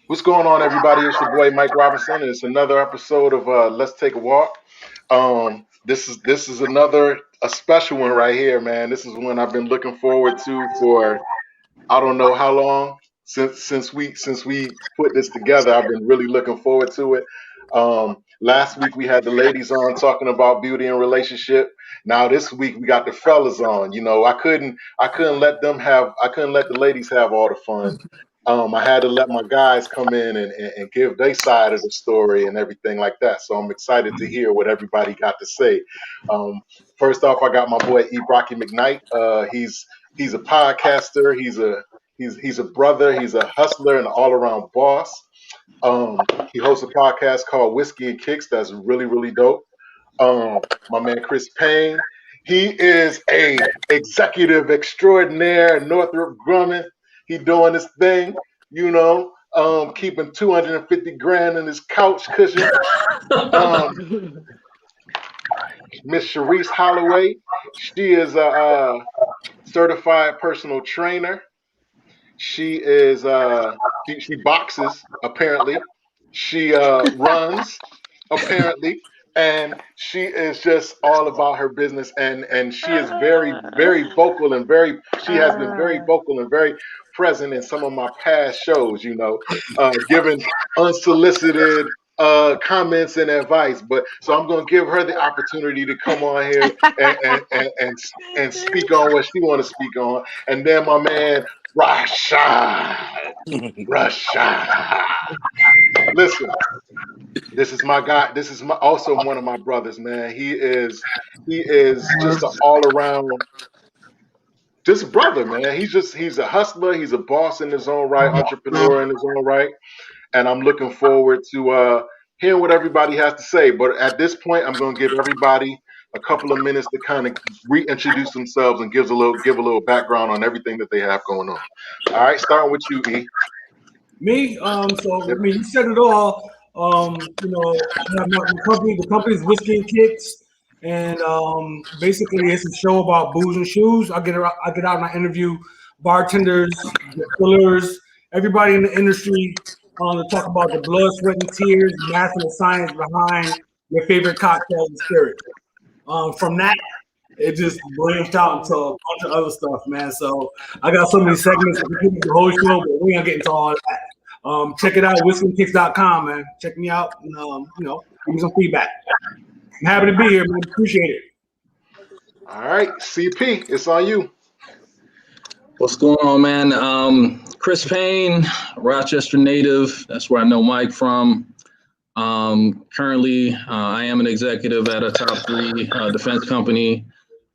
What's going on, everybody? It's your boy Mike Robinson, and it's another episode of Let's Take a Walk. This is another a special one right here, man. This is one I've been looking forward to for I don't know how long since we put this together. I've been really looking forward to it. Last week we had the ladies on talking about beauty and relationship. Now this week we got the fellas on. You know, I couldn't let the ladies have all the fun. I had to let my guys come in and give their side of the story and everything like that. So I'm excited to hear what everybody got to say. Um, First off, I got my boy Brocky McKnight. He's a podcaster. He's a brother. He's a hustler and an all around boss. He hosts a podcast called Whiskey and Kicks. That's really really dope. My man Chris Payne. He is a executive extraordinaire in Northrop Grumman. He doing his thing, keeping 250 grand in his couch cushion. Um, Miss Sheryce Holloway. She is a certified personal trainer. She is she boxes apparently. She runs apparently, and she is just all about her business. And she is very vocal and very. She has been very vocal and very present in some of my past shows. Giving unsolicited comments and advice. But so I'm going to give her the opportunity to come on here and speak on what she want to speak on. And then my man Rashad. Rashad. Listen, this is my guy. This is also one of my brothers, man. He is just an all around just brother, man. He's a hustler. He's a boss in his own right, entrepreneur in his own right. And I'm looking forward to hearing what everybody has to say. But at this point, I'm going to give everybody a couple of minutes to kind of reintroduce themselves and give a little background on everything that they have going on. All right, starting with you, E. Me, you said it all. I have my company. The company's Whiskey and Kicks, and basically it's a show about booze and shoes. I get out and I interview bartenders, fillers, everybody in the industry to talk about the blood, sweat, and tears, math and the science behind your favorite cocktails and spirits. From that, it just branched out into a bunch of other stuff, man. So I got so many segments I can do the whole show, but we ain't getting to all that. Check it out, whiskeyandkicks.com, man. Check me out and give me some feedback. I'm happy to be here, man. Appreciate it. All right, CP, it's on you. What's going on, man? Chris Payne, Rochester native. That's where I know Mike from. Currently, I am an executive at a top 3 defense company.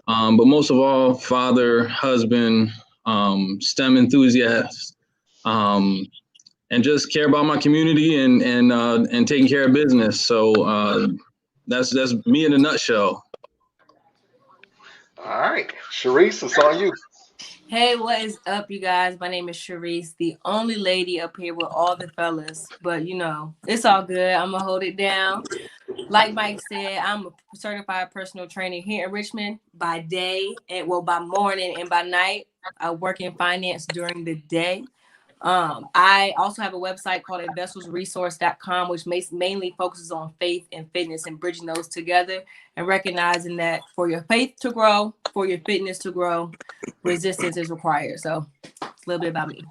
But most of all, father, husband, STEM enthusiast, and just care about my community and taking care of business. So that's me in a nutshell. All right, Sheryce, it's on you. Hey, what is up, you guys? My name is Sheryce, the only lady up here with all the fellas. But, it's all good. I'm going to hold it down. Like Mike said, I'm a certified personal trainer here in Richmond by day, by morning and by night. I work in finance during the day. I also have a website called investorsresource.com, which mainly focuses on faith and fitness and bridging those together and recognizing that for your faith to grow, for your fitness to grow, resistance is required. So it's a little bit about me.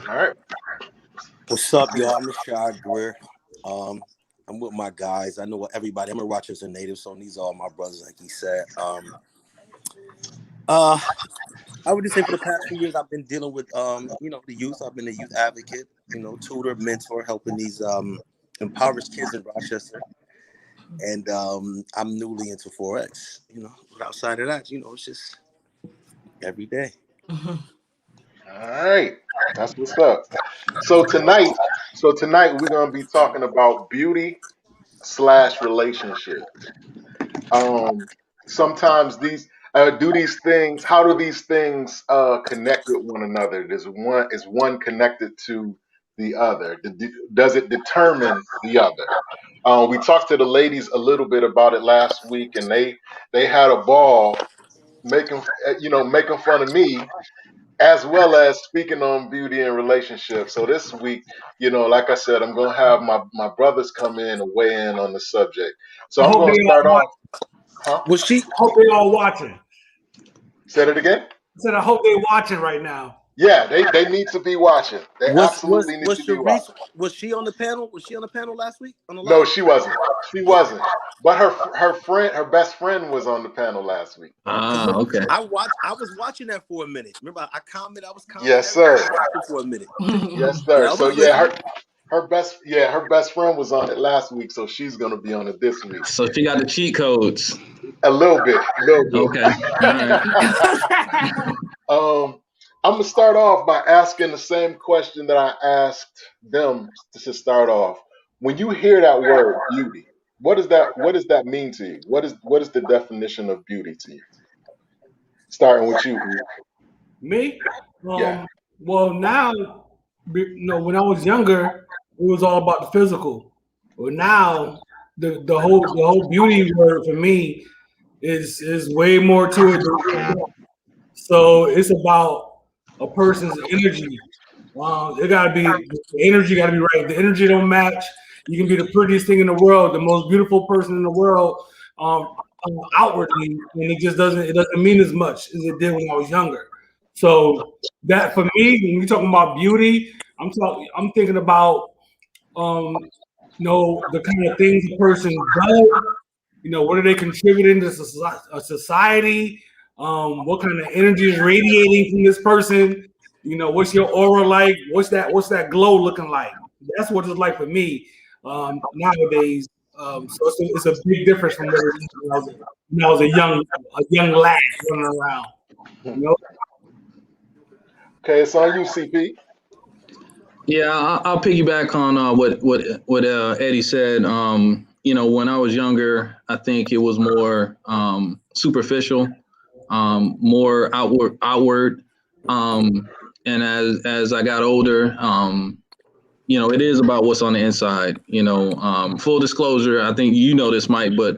All right. What's up, y'all? I'm Rashad Greer. I'm with my guys. I know what everybody. I'm a Rochester native, so these are all my brothers, like he said. I would just say for the past few years, I've been dealing with, the youth. I've been a youth advocate, tutor, mentor, helping these impoverished kids in Rochester. And I'm newly into Forex. But outside of that, it's just every day. All right, that's what's up. So tonight we're gonna be talking about beauty / relationship. Sometimes these do these things. How do these things connect with one another? Is one connected to the other? Does it determine the other? We talked to the ladies a little bit about it last week, and they had a ball making fun of me, as well as speaking on beauty and relationships. So this week, like I said, I'm gonna have my brothers come in and weigh in on the subject. So I I'm hope gonna they all start watch. off. Huh? Was she? I hope they all watching. Said it again. I said I hope they watching right now. Yeah, they need to be watching. They absolutely need to be Sheryce? watching. Was she on the panel? Was she on the panel last week on the No, live? she wasn't. She wasn't. But her best friend was on the panel last week. Ah, okay. I was watching that for a minute. Remember, I was commenting. Yes, sir. For a minute. Yes, sir. Yeah, I So was yeah, listening. her best friend was on it last week, so she's gonna be on it this week. So she got the cheat codes. A little bit. Okay. All right. I'm gonna start off by asking the same question that I asked them to start off. When you hear that word beauty, what does that mean to you? What is the definition of beauty to you? Starting with you. Me? Yeah. Well, now, when I was younger, it was all about the physical. But now, the whole beauty word for me is way more to it than that. So it's about a person's energy. It gotta be the energy gotta be right. If the energy don't match, you can be the prettiest thing in the world, the most beautiful person in the world, outwardly, and it doesn't mean as much as it did when I was younger. So that for me, when we're talking about beauty, I'm thinking about the kind of things a person does. What are they contributing to society? What kind of energy is radiating from this person? What's your aura like? What's that glow looking like? That's what it's like for me nowadays. So it's a big difference from what it was when I was a young lad running around. Okay, it's on you, CP. Yeah, I'll piggyback on what Eddie said. When I was younger, I think it was more superficial, more outward. And as I got older, it is about what's on the inside. Full disclosure, I think this, Mike, but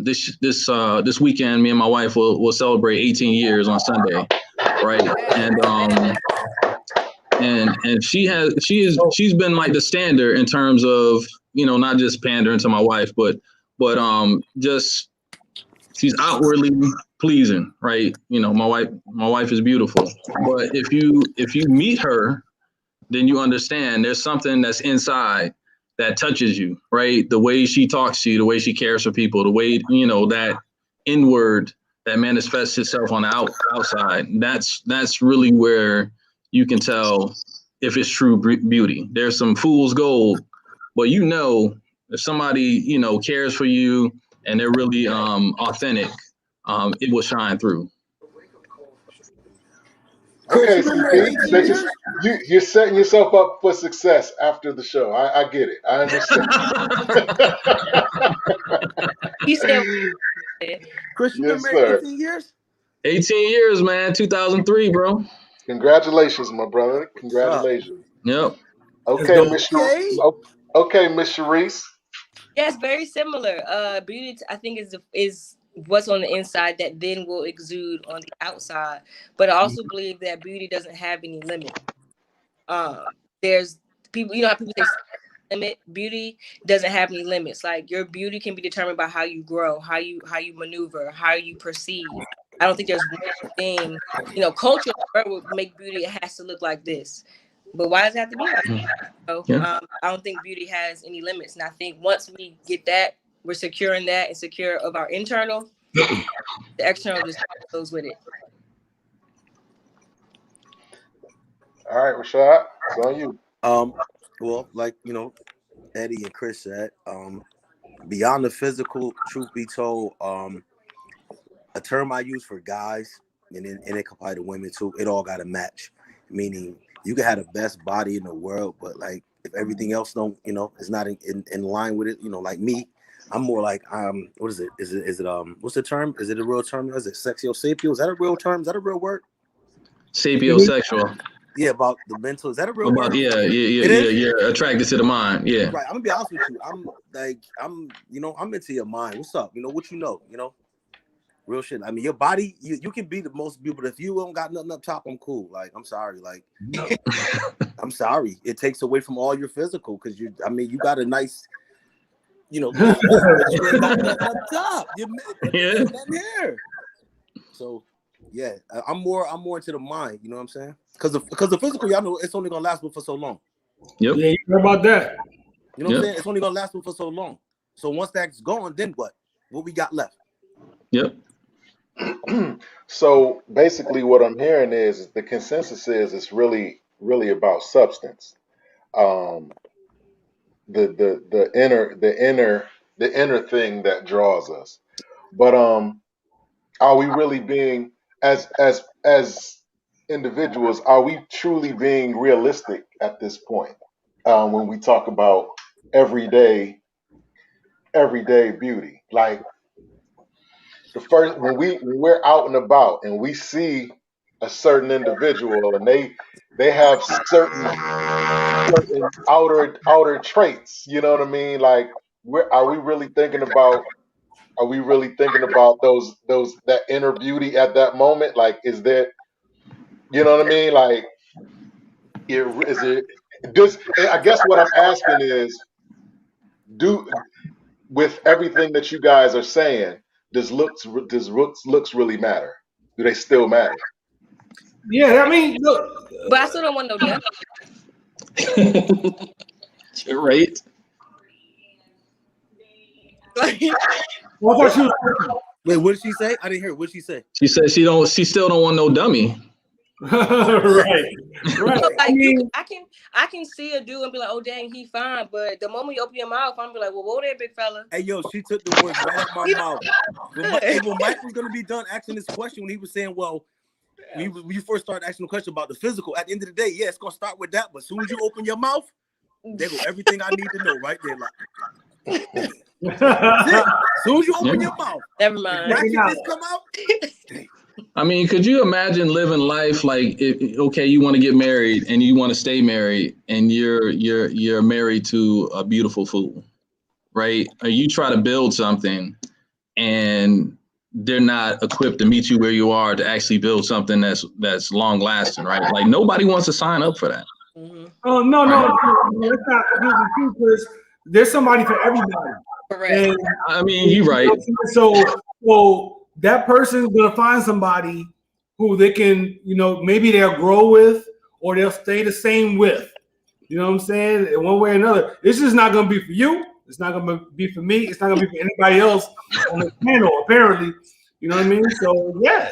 this weekend, me and my wife will celebrate 18 years on Sunday, right? And she's been like the standard in terms of not just pandering to my wife, but just she's outwardly pleasing, right? My wife is beautiful, but if you meet her, then you understand there's something that's inside that touches you, right? The way she talks to you, the way she cares for people, the way that inward that manifests itself on the outside. That's really where you can tell if it's true beauty. There's some fool's gold, but if somebody cares for you and they're really authentic, it will shine through. Okay, CP, you're setting yourself up for success after the show. I get it. I understand. He said, Chris, you've Yes, been married sir. 18 years? 18 years, man. 2003, bro. Congratulations, my brother. Congratulations. Yep. Okay, Miss Sheryce. yes, very similar. Beauty, I think, is what's on the inside that then will exude on the outside. But I also believe that beauty doesn't have any limit. There's people, how people say limit. Beauty doesn't have any limits. Like your beauty can be determined by how you grow, how you maneuver, how you perceive. I don't think there's one thing. Culture would make beauty. It has to look like this. But why does it have to be like that? I don't think beauty has any limits. And I think once we get that, we're securing that and secure of our internal, the external just goes with it. All right, Rashad, it's on you. Well, like Eddie and Chris said, beyond the physical, truth be told, a term I use for guys, and it can apply to women too. It all got to match, meaning you can have the best body in the world, but like if everything else don't, is not in line with it, like me, I'm more like what is it? Is it what's the term? Is it a real term? Is it sexio-sapio? Is that a real term? Is that a real word? Sapiosexual. Yeah, about the mental. Is that a real word? Yeah. You're attracted to the mind. Yeah. Right. I'm gonna be honest with you. I'm into your mind. What's up? What you know? Real shit. I mean, your body, you can be the most beautiful, but if you don't got nothing up top, I'm cool. Like, I'm sorry. Like, I'm sorry. It takes away from all your physical because you got a nice, you know, but you ain't got nothing up top. You're nothing here. So, yeah, I'm more into the mind. You know what I'm saying? Because the physical, y'all know, it's only gonna last for so long. Yep. Yeah, you heard about that. You know what I'm saying? It's only gonna last for so long. So once that's gone, then what? What we got left? Yep. So basically, what I'm hearing is the consensus is it's really, really about substance. Um, the inner thing that draws us. But are we really being as individuals? Are we truly being realistic at this point when we talk about everyday everyday beauty? Like the first when we're out and about and we see a certain individual and they have certain outer traits, you know what I mean? Like are we really thinking about those that inner beauty at that moment? Like is that, you know what I mean? Like is it does I guess what I'm asking is, do with everything that you guys are saying, does looks really matter? Do they still matter? Yeah, I mean, look, But I still don't want no dummy. You're right. well, I thought she was Wait, what did she say? I didn't hear. What did she say? She said she still don't want no dummy. right. Like, I mean, I can see a dude and be like, oh dang, he fine. But the moment you open your mouth, I'm be like, well, whoa there, big fella. Hey, yo, she took the words right out my mouth. When Mike was gonna be done asking this question, when he was saying, well, when you first started asking the question about the physical, at the end of the day, yeah, it's gonna start with that. But as soon as you open your mouth, there go everything I need to know right there. Like, as soon as you open your mouth, Never mind. ratchetness come out. I mean, could you imagine living life like, okay, you want to get married and you want to stay married, and you're married to a beautiful fool, right? Or you try to build something and they're not equipped to meet you where you are to actually build something that's long lasting, right? Like nobody wants to sign up for that. Mm-hmm. oh no, that's not completely true, because there's somebody for everybody. Correct. And I mean, you're right. So that person's gonna find somebody who they can, maybe they'll grow with or they'll stay the same with. You know what I'm saying? In one way or another. It's just not gonna be for you. It's not gonna be for me. It's not gonna be for anybody else on the panel, apparently. You know what I mean? So yeah,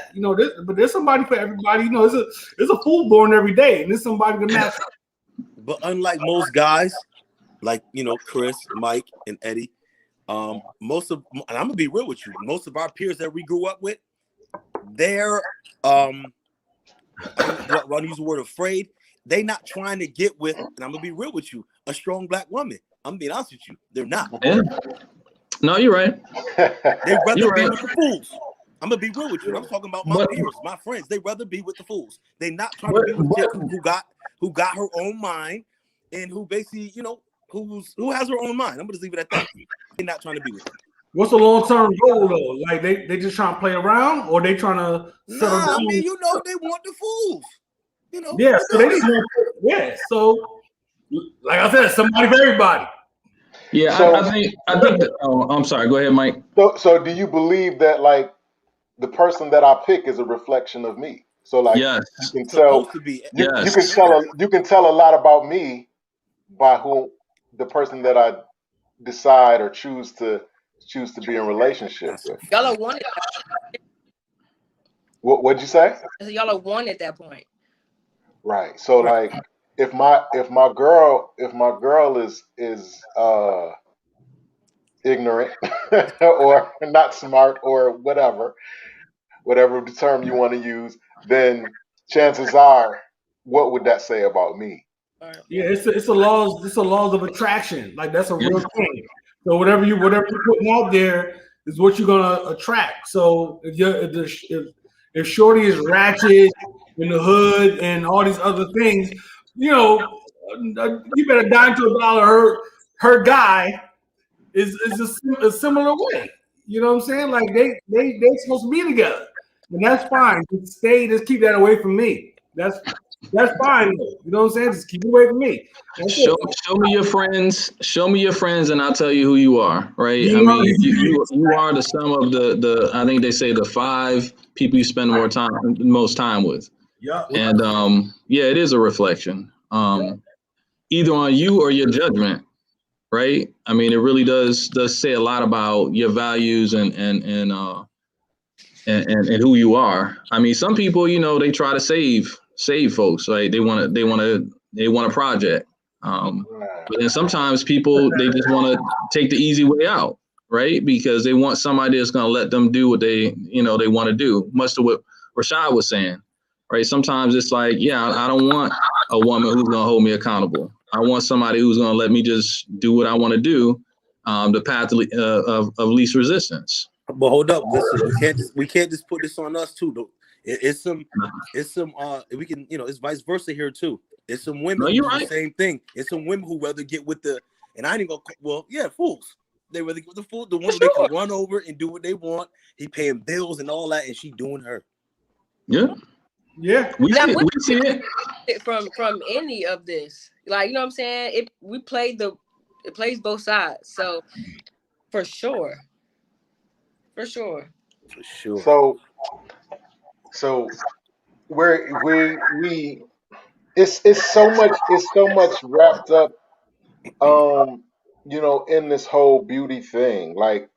but there's somebody for everybody. There's a fool born every day, and there's somebody to match. But unlike most guys, like Chris, Mike, and Eddie, and I'm gonna be real with you, most of our peers that we grew up with, they're I want to use the word afraid. They not trying to get with, and I'm gonna be real with you, a strong black woman. I'm being honest with you, they're not. Yeah. No, you're right. They'd rather You're be right. with the fools. I'm gonna be real with you. I'm talking about my peers, my friends. They'd rather be with the fools. They're not trying to be with chick who got her own mind and who basically, who has her own mind. I'm gonna just leave it at that. They're not trying to be with them. What's the long-term goal though? Like they just trying to play around, or they trying to settle down? I mean, they want the fools. Yeah, so they just so like I said, somebody for everybody. Yeah, So- I think that, I'm sorry, go ahead, Mike. So do you believe that like the person that I pick is a reflection of me? So like Yes. you can tell Supposed to be. you can tell a lot about me by who the person that I decide or choose to be in relationship with. Y'all are one. What'd you say? Y'all are one at that point. Right. So like if my girl is ignorant or not smart or whatever the term you want to use, then chances are, what would that say about me? Yeah, it's the laws of attraction. Like that's a real thing. So whatever you're putting out there is what you're gonna attract. So if Shorty is ratchet in the hood and all these other things, you better dime to a dollar. Her guy is a similar way. You know what I'm saying? Like they supposed to be together, and that's fine. Just keep that away from me. That's fine. Though. You know what I'm saying? Just keep it away from me. Show me your friends. Show me your friends, and I'll tell you who you are. Right? I mean, you are the sum of the. I think they say the 5 people you spend most time with. Yeah. And yeah, it is a reflection. Either on you or your judgment. Right? I mean, it really does say a lot about your values and who you are. I mean, some people, they try to save folks, right? They want a project. But then sometimes people, they just want to take the easy way out, right? Because they want somebody that's going to let them do what they want to do. Much to what Rashad was saying, right? Sometimes it's like, yeah, I don't want a woman who's going to hold me accountable. I want somebody who's going to let me just do what I want to do, the path of least resistance. But hold up, listen, we can't just put this on us too, though. It's some we can, it's vice versa here too. It's some women who do the same thing. It's some women who rather get with and I ain't gonna fools. They rather get with the fool, the one they can run over and do what they want. He paying bills and all that, and she doing her. Yeah. Yeah. We see it from any of this. Like, you know what I'm saying? It plays both sides. So for sure. So we it's so much wrapped up in this whole beauty thing. Like,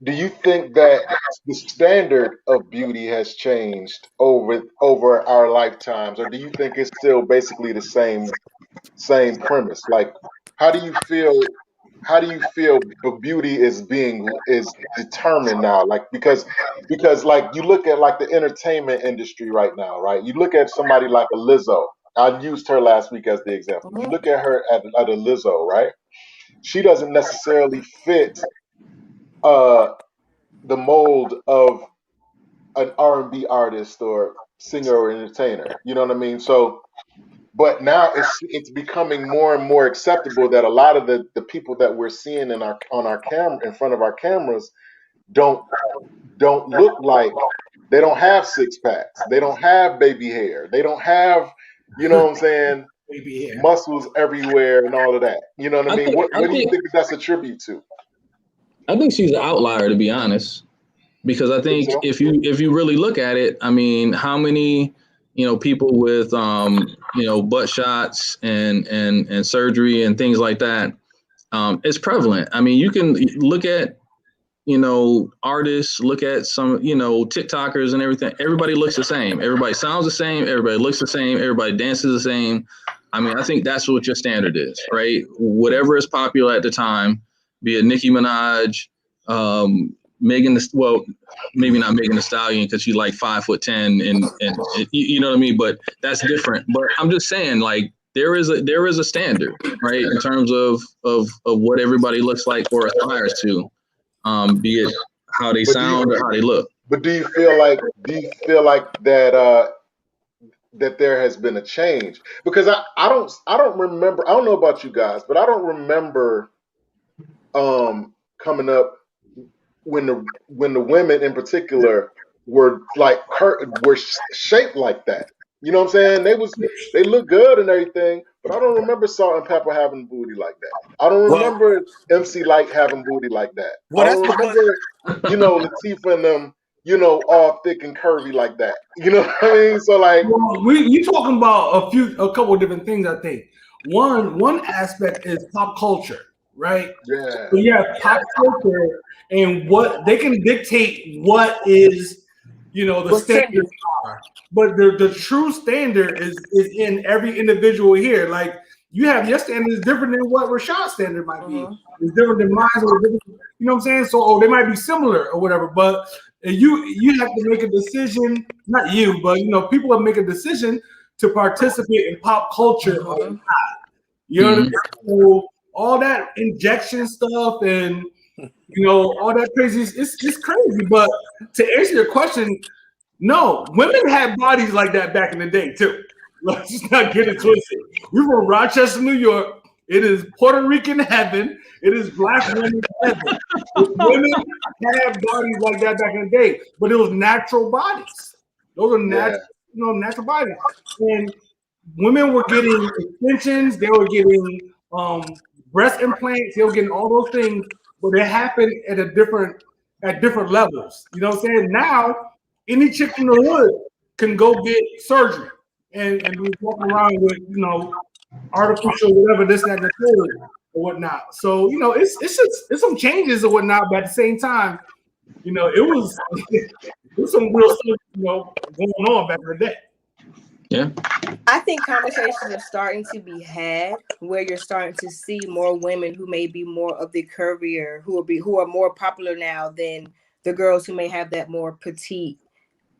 do you think that the standard of beauty has changed over our lifetimes, or do you think it's still basically the same premise? Like, how do you feel beauty is determined now? Like, because like you look at like the entertainment industry right now, right? You look at somebody like a Lizzo. I used her last week as the example. You look at her at a Lizzo, right? She doesn't necessarily fit the mold of an R&B artist or singer or entertainer. You know what I mean? So, but now it's becoming more and more acceptable that a lot of the people that we're seeing on our camera, in front of our cameras, don't look like, they don't have 6-packs, they don't have baby hair, they don't have, you know what I'm saying, muscles everywhere and all of that. You know what I mean? What do you think that's a tribute to? I think she's an outlier, to be honest, because I think if you really look at it, I mean, how many people with butt shots and surgery and things like that, it's prevalent. I mean, you can look at artists, look at some TikTokers and everything. Everybody looks the same. Everybody sounds the same. Everybody looks the same. Everybody dances the same. I mean, I think that's what your standard is, right? Whatever is popular at the time. Be it Nicki Minaj, maybe not Megan Thee Stallion because she's like 5'10" and you know what I mean. But that's different. But I'm just saying, like, there is a standard, right, in terms of what everybody looks like or aspires to, be it how they sound or how they look. But do you feel like that that there has been a change? Because I don't remember. I don't know about you guys, but I don't remember coming up when the women in particular were like were shaped like that. You know what I'm saying? They look good and everything, but I don't remember Salt and Pepper having booty like that. I don't remember MC Light having booty like that. I don't remember, Latifah and them, all thick and curvy like that. You know what I mean? So like, we talking about a couple of different things. I think one aspect is pop culture. Right. Yeah. So you have pop culture and what they can dictate what is, the standards are. But the true standard is in every individual here. Like, you have your standard is different than what Rashad's standard might be. It's different than mine. Or different, you know what I'm saying? So they might be similar or whatever. But you have to make a decision. Not you, but people have to make a decision to participate in pop culture or not. You know what I mean? So, all that injection stuff and all that crazy, it's crazy. But to answer your question, no, women had bodies like that back in the day too. Let's just not get it twisted. We're from Rochester, New York, It is Puerto Rican heaven. It is black women heaven. Women have bodies like that back in the day, but it was natural bodies. Those are natural, natural bodies. And women were getting extensions. They were getting breast implants. They were getting all those things, but it happened at different levels. You know what I'm saying? Now, any chick from the hood can go get surgery and be walking around with, artificial whatever, this, that, and the third, or whatnot. So, it's some changes or whatnot, but at the same time, it was some real stuff, going on back in the day. Yeah. I think conversations are starting to be had where you're starting to see more women who may be more of the curvier, who are more popular now than the girls who may have that more petite.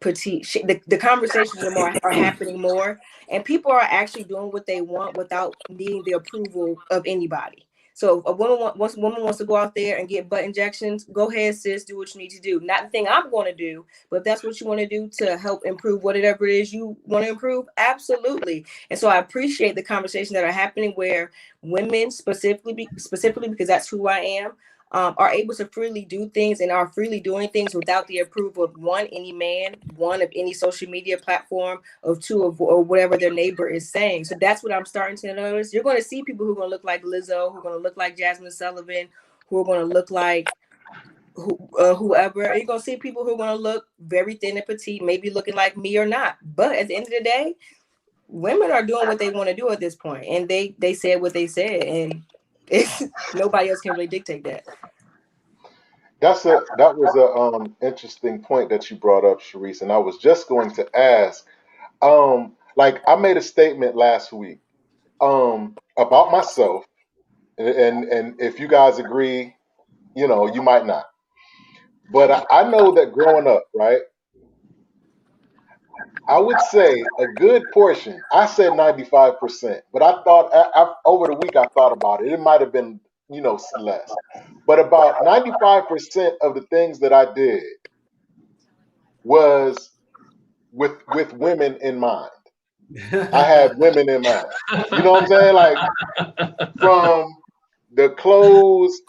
The conversations are happening more, and people are actually doing what they want without needing the approval of anybody. So if a woman wants to go out there and get butt injections, go ahead, sis, do what you need to do. Not the thing I'm going to do, but if that's what you want to do to help improve whatever it is you want to improve, absolutely. And so I appreciate the conversations that are happening where women specifically because that's who I am, are able to freely do things and are freely doing things without the approval of one, any man, one, of any social media platform, of two, or whatever their neighbor is saying. So that's what I'm starting to notice. You're going to see people who are going to look like Lizzo, who are going to look like Jasmine Sullivan, who are going to look like whoever. And you're going to see people who are going to look very thin and petite, maybe looking like me or not. But at the end of the day, women are doing what they want to do at this point, and they said what they said, and nobody else can really dictate that. That was a interesting point that you brought up, Sheryce, and I was just going to ask. Like I made a statement last week about myself, and if you guys agree, you might not. But I know that growing up, right, I would say a good portion. I said 95%, but I thought over the week I thought about it. It might have been less, but about 95% of the things that I did was with women in mind. I had women in mind. You know what I'm saying? Like from the clothes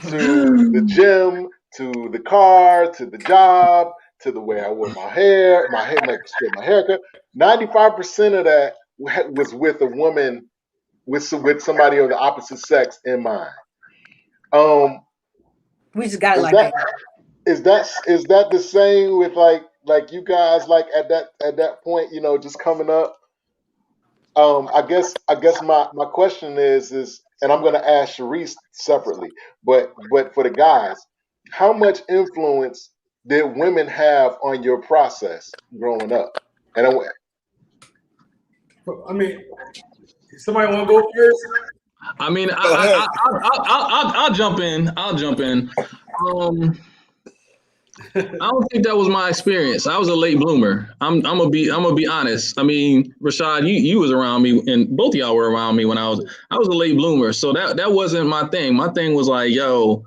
to the gym to the car to the job to the way I wore my hair, my haircut. 95% of that was with a woman, with somebody of the opposite sex in mind. We just got it like that. Is that the same with like you guys, like at that point, just coming up? I guess my question is, and I'm gonna ask Sheryce separately, but for the guys, how much influence did women have on your process growing up? And I mean, somebody want to go first? I mean, I'll jump in. I don't think that was my experience. I was a late bloomer. I'm gonna be honest. I mean, Rashad, you was around me, and both of y'all were around me when I was a late bloomer. So that wasn't my thing. My thing was like, yo,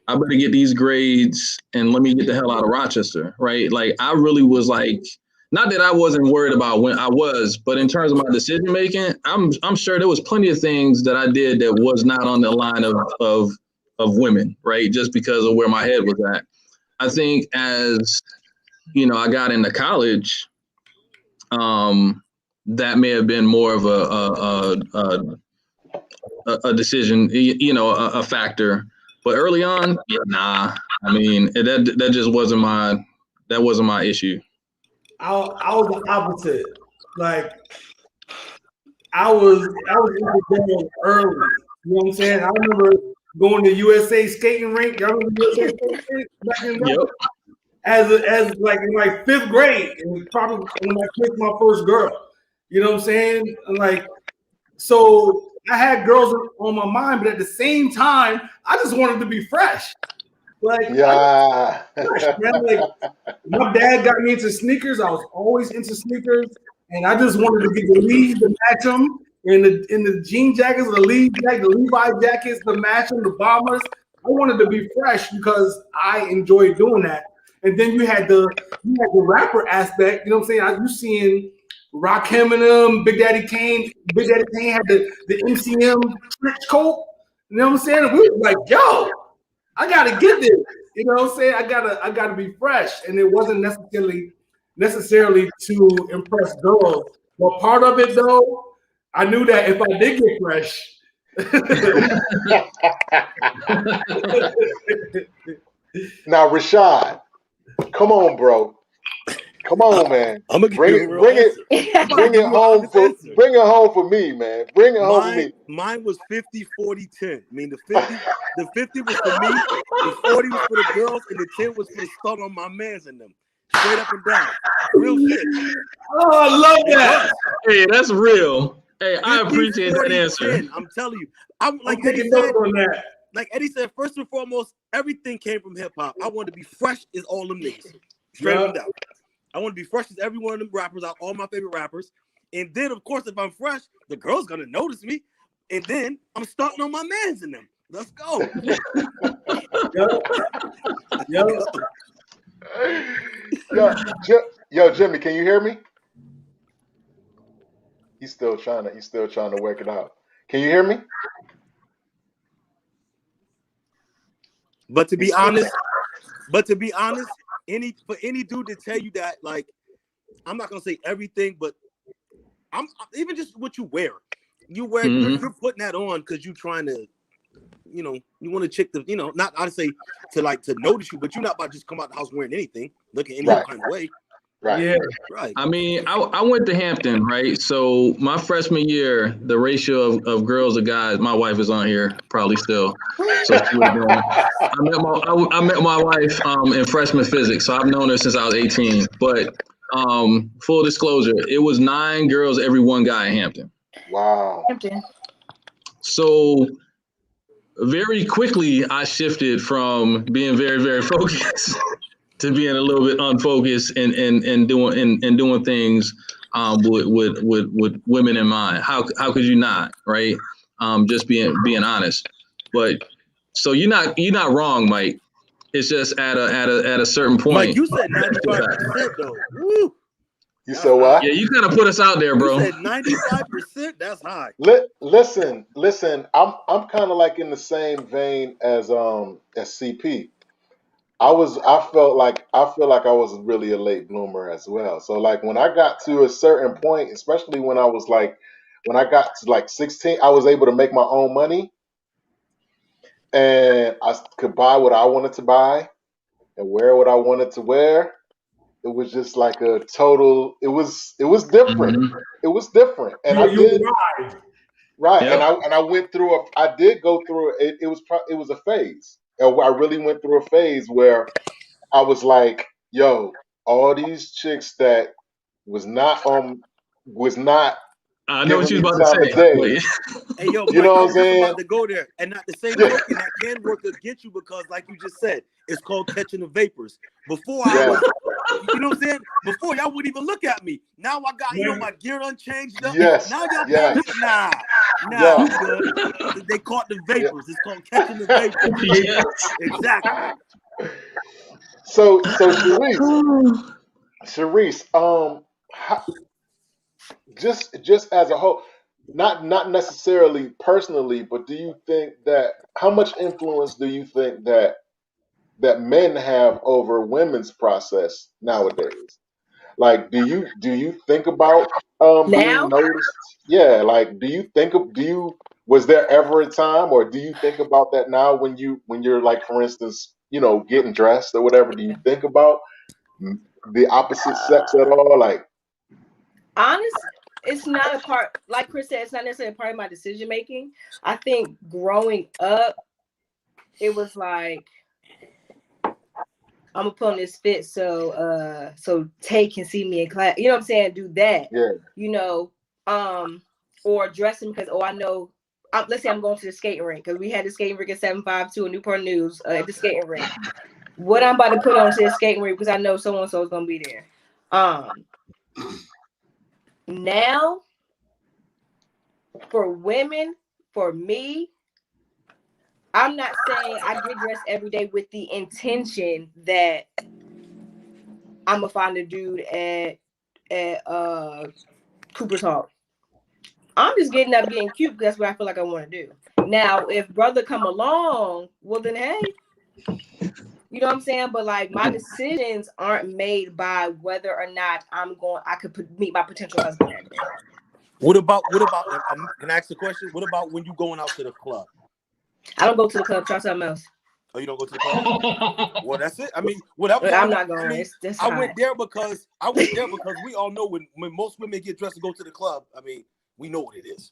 I better get these grades and let me get the hell out of Rochester, right? Like I really was like, not that I wasn't worried about when I was, but in terms of my decision making, I'm sure there was plenty of things that I did that was not on the line of women, right? Just because of where my head was at. I think as I got into college, that may have been more of a decision, a factor. But early on, nah. I mean, that just wasn't my issue. I was the opposite. Like I was into girls early. You know what I'm saying? I remember going to USA skating rink. Y'all remember USA skating rink back in the day? Yep. As like in like 5th grade, and probably when I kissed my first girl. You know what I'm saying? And like, so I had girls on my mind, but at the same time, I just wanted to be fresh. Like, yeah. Like, my dad got me into sneakers. I was always into sneakers, and I just wanted to get the Lees to match them, in the jean jackets, the Levi jackets to match them, the bombers. I wanted to be fresh because I enjoyed doing that. And then you had the rapper aspect. You know what I'm saying? You seeing Rakim and them, Big Daddy Kane had the MCM trench coat. You know what I'm saying? We were like, yo, I gotta get this. You know what I'm saying? I gotta be fresh. And it wasn't necessarily to impress girls. But part of it though, I knew that if I did get fresh. Now, Rashad, come on, bro. Come on, man. I'm gonna bring it home for me, man. Bring it home for me. Mine was 50, 40, 10. I mean, the 50 was for me, the 40 was for the girls, and the 10 was for the start on my mans in them. Straight up and down. Real shit. Oh, I love that. Hey, that's real. Hey, I appreciate that answer. 10, I'm telling you. I'm like Eddie said, on that. Like Eddie said, first and foremost, everything came from hip hop. I wanted to be fresh as all them niggas. Straight up and down. I want to be fresh as every one of them rappers, out all my favorite rappers. And then, of course, if I'm fresh, the girl's gonna notice me. And then I'm starting on my mans in them. Let's go. Yo, Jimmy, can you hear me? He's still trying to work it out. Can you hear me? But to be honest, any dude to tell you that, like, I'm not gonna say everything, but I'm even just what you wear. You're putting that on because you're trying to, you want to check the, not I'd say to notice you, but you're not about to just come out the house wearing anything, looking any kind of way. Right. Yeah. Right. I mean, I went to Hampton, right? So my freshman year, the ratio of girls to guys, my wife is on here probably still. So she would have been. I met my wife in freshman physics, so I've known her since I was 18. But full disclosure, it was 9 girls, every 1 guy in Hampton. Wow. Hampton. So very quickly, I shifted from being very, very focused to being a little bit unfocused and doing things with women in mind. How could you not, right? Just being honest. But so you're not wrong, Mike. It's just at a certain point. Mike, you said 95% though. Woo. You said what? Yeah, you kind of put us out there, bro. You said 95%. That's high. Listen. I'm kind of like in the same vein as CP. I feel like I was really a late bloomer as well. So like when I got to a certain point, especially when I got to like 16, I was able to make my own money and I could buy what I wanted to buy and wear what I wanted to wear. It was just like a total. It was different. Mm-hmm. It was different, and I did right. Yep. And I went through I did go through it. It was a phase. I really went through a phase where I was like, yo, all these chicks that was not I know what you was about to say. Hey, yo, Mike, you know what I'm I saying? was about to go there, and not the same token that can work against you because, like you just said, it's called catching the vapors. Before I was, you know what I'm saying? Before y'all wouldn't even look at me. Now I got my gear unchanged up. Yes. Now y'all Yes. nah, I'm good. They caught the vapors. It's called catching the vapors. Yes. Exactly. So Sheryce, just as a whole, not necessarily personally, but do you think that how much influence do you think that men have over women's process nowadays? Like, do you think about being noticed? Yeah, like, was there ever a time, or do you think about that now when you're like, for instance, getting dressed or whatever? Do you think about the opposite sex at all? Like, honestly, it's not a part, like Chris said, it's not necessarily a part of my decision making. I think growing up, it was like, I'm gonna put on this fit so Tay can see me in class. You know what I'm saying? Do that. Yeah. Or dressing because I know. Let's say I'm going to the skating rink because we had the skating rink at 752 in Newport News at the skating rink. What I'm about to put on to the skating rink because I know so and so is gonna be there. Now, for women, for me, I'm not saying I get dressed every day with the intention that I'm gonna find a dude at Cooper talk. I'm just getting up getting cute because that's what I feel like I want to do. Now, if brother come along, well then hey, you know what I'm saying? But like my decisions aren't made by whether or not I could meet my potential husband that day. What about can I ask the question? What about when you going out to the club? I don't go to the club, try something else. Oh, you don't go to the club? Well, that's it. I mean, whatever. I'm not going. I mean, I went there because we all know when most women get dressed to go to the club. I mean, we know what it is.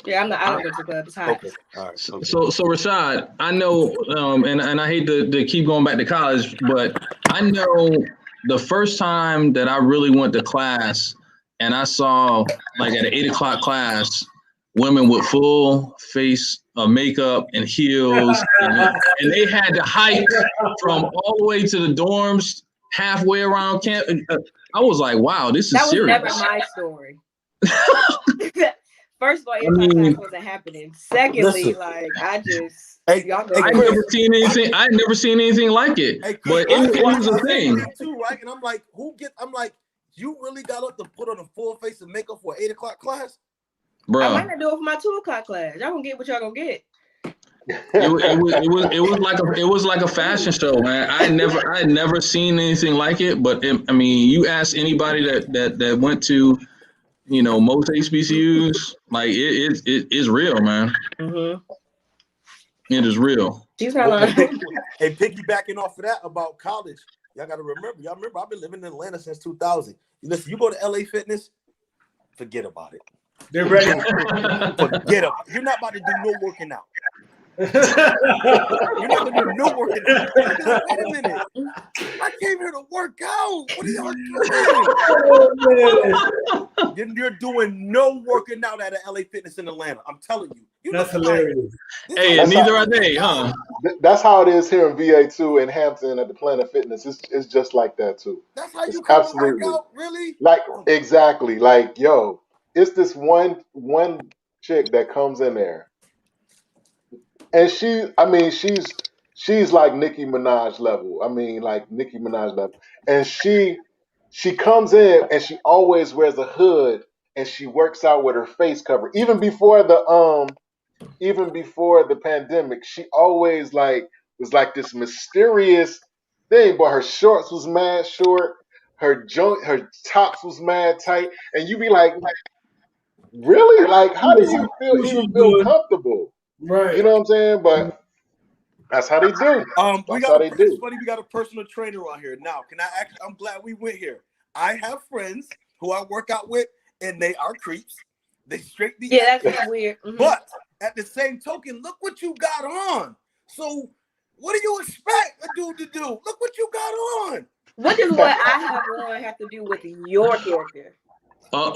Yeah, I don't go to the club. It's hot. Okay. All right. Okay. So Rashad, I know, and I hate to keep going back to college, but I know the first time that I really went to class and I saw like at an 8 o'clock class, women with full face makeup and heels, and they had to hike from all the way to the dorms, halfway around camp. I was like, wow, this is serious. That was never my story. First of all, class wasn't happening. Secondly, like I never seen anything. I never seen anything like it. Hey, but it was a thing too, right? And I'm like, I'm like, you really got up to put on a full face of makeup for an 8 o'clock class? Bro, I might not do it for my 2 o'clock class. Y'all gonna get what y'all gonna get. It was like a fashion show, man. I had never seen anything like it. But I mean, you ask anybody that went to, you know, most HBCUs, like it is real, man. Mm-hmm. It is real. She's kind of hey, piggybacking off of that about college, y'all got to remember. Y'all remember I've been living in Atlanta since 2000. Listen, you go to LA Fitness, forget about it. They're ready. Forget about it. You're not about to do no working out. You're not gonna do no working out. Wait a minute. I came here to work out. What are y'all doing? You're doing no working out at an LA Fitness in Atlanta. I'm telling you. That's hilarious. Hey, neither are they, huh? That's how it is here in VA too, in Hampton at the Planet Fitness. It's just like that too. That's how you come to work out, really? Like exactly. Like yo, it's this one chick that comes in there. And she's like Nicki Minaj level. I mean, like Nicki Minaj level. And she comes in and she always wears a hood and she works out with her face covered. Even before the pandemic, she always was like this mysterious thing. But her shorts was mad short, her tops was mad tight, and you be like, really? Like, how do you feel comfortable? Right. You know what I'm saying? But that's how they do. It's funny we got a personal trainer on here. Now, I'm glad we went here. I have friends who I work out with, and they are creeps. They straight be that's weird. Mm-hmm. But at the same token, look what you got on. So what do you expect a dude to do? Look what you got on. What does what I have on have to do with your character? I'm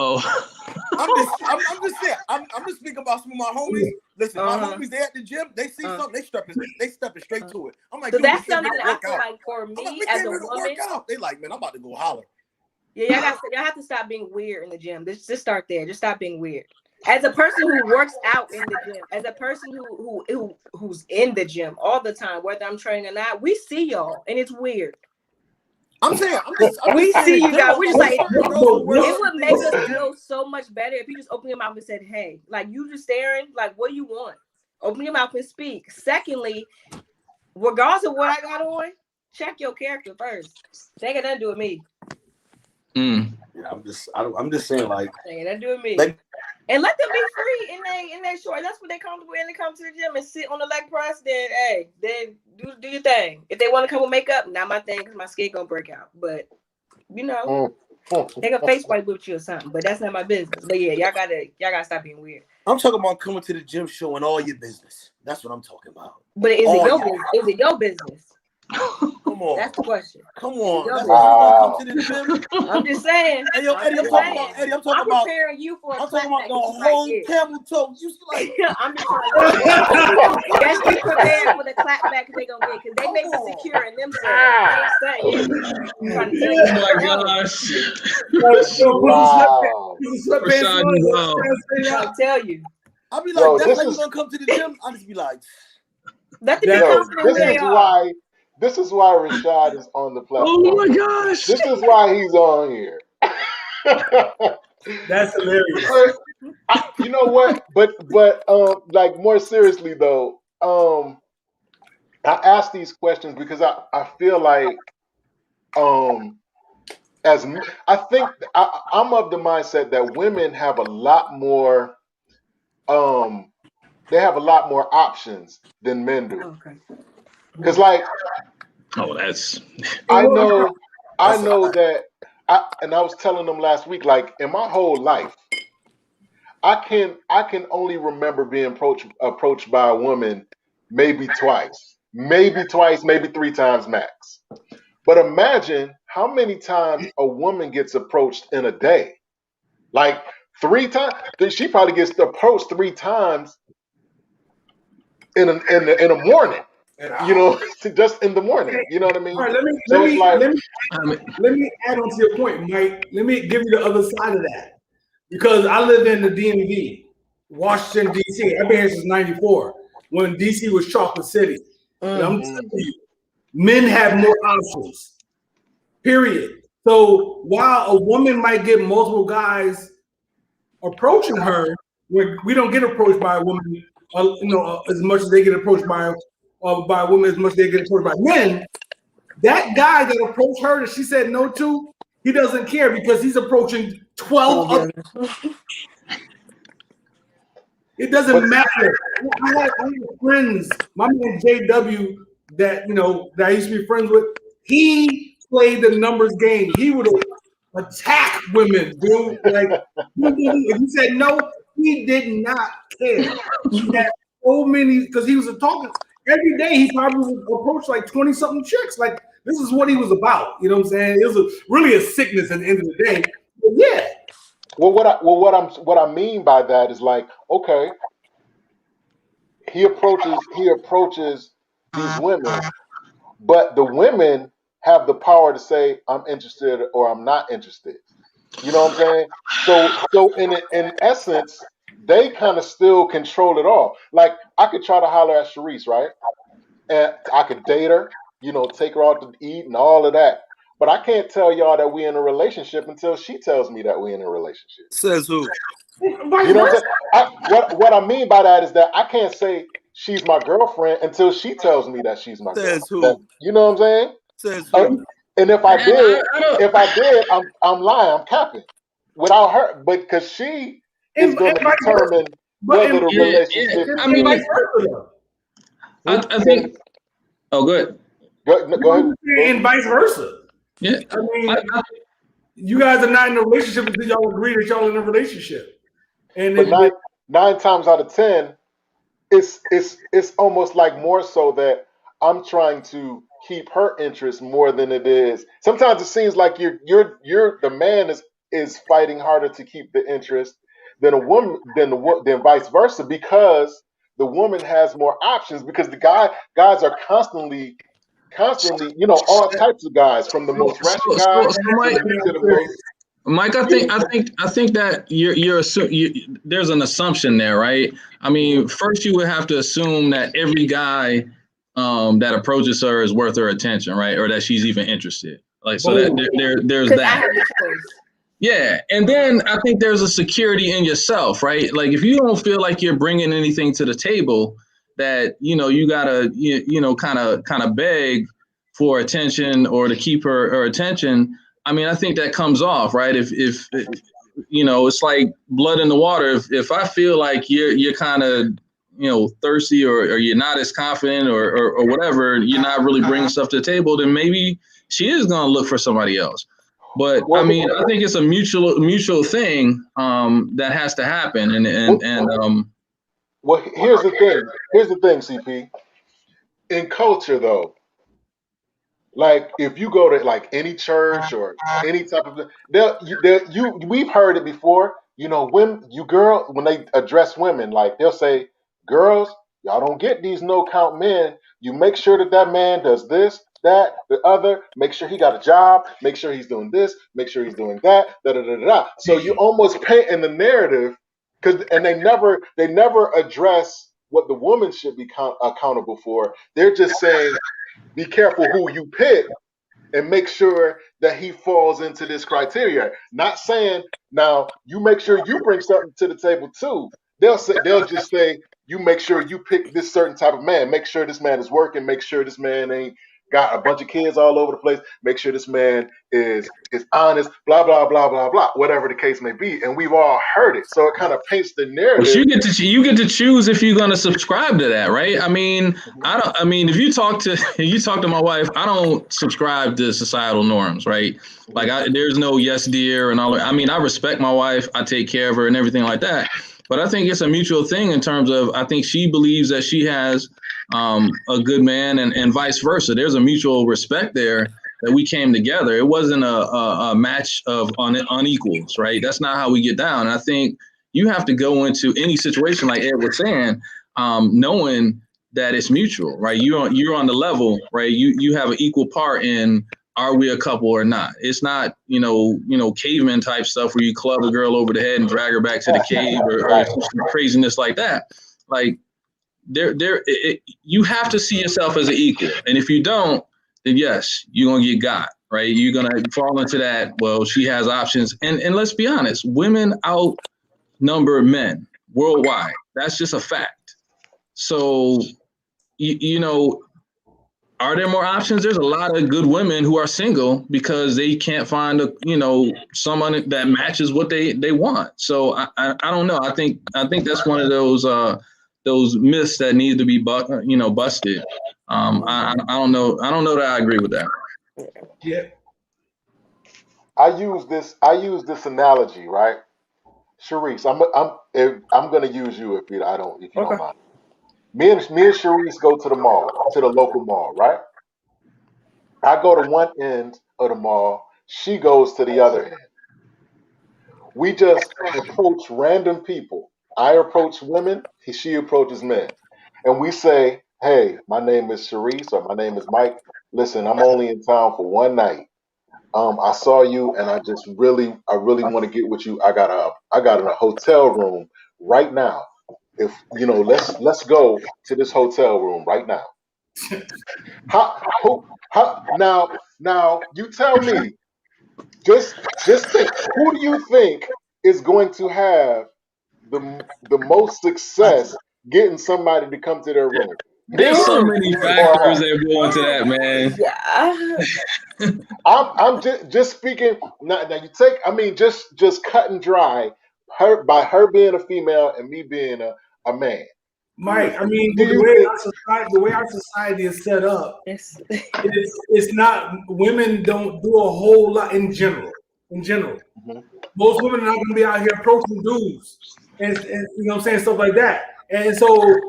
just saying. I'm just speaking about some of my homies. Listen, my homies, they at the gym, they see something, they stepping straight to it. I'm like, so that's something that I feel like for me as a woman. They like, man, I'm about to go holler. Yeah, y'all have to stop being weird in the gym. Just start there. Just stop being weird. As a person who works out in the gym, as a person who's in the gym all the time, whether I'm training or not, we see y'all, and it's weird. I'm saying, we see you guys. We're just like, it would make us feel so much better if you just open your mouth and said, hey, like you just staring, like, what do you want? Open your mouth and speak. Secondly, regardless of what I got on, check your character first. They ain't got nothing to do with me. Yeah, I'm just saying, like, they ain't nothing to do with me. Like, and let them be free in their short. That's what they comfortable in. They come to the gym and sit on the leg press. Then, hey, then do your thing. If they want to come with makeup, not my thing because my skin gonna break out. But you know, they can face wipe with you or something. But that's not my business. But yeah, y'all gotta stop being weird. I'm talking about coming to the gym showing all your business. That's what I'm talking about. But is it your business? Is it your business? Come on. That's the question. Come on. That's why you come to the gym. I'm just saying. Hey, yo, Eddie, I'm talking about preparing you for I'm talking about the whole camel toe. You like I'm just trying to yes, be prepared for the clap back they gonna get because they may be secure in themselves. I'm trying to tell you. Oh my gosh. Wow. I'll tell you. I'll be like, that's how you gonna come to the gym? I'll just be like, let them be confident. This is why Rashad is on the platform. Oh my gosh. This is why he's on here. That's hilarious. You know what? But like more seriously though, I ask these questions because I feel like as I think I'm of the mindset that women have a lot more they have a lot more options than men do. Okay. Because like Oh, that's I know That's a fact. that and I was telling them last week, like in my whole life, I can only remember being approached by a woman maybe twice, maybe three times max. But imagine how many times a woman gets approached in a day. Like three times, she probably gets approached three times in a morning. You know, just in the morning. You know what I mean? All right, let So it's like, me add on to your point, Mike. Let me give you the other side of that. Because I live in the DMV, Washington, D.C. I've been here since 94, when D.C. was Chocolate City. And I'm telling you, men have more options, period. So while a woman might get multiple guys approaching her, we don't get approached by a woman, as much as they get approached by a woman, as much as they get approached by men. That guy that approached her that she said no to, he doesn't care because he's approaching 12 other. It doesn't matter. I have friends, my man JW, that I used to be friends with. He played the numbers game. He would attack women, dude. Like if he said no, he did not care. He had so many because he was talking every day. He probably would approach like 20-something chicks. Like this is what he was about. You know what I'm saying? It was really a sickness at the end of the day. But yeah. well, what I mean by that is like, okay, he approaches these women, but the women have the power to say I'm interested or I'm not interested. You know what I'm saying? So in essence, they kind of still control it all. Like I could try to holler at Sheryce, right? And I could date her, take her out to eat and all of that. But I can't tell y'all that we in a relationship until she tells me that we in a relationship. Says who? You know what I'm saying? What I mean by that is that I can't say she's my girlfriend until she tells me that she's my girlfriend. Says who? You know what I'm saying? Says who? And if I did, I'm lying, I'm capping. Without her, but because she is going to determine whether the relationship. I mean, I think. Oh, good. Go ahead. And vice versa. Yeah. I mean, you guys are not in a relationship until y'all agree that y'all in a relationship. And but nine times out of 10, it's almost like more so that I'm trying to keep her interest more than it is. Sometimes it seems like you're the man is fighting harder to keep the interest than a woman than vice versa, because the woman has more options, because the guys are constantly, all types of guys, from the most ratchet guys to the most. Mike, I think that there's an assumption there, right? I mean, first you would have to assume that every guy that approaches her is worth her attention, right? Or that she's even interested. Like, so that there's that. Yeah, and then I think there's a security in yourself, right? Like if you don't feel like you're bringing anything to the table, that you gotta kind of beg for attention or to keep her attention. I mean, I think that comes off, right? If it's like blood in the water. If I feel like you're kind of thirsty or you're not as confident or whatever, you're not really bringing stuff to the table, then maybe she is gonna look for somebody else. But I mean, I think it's a mutual thing that has to happen. Well, here's the thing, CP. In culture, though, like if you go to like any church or any type of, we've heard it before. When they address women, like they'll say, "Girls, y'all don't get these no count men. You make sure that man does this, that, the other. Make sure he got a job. Make sure he's doing this. Make sure he's doing that. Da da da da." So you almost paint in the narrative, and they never address what the woman should be accountable for. They're just saying, be careful who you pick, and make sure that he falls into this criteria. Not saying now you make sure you bring something to the table too. They'll just say you make sure you pick this certain type of man. Make sure this man is working. Make sure this man ain't got a bunch of kids all over the place. Make sure this man is honest. Blah blah blah blah blah. Whatever the case may be, and we've all heard it. So it kind of paints the narrative. But you get to choose if you're going to subscribe to that, right? I mean, if you talk to my wife, I don't subscribe to societal norms, right? Like there's no yes dear and all that. I mean, I respect my wife, I take care of her and everything like that. But I think it's a mutual thing in terms of I think she believes that she has a good man and vice versa. There's a mutual respect there that we came together. It wasn't a match of unequals, right? That's not how we get down. And I think you have to go into any situation, like Ed was saying, knowing that it's mutual, right? You're on the level, right? You have an equal part in are we a couple or not? It's not, caveman type stuff where you club a girl over the head and drag her back to the cave or craziness like that. Like you have to see yourself as an equal. And if you don't, then yes, you're going to get got, right? You're going to fall into that. Well, she has options. And let's be honest, women outnumber men worldwide. That's just a fact. So, are there more options? There's a lot of good women who are single because they can't find someone that matches what they want. So I don't know. I think that's one of those myths that need to be busted. I don't know. I don't know that I agree with that. Yeah. I use this analogy, right? Sheryce, I'm gonna use you if you don't mind. Me and Sheryce go to the local mall, right? I go to one end of the mall, she goes to the other end. We just approach random people. I approach women, she approaches men. And we say, hey, my name is Sheryce or my name is Mike. Listen, I'm only in town for one night. I saw you and I really want to get with you. I got a hotel room right now. If let's go to this hotel room right now. Now you tell me, just think, who do you think is going to have the most success getting somebody to come to their room? There's so many factors that go into that, man. Yeah. I'm just speaking now you take, just cut and dry, her being a female and me being a man. Mike, the way our society is set up, it's not, women don't do a whole lot in general. Mm-hmm. Most women are not going to be out here approaching dudes and stuff like that. And so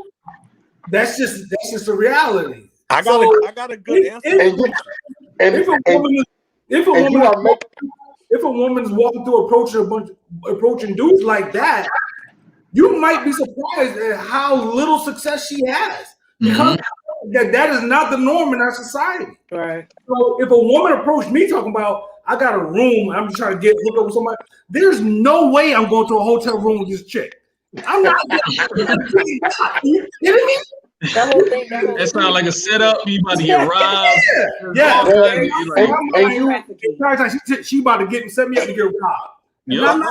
that's just a reality. I got a good answer. If a woman's walking through approaching dudes like that, you might be surprised at how little success she has, because that is not the norm in our society. Right. So if a woman approached me talking about, I got a room, I'm just trying to hook up with somebody, there's no way I'm going to a hotel room with this chick. I'm not. Are you kidding me? That whole thing. That sounds like a setup. You about to get robbed. Yeah. She about to set me up to get robbed. Yep.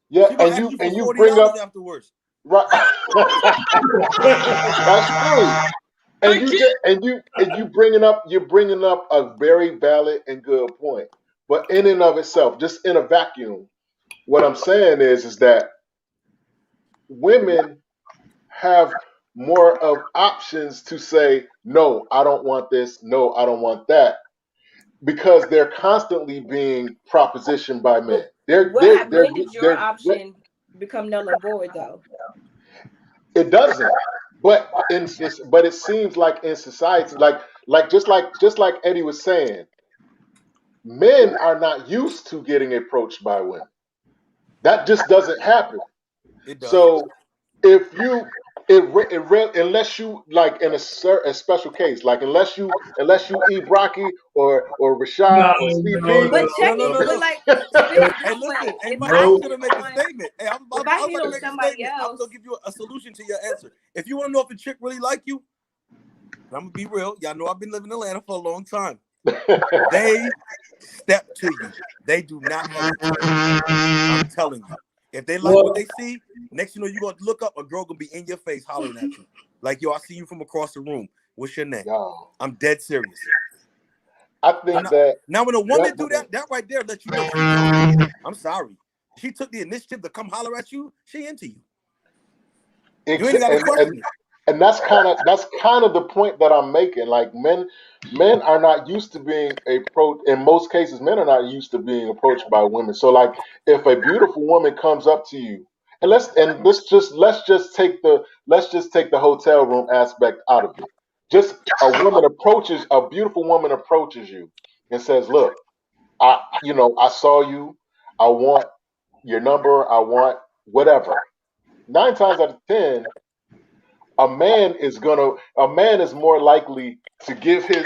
Yeah, and you bring up afterwards. Right. That's true. And you bringing up a very valid and good point. But in and of itself, just in a vacuum, what I'm saying is that women have more of options to say, no, I don't want this, no, I don't want that, because they're constantly being propositioned by men. When did your option become null and void, though? It doesn't. But it seems like in society, just like Eddie was saying, men are not used to getting approached by women. That just doesn't happen. It does. So unless you, like, in a special case, like unless you eat Brocky or Rashad or CP. But check it, like, hey, listen, hey, Mike, I'm gonna make a statement. Hey, I'm about to make a statement. I'm gonna give you a solution to your answer. If you want to know if a chick really like you, I'm gonna be real. Y'all know I've been living in Atlanta for a long time. They step to you. They do not hesitate. I'm telling you. If they like what they see, next you know, you're going to look up, a girl going to be in your face hollering at you. Like, yo, I see you from across the room. What's your name? Yo, I'm dead serious. I think that now when a woman do that right there lets you know she's young. I'm sorry. She took the initiative to come holler at you. She into you. You ain't got to question it. And that's kind of the point that I'm making. Like men are not used to being approached. In most cases, men are not used to being approached by women. So like, if a beautiful woman comes up to you, and let's just take the hotel room aspect out of it. Just a beautiful woman approaches you and says, "Look, I saw you. I want your number. I want whatever." 9 times out of 10, a man is more likely to give his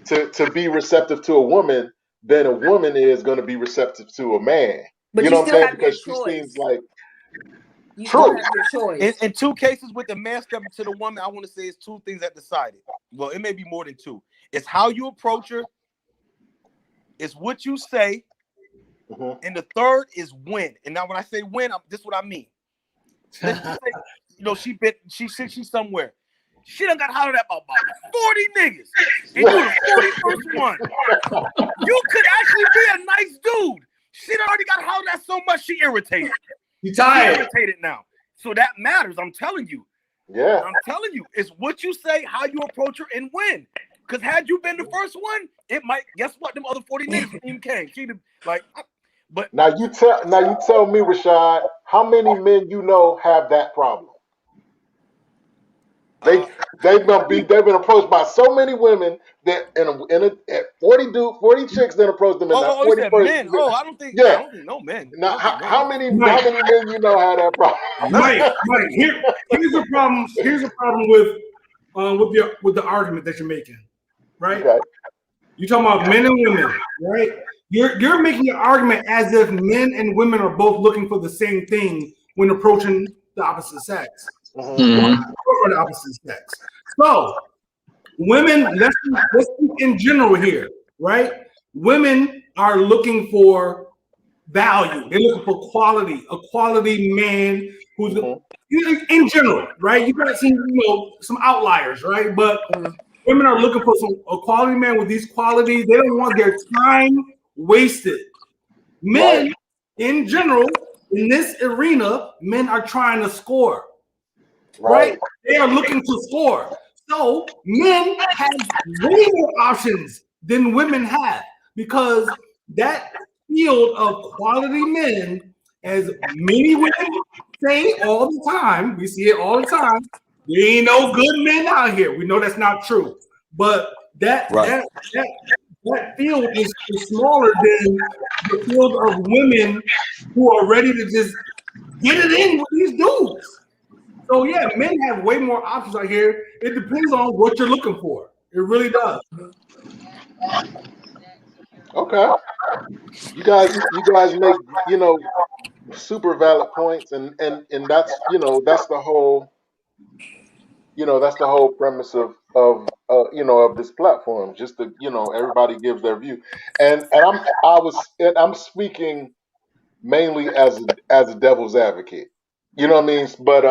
to be receptive to a woman than a woman is going to be receptive to a man. But you you know what I'm still saying? have your Because she choice. seems like You true. still have your choice. In 2 cases with the man stepping to the woman, I want to say it's 2 things that decided. Well, it may be more than 2. It's how you approach her. It's what you say. Mm-hmm. And the third is when. And now when I say when, this is what I mean. Let's just say, you know, she's somewhere. She done got hollered at about 40 niggas. And you the 41st one. You could actually be a nice dude. She done already got hollered at so much she irritated. You tired? She irritated now. So that matters. I'm telling you. Yeah. I'm telling you. It's what you say, how you approach her, and when. Because had you been the first one, it might, guess what? Them other 40 niggas even came. She'd like, but Now you tell me, Rashad, how many men you know have that problem? They've been approached by so many women that at 40 chicks that approached them in that you said 41st. men. I don't think no men. Now how many Mike. men you know have that problem? Mike, here's the problem. Here's the problem with the argument that you're making, right? Okay. You're talking about men and women, right? You're making an argument as if men and women are both looking for the same thing when approaching the opposite sex. Mm-hmm. Or the opposite sex. So women, let's speak in general here, right? Women are looking for value. They're looking for quality, a quality man who's in general, right? You gotta see, some outliers, right? But women are looking for a quality man with these qualities. They don't want their time wasted. Men, in general, in this arena, men are trying to score. Right? They are looking to score. So men have way more options than women have because that field of quality men, as many women say all the time, we see it all the time, there ain't no good men out here. We know that's not true. But that field is smaller than the field of women who are ready to just get it in with these dudes. So yeah, men have way more options out here. It depends on what you're looking for. It really does. Okay. You guys make, super valid points, and that's that's the whole premise of this platform, just to everybody gives their view, and I'm speaking mainly as a devil's advocate, you know what I mean, but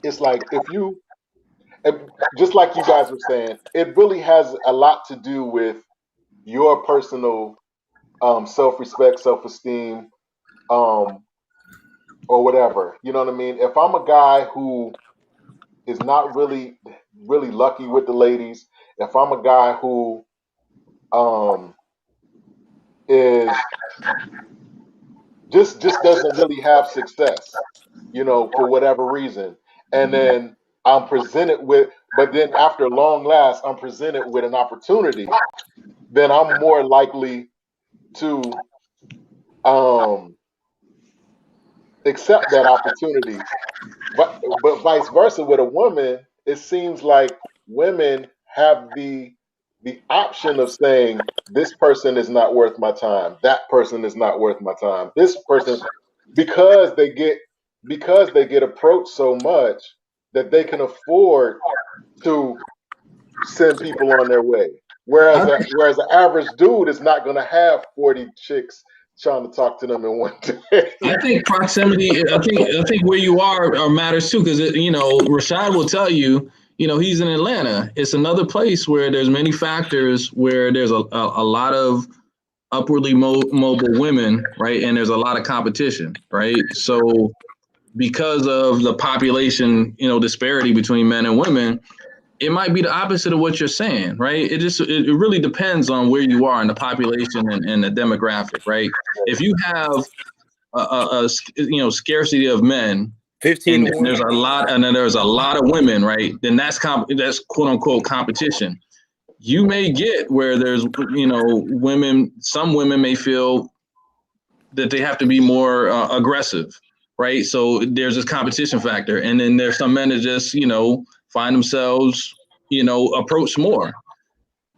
it's like just like you guys were saying, it really has a lot to do with your personal self-respect, self-esteem, or whatever. You know what I mean? If I'm a guy who is not really lucky with the ladies, if I'm a guy who is just doesn't really have success, for whatever reason, and then but then after long last, I'm presented with an opportunity, then I'm more likely to accept that opportunity. But vice versa with a woman, it seems like women have the option of saying this person is not worth my time, that person is not worth my time, this person, because they get approached so much that they can afford to send people on their way. Whereas the average dude is not going to have 40 chicks trying to talk to them in one day. I think proximity. I think where you are matters too, because Rashad will tell you. He's in Atlanta. It's another place where there's many factors where there's a lot of upwardly mobile women, right? And there's a lot of competition, right? So because of the population, disparity between men and women, it might be the opposite of what you're saying, right? It really depends on where you are in the population and the demographic, right? If you have a scarcity of men, 15 and there's a lot of women, right? Then that's quote unquote competition. You may get where there's women. Some women may feel that they have to be more aggressive, right? So there's this competition factor, and then there's some men that just find themselves approached more.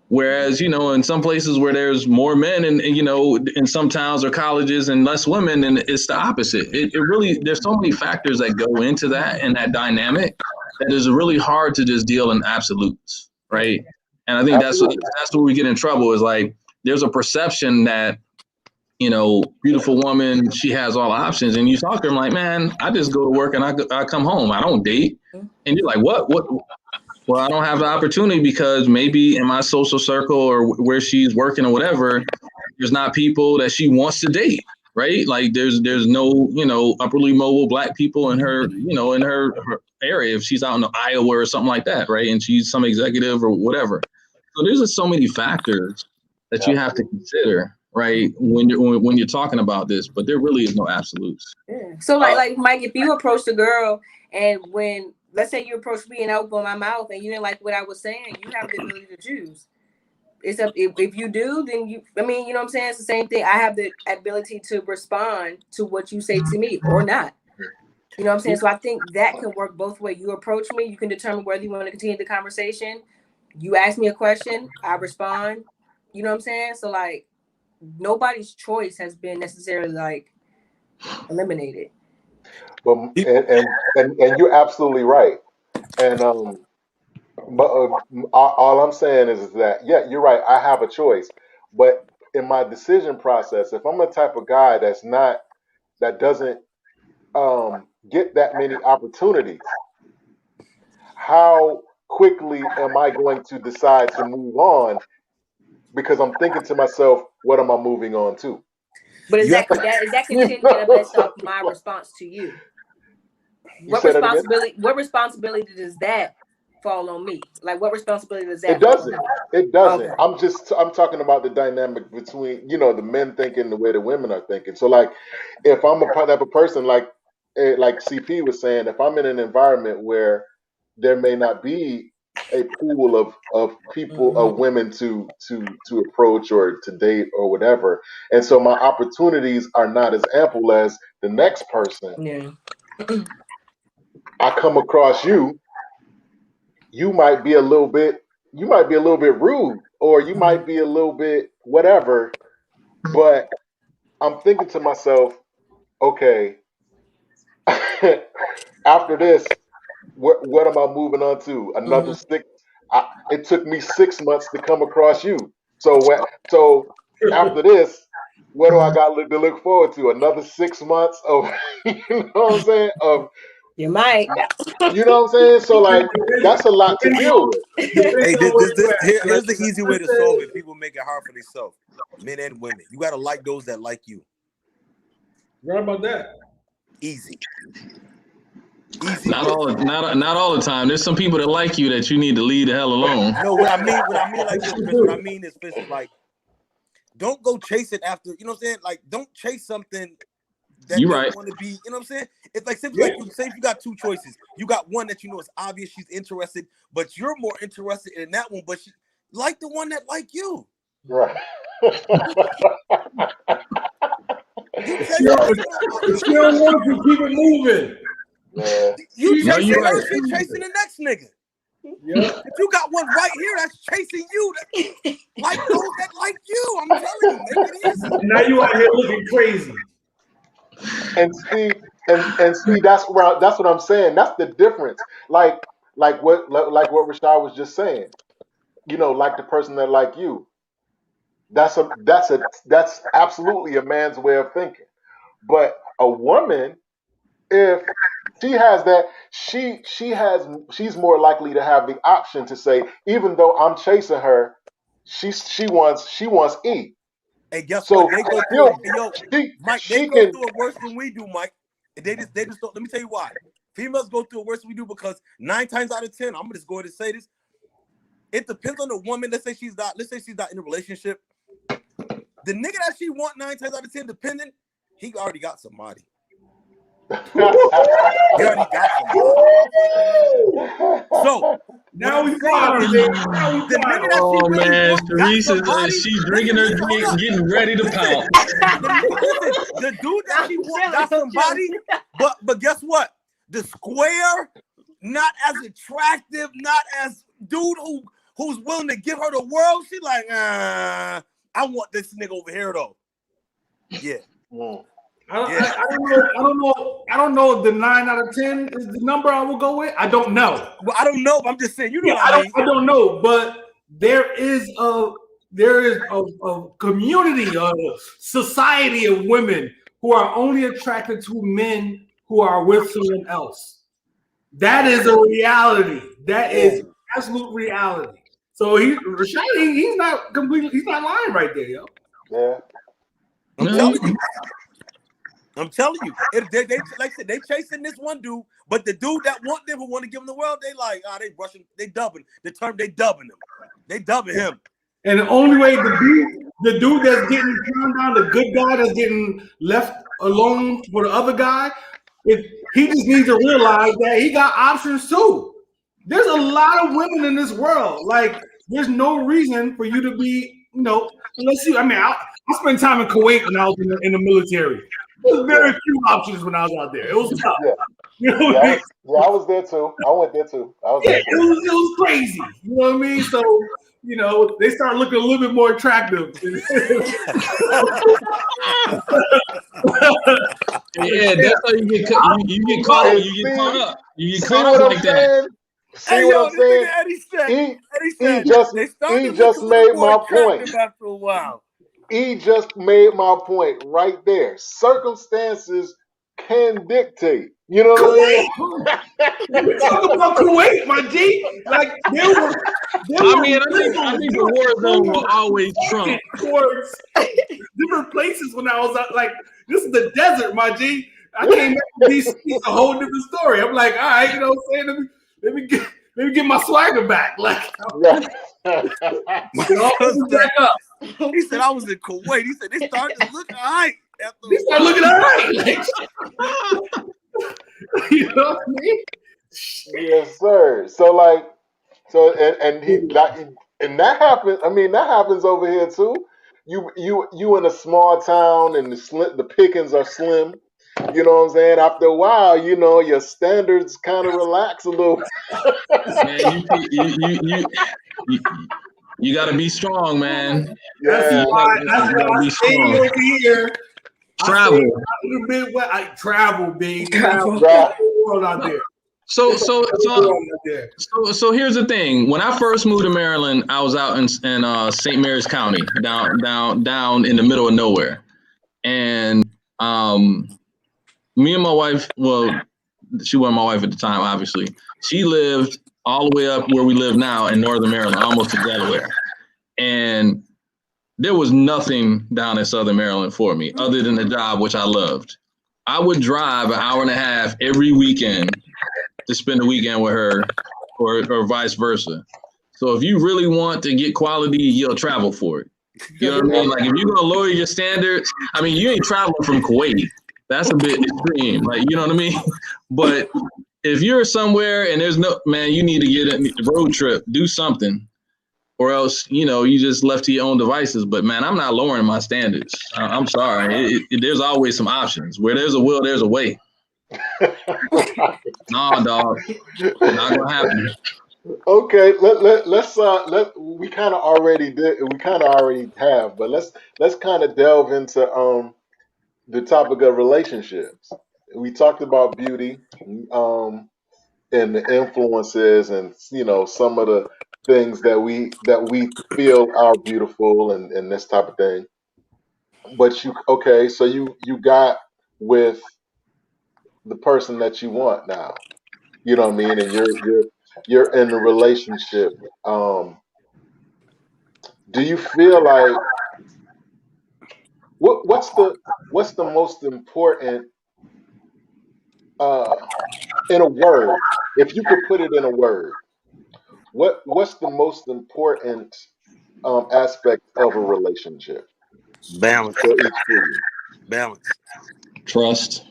Whereas, in some places where there's more men and in some towns or colleges and less women, and it's the opposite. It really, there's so many factors that go into that and that dynamic that is really hard to just deal in absolutes, right? And I think that's where we get in trouble is like, there's a perception that, beautiful woman, she has all options. And you talk to her like, man, I just go to work and I come home. I don't date. And you're like, what? Well, I don't have the opportunity because maybe in my social circle or where she's working or whatever, there's not people that she wants to date, right? Like there's no, upperly mobile black people in her, in her area if she's out in Iowa or something like that, right? And she's some executive or whatever. So there's just so many factors that you have to consider, right? When you're talking about this, but there really is no absolutes. Yeah. So like Mike, if you approach the girl and when let's say you approached me and I opened my mouth and you didn't like what I was saying, you have the ability to choose. It's up if you do, then you know what I'm saying? It's the same thing. I have the ability to respond to what you say to me or not. You know what I'm saying? So I think that can work both ways. You approach me, you can determine whether you want to continue the conversation. You ask me a question, I respond. You know what I'm saying? So like nobody's choice has been necessarily like eliminated. But and you're absolutely right. And but all I'm saying is that you're right. I have a choice, but in my decision process, if I'm the type of guy that doesn't get that many opportunities, how quickly am I going to decide to move on? Because I'm thinking to myself, what am I moving on to? But is that contingent based off my response to you? What responsibility does that fall on me? Like what responsibility does that? It doesn't. Okay. I'm talking about the dynamic between the men thinking the way the women are thinking. So like, if I'm a type of person like CP was saying, if I'm in an environment where there may not be a pool of people of women to approach or to date or whatever, and so my opportunities are not as ample as the next person. Yeah. I come across you. You might be a little bit rude, or you might be a little bit whatever. But I'm thinking to myself, okay, after this, what am I moving on to? Another 6. It took me 6 months to come across you. So after this, what do I got to look forward to? Another 6 months of, you know what I'm saying? Of you might. You know what I'm saying? So like, that's a lot to deal with. Hey, here's the easy way to solve it. People make it hard for themselves, men and women. You gotta like those that like you. Right about that. Easy. Not all the time. There's some people that like you that you need to leave the hell alone. No, what I mean is like, don't go chasing after. You know what I'm saying? Like, don't chase something that you want to be. You know what I'm saying? It's like simply like you say, if you got two choices, you got one that it's obvious she's interested, but you're more interested in that one, but she like the one that like you. Right. She don't want to keep it moving. Yeah. You chasing her, she chasing the next nigga. Yeah. If you got one right here that's chasing you, like those that like you, I'm telling you, make it easy. Now you out here looking crazy. And see, that's what I'm saying. That's the difference. Like what Rashad was just saying. like the person that like you. That's absolutely a man's way of thinking. But a woman, if she has that, she's more likely to have the option to say, even though I'm chasing her, she wants E. And guess what? So They go through still, it. Yo, she Mike, they she go can. through it worse than we do, Mike. They just don't. Let me tell you why. Females go through it worse than we do because 9 times out of 10, I'm gonna just go ahead and say this. It depends on the woman. Let's say she's not in a relationship. The nigga that she want 9 times out of 10, depending, he already got somebody. He already got somebody. So Now we saying is, the nigga that she Oh really man, want got Sheryce somebody. she's drinking her drink, getting ready to pounce. Listen, the dude that she want got somebody, but guess what? The square, not as attractive, not as dude who's willing to give her the world. She like, I want this nigga over here though. Yeah. I don't know if the 9 out of 10 is the number I will go with. I don't know. Well, I don't know, but I'm just saying, you know Yeah, what I mean. I don't know, but there is a community, a society of women who are only attracted to men who are with someone else. That is a reality. That is absolute reality. So Rashad, he's not lying right there, yo. Yeah. I'm telling you, they like I said, they chasing this one dude, but the dude that want them, who want to give them the world, they like, they rushing, they dubbing the term, they dubbing him, they dubbing him. And the only way the dude that's getting turned down, the good guy that's getting left alone for the other guy, if he just needs to realize that he got options too. There's a lot of women in this world. Like, there's no reason for you to be, unless you. I mean, I spent time in Kuwait when I was in the military. There was very few options when I was out there. It was tough. Yeah. You know what I mean? I was there too. I went there too. It was crazy. You know what I mean? So, they start looking a little bit more attractive. Yeah, that's how you get caught. You get caught up. You get caught up like that. See what I'm saying? Eddie just made my point. After a while. He just made my point right there. Circumstances can dictate. You know what I mean? We talk about Kuwait, my G. Like I think the war zone will always trump. Different places when I was out. Like, this is the desert, my G. I came back to DC. It's a whole different story. I'm like, all right, you know what I'm saying? Let me get my swagger back. Like, he said I was in Kuwait. He said they started to look all right. They started looking all right. Like, you know what I mean? Yes, sir. So that happens. I mean, that happens over here too. You in a small town and the pickings are slim. You know what I'm saying? After a while, your standards kind of relax a little. Man, you got to be strong, man. Yeah, that's why I stay over here. Travel. A little bit where I travel, baby. Travel world out there. So here's the thing. When I first moved to Maryland, I was out in St. Mary's County, down in the middle of nowhere, and me and my wife. Well, she wasn't my wife at the time, obviously. She lived all the way up where we live now in Northern Maryland, almost to Delaware, and there was nothing down in Southern Maryland for me other than the job, which I loved. I would drive an hour and a half every weekend to spend the weekend with her or vice versa. So if you really want to get quality, you'll travel for it. You know what I mean? Like, if you're going to lower your standards, I mean, you ain't traveling from Kuwait. That's a bit extreme. Like, you know what I mean? But if you're somewhere and there's you need to get a road trip, do something. Or else, you just left to your own devices. But, man, I'm not lowering my standards. I'm sorry. There's always some options. Where there's a will, there's a way. No, dog. Not going to happen. Okay, we kind of already have, but let's kind of delve into the topic of relationships. We talked about beauty, and the influences, and some of the things that we feel are beautiful and this type of thing. But so you got with the person that you want now. You know what I mean? And you're in a relationship. Do you feel like what's the most important uh in a word? If you could put it in a word, what's the most important aspect of a relationship Balance. for each of you? Balance. Trust.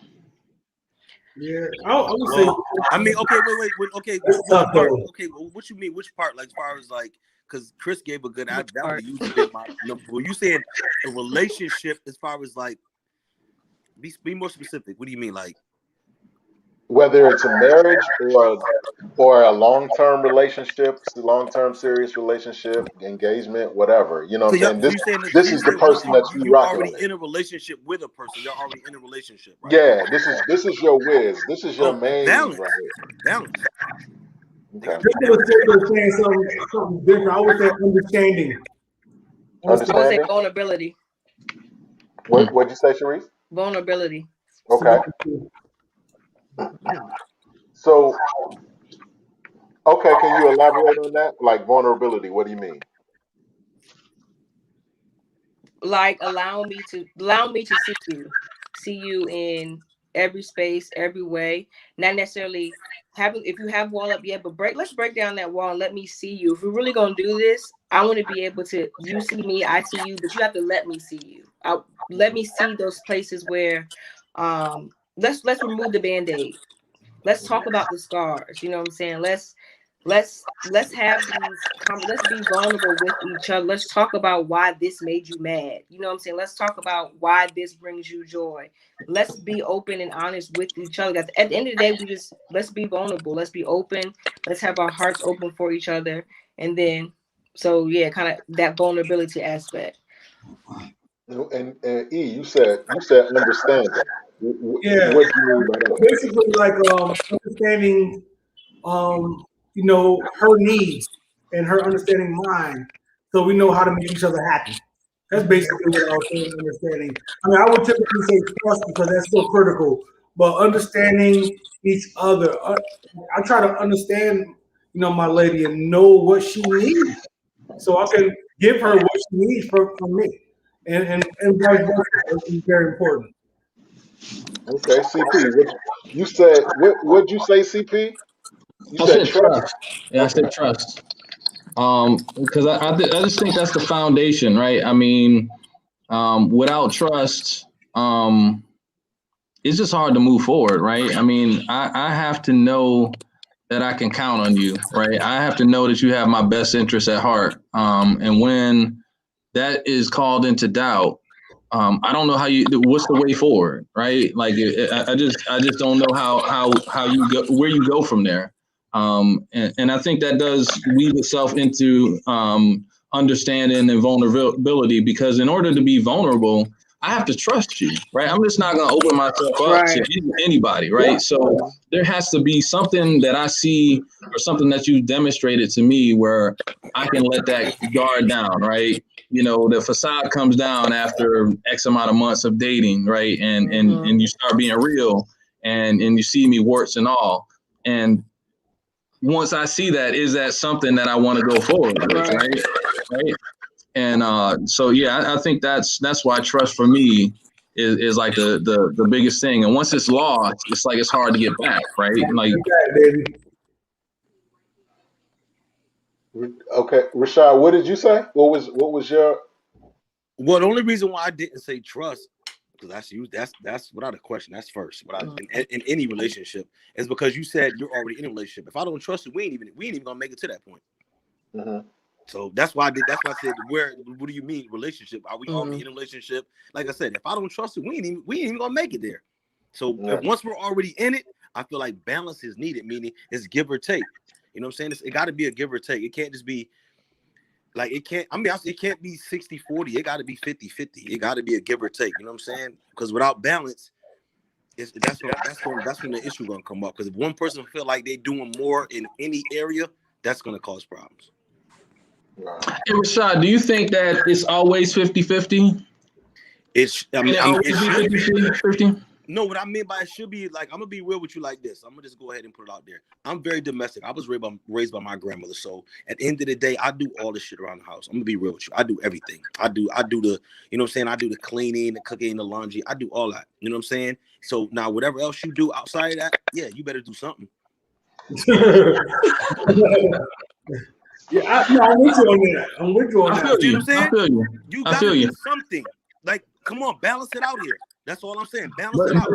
Yeah, I would say Well, I mean, okay, wait. Okay, It's what tough, part? though. Okay, what you mean? Which part? Like, as far as like, because Chris gave a good. That Which was part? you said my. No, well, you said a relationship. As far as like, be more specific. What do you mean? Like, Whether it's a marriage or a long-term relationship, long-term serious relationship, engagement, whatever. You know what so I'm saying? you saying that? So This you is the saying once person that you you rocking already with. in a relationship with a person, you're already in a relationship, right? Yeah, this is your whiz. This is your Oh, main balance. right Balance. here. They gotta Okay. be this was balanced. saying something different. I would say understanding. I would say Understanding? vulnerability. What'd you say, Sheryce? Vulnerability. Okay. So, okay, can you elaborate on that? Like vulnerability, what do you mean? Like allow me to see you in every space, every way. Not necessarily having if you have wall up yet, but let's break down that wall and let me see you. If we're really gonna do this, I want to be able to you see me, I see you, but you have to let me see you. Let me see those places where let's remove the band-aid. Let's talk about the scars. You know what I'm saying? Let's have let's be vulnerable with each other. Let's talk about why this made you mad. You know what I'm saying? Let's talk about why this brings you joy. Let's be open and honest with each other. At the end of the day, let's be vulnerable. Let's be open. Let's have our hearts open for each other. And then so yeah, kind of that vulnerability aspect. And E, you said understanding. Yeah, What do you mean by that? basically like understanding her needs and her understanding mine, so we know how to make each other happy. That's basically what I was saying. Understanding. I mean, I would typically say trust because that's so critical. But understanding each other, I try to understand, my lady and know what she needs, so I can give her what she needs from me, and vice versa. It's very important. Okay, CP. You said what'd you say, CP? You I said said trust? trust. Yeah, I Okay. said trust. Because I just think that's the foundation, right? I mean, without trust, it's just hard to move forward, right? I mean, I have to know that I can count on you, right? I have to know that you have my best interests at heart. And when that is called into doubt, I don't know what's the way forward, right? Like I just don't know how you go, where you go from there. And I think that does weave itself into understanding and vulnerability, because in order to be vulnerable, I have to trust you, right? I'm just not going to open myself up to Right. anybody, right? So there has to be something that I see or something that you demonstrated to me where I can let that guard down, right? The facade comes down after X amount of months of dating, right? And you start being real, and you see me warts and all. And once I see that, is that something that I want to go forward with, right? And so yeah, I think that's why trust for me is like the biggest thing. And once it's lost, it's like it's hard to get back, right? Like Baby. Okay, Rashad, what did you say? What was your Well, the only reason why I didn't say trust, because that's without a question. That's first. In any relationship, is because you said you're already in a relationship. If I don't trust you, we ain't even gonna make it to that point. Mhm. So that's why I did. That's why I said, what do you mean relationship? Are we already in a relationship? Like I said, if I don't trust you, we ain't even gonna make it there. So once we're already in it, I feel like balance is needed. Meaning it's give or take. You know what I'm saying? It got to be a give or take. It can't just be like it can't. I mean, it can't be 60-40. It got to be 50-50. It got to be a give or take. You know what I'm saying? Because without balance, that's when the issue gonna come up. Because if one person feel like they're doing more in any area, that's gonna cause problems. Hey, Rashad, do you think that it's always 50-50? It should be 50-50? No, what I mean by it should be like, I'm gonna be real with you like this. I'm gonna just go ahead and put it out there. I'm very domestic. I was raised by my grandmother. So at the end of the day, I do all the shit around the house. I'm gonna be real with you. I do everything. I do the, you know what I'm saying? I do the cleaning, the cooking, the laundry. I do all that. You know what I'm saying? So now whatever else you do outside of that, yeah, you better do something. Yeah, I'm with you on that. I'm with you on that. You know what I'm saying? I feel you. You gotta do something. Like, come on, balance it out here. That's all I'm saying. Balance it out.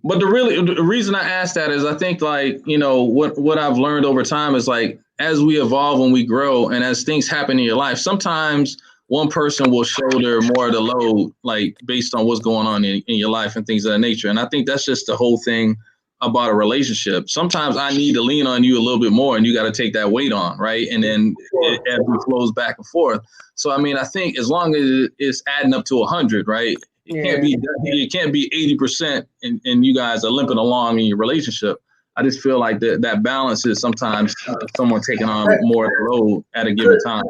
But the reason I asked that is I think, like, you know, what I've learned over time is, like, as we evolve and we grow and as things happen in your life, sometimes one person will shoulder more of the load, like, based on what's going on in your life and things of that nature. And I think that's just the whole thing about a relationship. Sometimes I need to lean on you a little bit more and you got to take that weight on, right? And then it flows back and forth. So, I mean, I think as long as it's adding up to 100, right? It can't be 80% and you guys are limping along in your relationship. I just feel like that balance is sometimes someone taking on more of the load at a given time.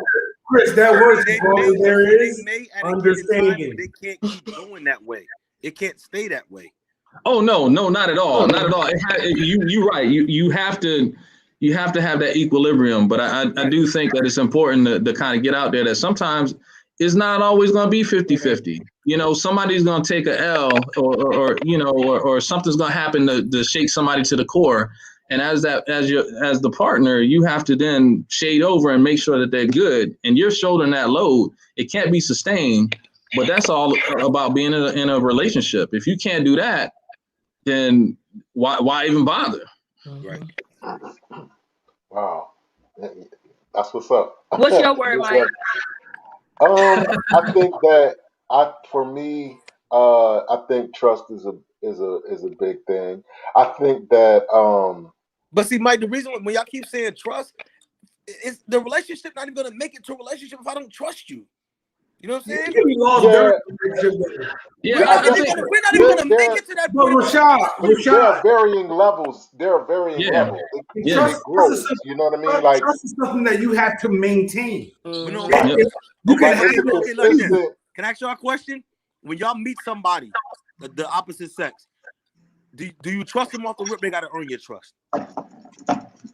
Chris, that works. There is understanding. They can't keep going that way. It can't stay that way. Oh no, not at all, not at all. You're right. You have to have that equilibrium. But I do think that it's important to kind of get out there that sometimes it's not always going to be 50-50. You know, somebody's going to take a L or something's going to happen to shake somebody to the core. And as the partner, you have to then shade over and make sure that they're good. And you're shouldering that load. It can't be sustained. But that's all about being in a relationship. If you can't do that, then why even bother? Right. Wow. That's what's up. What's your word, Mike? I think that for me, I think trust is a big thing. I think that but see, Mike, the reason when y'all keep saying trust, is the relationship not even gonna make it to a relationship if I don't trust you. You know what I'm saying? Yeah. We're not even gonna make it to that point. Rashad. There are varying levels. Levels. You know what I mean? Like, trust is something that you have to maintain. You know, Can I ask y'all a question? When y'all meet somebody, the opposite sex, do you trust them off the rip? They gotta earn your trust.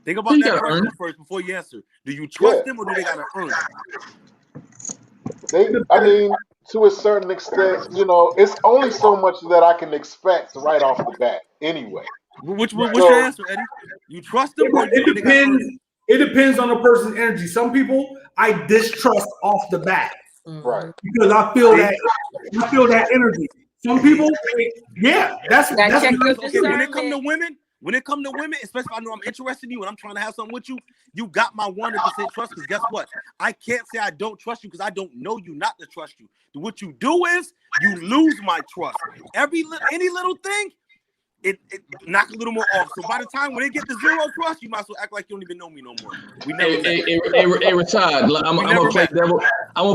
Think about that question first before you answer. Do you trust them or do they gotta earn it? I mean, to a certain extent, you know, it's only so much that I can expect right off the bat anyway. What's your answer, Eddie? You trust them or it depends. It depends on the person's energy. Some people I distrust off the bat. Right. Because I feel that energy. Some people, that's okay. When it come to women, especially if I know I'm interested in you and I'm trying to have something with you, you got my 100% trust. Because guess what? I can't say I don't trust you because I don't know you not to trust you. What you do is you lose my trust. Any little thing, it knock a little more off. So by the time when they get to zero trust, you might as well act like you don't even know me no more. We never met. Hey, Rashad, I'm gonna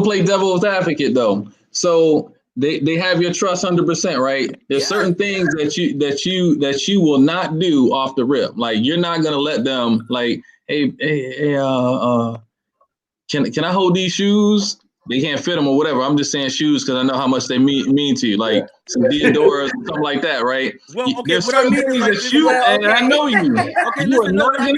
play devil's advocate though. So they have your trust 100%, right? There's certain things that you will not do off the rip. Like you're not gonna let them like, hey, can I hold these shoes? They can't fit them or whatever. I'm just saying shoes because I know how much they mean to you, like some Deodoras, something like that, right? Well, okay. There's certain things that you and I know you. Okay, listen. What I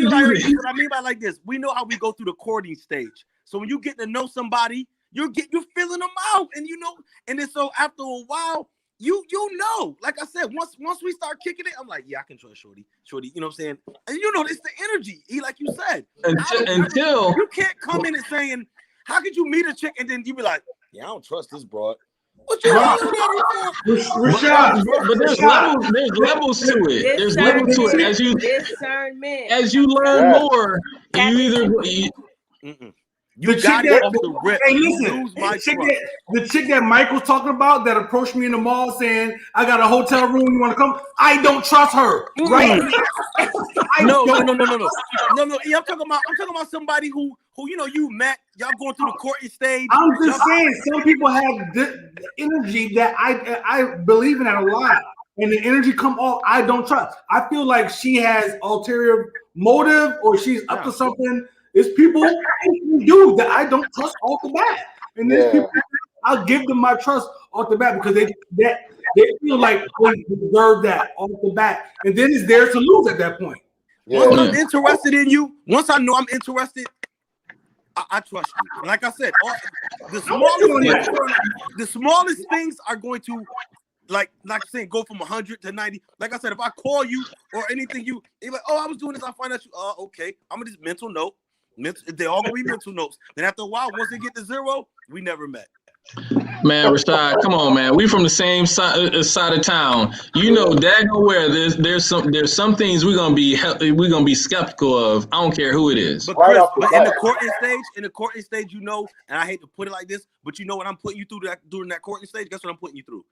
mean by like this, we know how we go through the courting stage. So when you get to know somebody, you're feeling them out, and you know, and then so after a while, you know, like I said, once we start kicking it, I'm like, yeah, I can trust Shorty, you know what I'm saying? And you know, it's the energy, like you said. Until you can't come in and saying, how could you meet a chick and then you be like, yeah, I don't trust this broad. What you Rashad, but there's levels to it. There's levels to it. As you learn more, You got it off the rip. Hey, listen, the chick that Mike was talking about that approached me in the mall saying, I got a hotel room, you want to come? I don't trust her, right? No. Yeah, I'm talking about somebody who you know you met, y'all going through the courting stage. I'm just saying, some people have the energy that I believe in that a lot. And the energy come off, I don't trust. I feel like she has ulterior motive or she's up to something. It's people certain dudes that I don't trust off the bat, and there's people I'll give them my trust off the bat because they feel like they deserve that off the bat, and then it's theirs to lose at that point. Once I'm interested in you, once I know I'm interested, I trust you. Like I said, the smallest things are going to, like I'm saying, go from 100 to 90. Like I said, if I call you or anything, you're like, oh, I was doing this, I find out you, okay, I'm gonna just mental note. They all gonna be mental notes. Then after a while, once they get to 0, we never met. Man, Rashad, come on, man. We from the same side of town. You know, daggone where there's some things we're gonna be skeptical of. I don't care who it is. But Chris, in the courting stage, you know, and I hate to put it like this, but you know what I'm putting you through during that courting stage? Guess what I'm putting you through?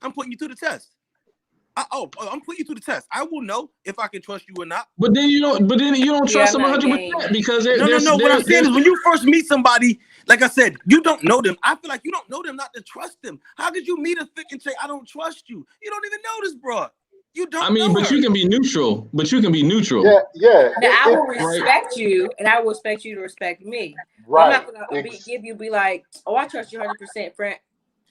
I'm putting you through the test. I'm putting you through the test. I will know if I can trust you or not. But then you don't trust them 100% because no. What I'm saying is, when you first meet somebody, like I said, you don't know them. I feel like you don't know them not to trust them. How could you meet a thick and say, I don't trust you? You don't even know this broad. You don't. I mean, but you can be neutral. Yeah. Now, I will respect you, and I will expect you to respect me. Right. I'm not gonna be like, oh, I trust you 100%, friend.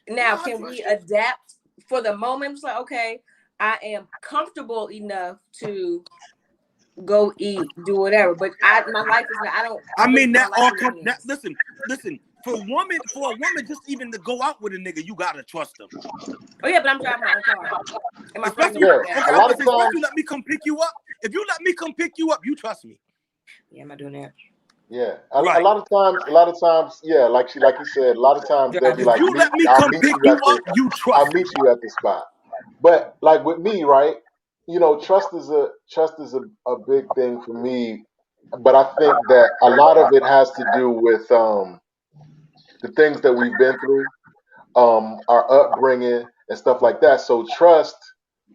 Now, can we adapt for the moment? It's like, okay, I am comfortable enough to go eat, do whatever. But my life is not. I don't. I mean, that all comes. Listen. For a woman, just even to go out with a nigga, you gotta trust them. Oh yeah, but I'm driving my own car. And my friends a lot of times, if you let me come pick you up, you trust me. Yeah, I'm not doing that. Yeah, a lot of times, yeah, like you said, a lot of times they'll be like, you let me come pick you up, you trust. I'll meet you at the spot. But like with me, right? You know, trust is a big thing for me. But I think that a lot of it has to do with the things that we've been through, our upbringing and stuff like that. So trust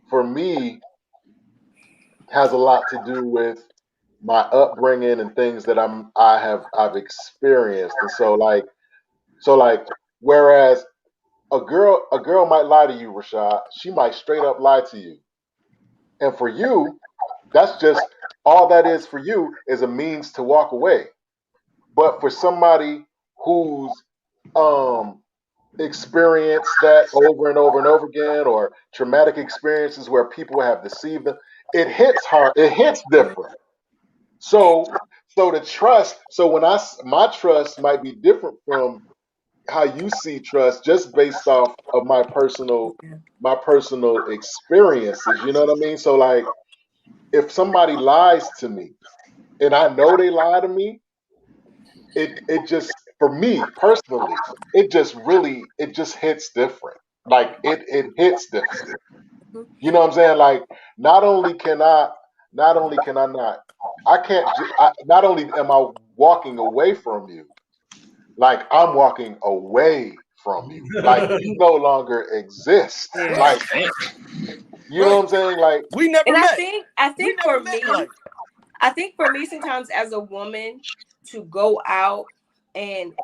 for me has a lot to do with my upbringing and things that I've experienced. And so like whereas a girl might lie to you, Rashad, she might straight up lie to you. And for you, that's just all that is for you is a means to walk away. But for somebody who's experienced that over and over and over again, or traumatic experiences where people have deceived them, it hits hard. It hits different. So the trust. So my trust might be different from how you see trust, just based off of my personal experiences. You know what I mean? So like, if somebody lies to me, and I know they lie to me, it just, for me personally, it just hits different. Like it hits different. You know what I'm saying? Like, not only can I not, I can't. Not only am I walking away from you, like I'm walking away from you. Like you no longer exist. Yeah. Like, you know what I'm saying? Like, we never And met. I think for me, I think for me, sometimes as a woman to go out and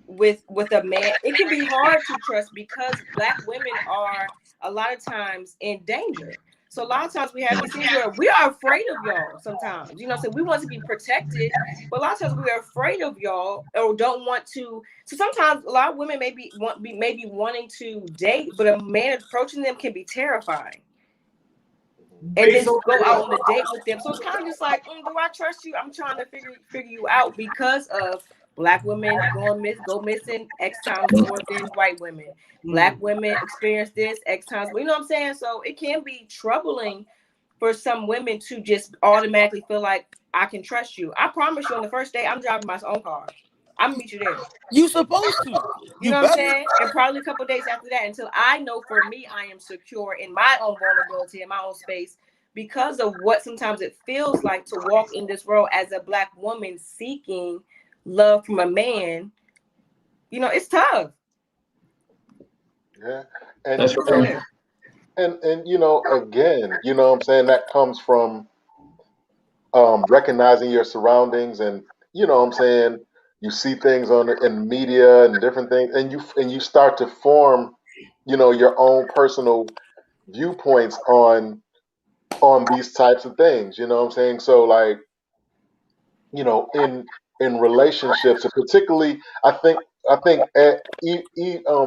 with a man, it can be hard to trust because Black women are a lot of times in danger. So a lot of times we have these things where we are afraid of y'all sometimes. You know, so we want to be protected, but a lot of times we are afraid of y'all or don't want to. So sometimes a lot of women maybe wanting to date, but a man approaching them can be terrifying. And then go out on a date with them. So it's kind of just like, do I trust you? I'm trying to figure you out because of Black women go missing X times more than white women. Black women experience this X times. You know what I'm saying? So it can be troubling for some women to just automatically feel like I can trust you. I promise you, on the first day, I'm driving my own car. I'm gonna meet you there. You supposed to. You know what I'm saying? And probably a couple days after that, until I know for me, I am secure in my own vulnerability, in my own space, because of what sometimes it feels like to walk in this world as a Black woman seeking love from a man. You know, it's tough. yeah. That's right. And you know, again, you know what I'm saying, that comes from recognizing your surroundings, and you know what I'm saying, you see things in media and different things, and you start to form, you know, your own personal viewpoints on these types of things. You know what I'm saying? So like, you know, in relationships, and particularly, I think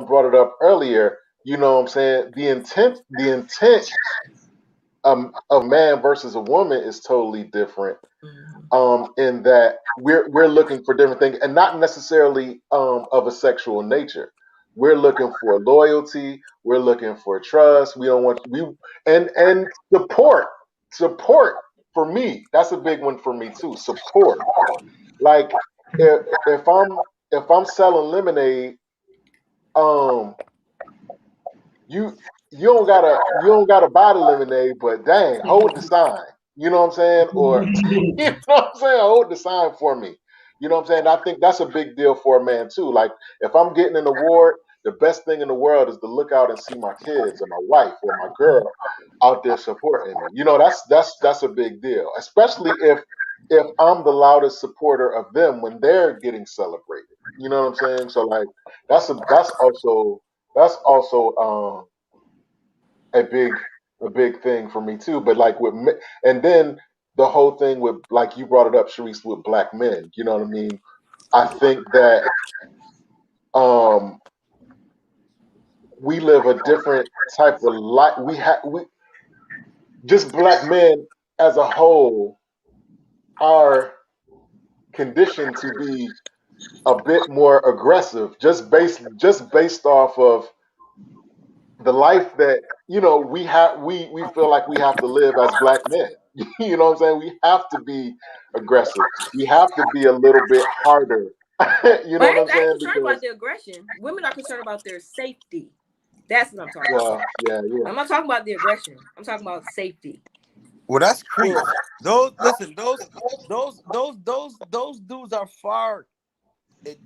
brought it up earlier. You know what I'm saying? The intent of man versus a woman is totally different. In that we're looking for different things, and not necessarily of a sexual nature. We're looking for loyalty. We're looking for trust. We don't want we and support for me. That's a big one for me too. Support. Like if I'm selling lemonade, um, you you don't gotta buy the lemonade, but dang, hold the sign. You know what I'm saying? Or you know what I'm saying? Hold the sign for me. You know what I'm saying? I think that's a big deal for a man too. Like if I'm getting an award, the best thing in the world is to look out and see my kids or my wife or my girl out there supporting me. You know, that's a big deal. Especially if I'm the loudest supporter of them when they're getting celebrated. You know what I'm saying? So like that's also a big thing for me too. But like and then the whole thing with, like you brought it up, Sheryce, with black men. You know what I mean? I think that um we live a different type of life. We just black men as a whole are conditioned to be a bit more aggressive, just based off of the life that we feel like we have to live as black men. You know what I'm saying? We have to be aggressive. We have to be a little bit harder. You know But what I'm I ain't saying? concerned about Because the aggression. Women are concerned about their safety. That's what I'm talking about. well, yeah, I'm not talking about the aggression. I'm talking about safety. Well, that's creeps. Those listen, those dudes are far.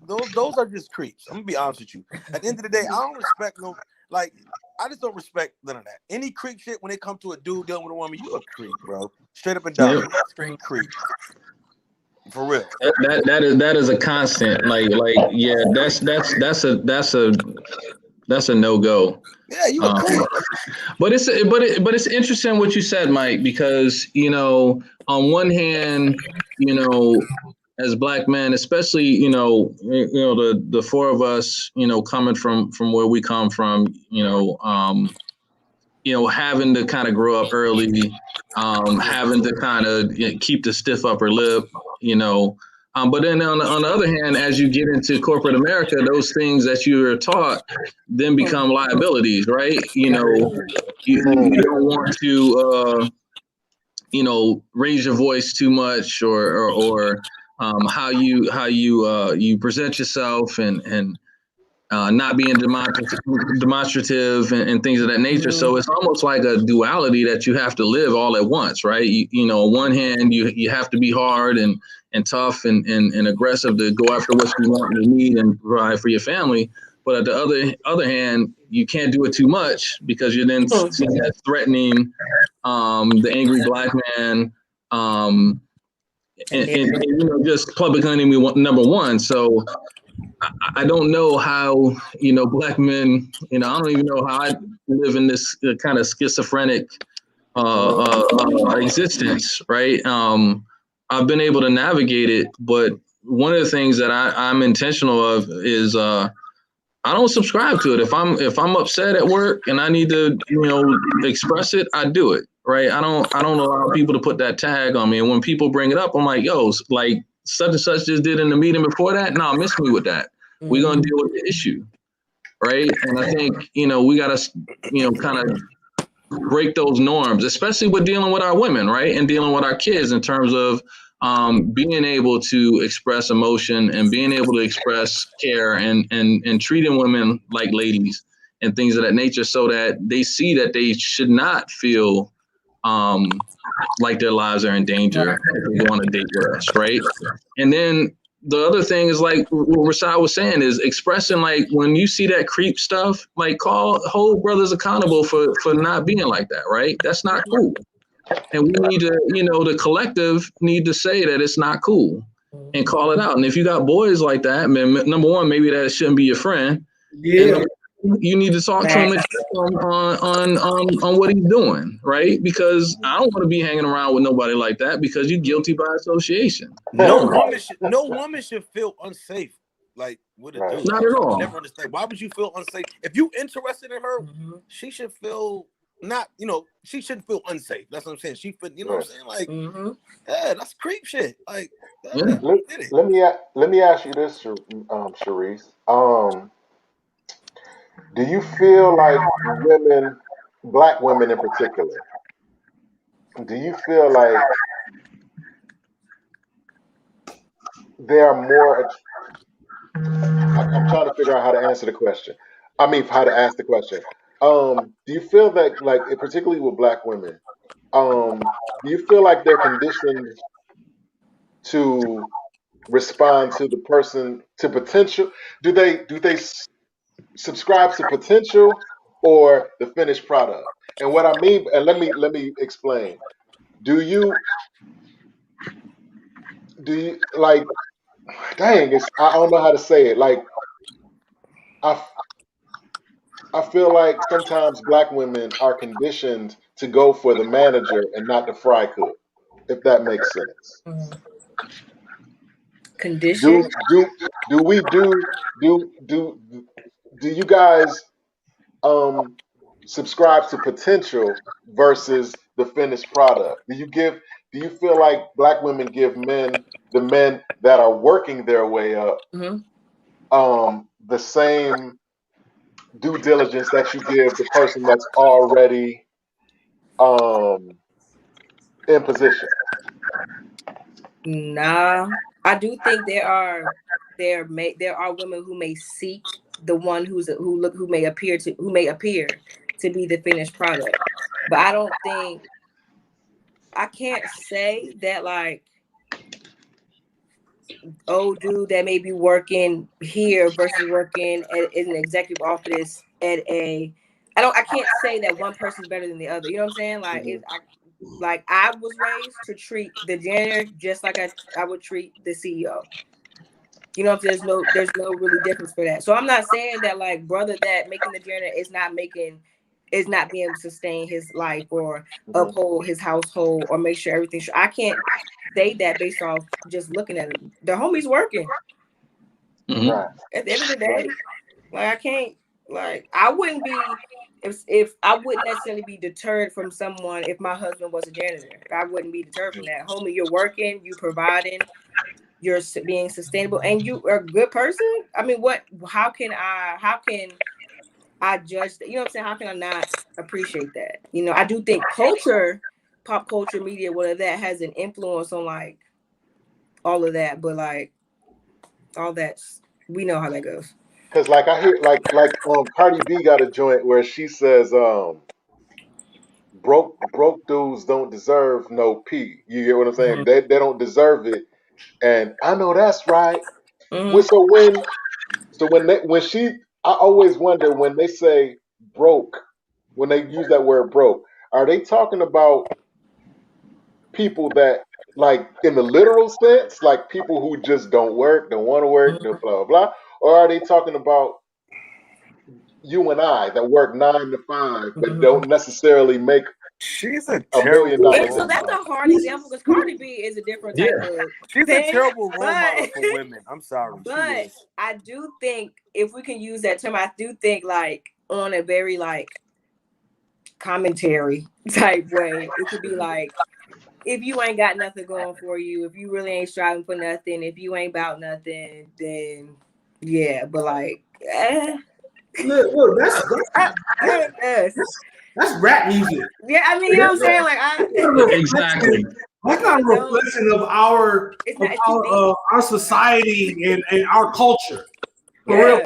Those are just creeps. I'm gonna be honest with you. At the end of the day, I don't respect no like. I just don't respect none of that. Any creep shit when it comes to a dude dealing with a woman, you a creep, bro. Straight up and down, Yep. straight creep. For real. That is a constant. Yeah, that's a no go. Yeah, you a creep. But it's interesting what you said, Mike, because on one hand, as black men, especially the four of us, coming from where we come from, having to kind of grow up early, having to kind of keep the stiff upper lip, but then on the other hand, as you get into corporate America, those things that you are taught then become liabilities, right? You don't want to, raise your voice too much, or how you present yourself, and not being demonstrative and things of that nature. So it's almost like a duality that you have to live all at once, right? On one hand, you have to be hard and tough and aggressive to go after what you want and need and provide for your family. But at the other hand, you can't do it too much because you're then seen as threatening the angry black man, and just public enemy number one. So I don't know how, black men, I don't even know how I live in this kind of schizophrenic existence, right? I've been able to navigate it, but one of the things that I'm intentional of is I don't subscribe to it. If I'm upset at work and I need to, express it, I do it, right? I don't allow people to put that tag on me. And when people bring it up, I'm like, yo, like such and such just did in the meeting before that. No, miss me with that. We're gonna deal with the issue, right? And I think we gotta kind of break those norms, especially with dealing with our women, right, and dealing with our kids in terms of being able to express emotion and being able to express care and treating women like ladies and things of that nature, so that they see that they should not feel like their lives are in danger if they go on a date with us, right? And then the other thing is, like what Rashad was saying, is expressing, like, when you see that creep stuff, like hold brothers accountable for not being like that, right? That's not cool. And we need to, the collective need to say that it's not cool and call it out. And if you got boys like that, man, number one, maybe that shouldn't be your friend. Yeah. And you need to talk to him and check on what he's doing, right? Because I don't want to be hanging around with nobody like that because you're guilty by association. No woman should feel unsafe. Like with a dude. Not at all. I never understand. Why would you feel unsafe? If you interested in her, she should feel not, she shouldn't feel unsafe. That's what I'm saying. She feel, what I'm saying? Like, yeah, that's creep shit. Like, let me ask you this, Sheryce. Do you feel like women, black women in particular, do you feel like they are more? I'm trying to figure out how to answer the question. I mean, how to ask the question. Do you feel that, like, particularly with black women, do you feel like they're conditioned to respond to the person, to potential? Do they subscribe to potential or the finished product? And what I mean, and let me explain. Do you like? Dang, I don't know how to say it. Like, I I feel like sometimes black women are conditioned to go for the manager and not the fry cook, if that makes sense. Condition. Do we do you guys subscribe to potential versus the finished product? Do you feel like black women give the men that are working their way up the same due diligence that you give the person that's already in position? Nah, I do think there are women who may seek the one who may appear to be the finished product, but I can't say that, like, dude that may be working here versus working in an executive office at I can't say that one person's better than the other. You know what I'm saying? Like, I was raised to treat the janitor just like I would treat the CEO. You know, if there's no really difference for that. So I'm not saying that, like, brother that making the janitor is not being able to sustain his life or uphold his household or make sure everything. I can't say that based off just looking at him. The homie's working. Right. At the end of the day, like, I can't, like, I wouldn't be, if I wouldn't necessarily be deterred from someone if my husband was a janitor. I wouldn't be deterred from that. Homie, you're working, you providing, you're being sustainable, and you are a good person. I mean, how can I judge that? You know what I'm saying? How can I not appreciate that? You know, I do think pop culture, media, whatever, that has an influence on, like, all of that, but, like, all that's, we know how that goes. Because, like, I hear, like Cardi B got a joint where she says broke dudes don't deserve no P. You get what I'm saying? They don't deserve it, and I know that's right. So I always wonder when they say broke, when they use that word broke, are they talking about people that, like, in the literal sense, like people who just don't work, don't want to work, blah blah blah, or are they talking about you and I that work 9 to 5 but don't necessarily make she's a $1 million? So that's a hard example because Cardi B is a different type of. She's a terrible role model for women. I'm sorry, but I do think if we can use that term, I do think, like, on a very, like, commentary type way, it could be like, if you ain't got nothing going for you, if you really ain't striving for nothing, if you ain't about nothing, then yeah. But, like, look, that's rap music. Yeah, I mean, you know what I'm saying? Like, exactly. That's not a reflection of our society and our culture. For real.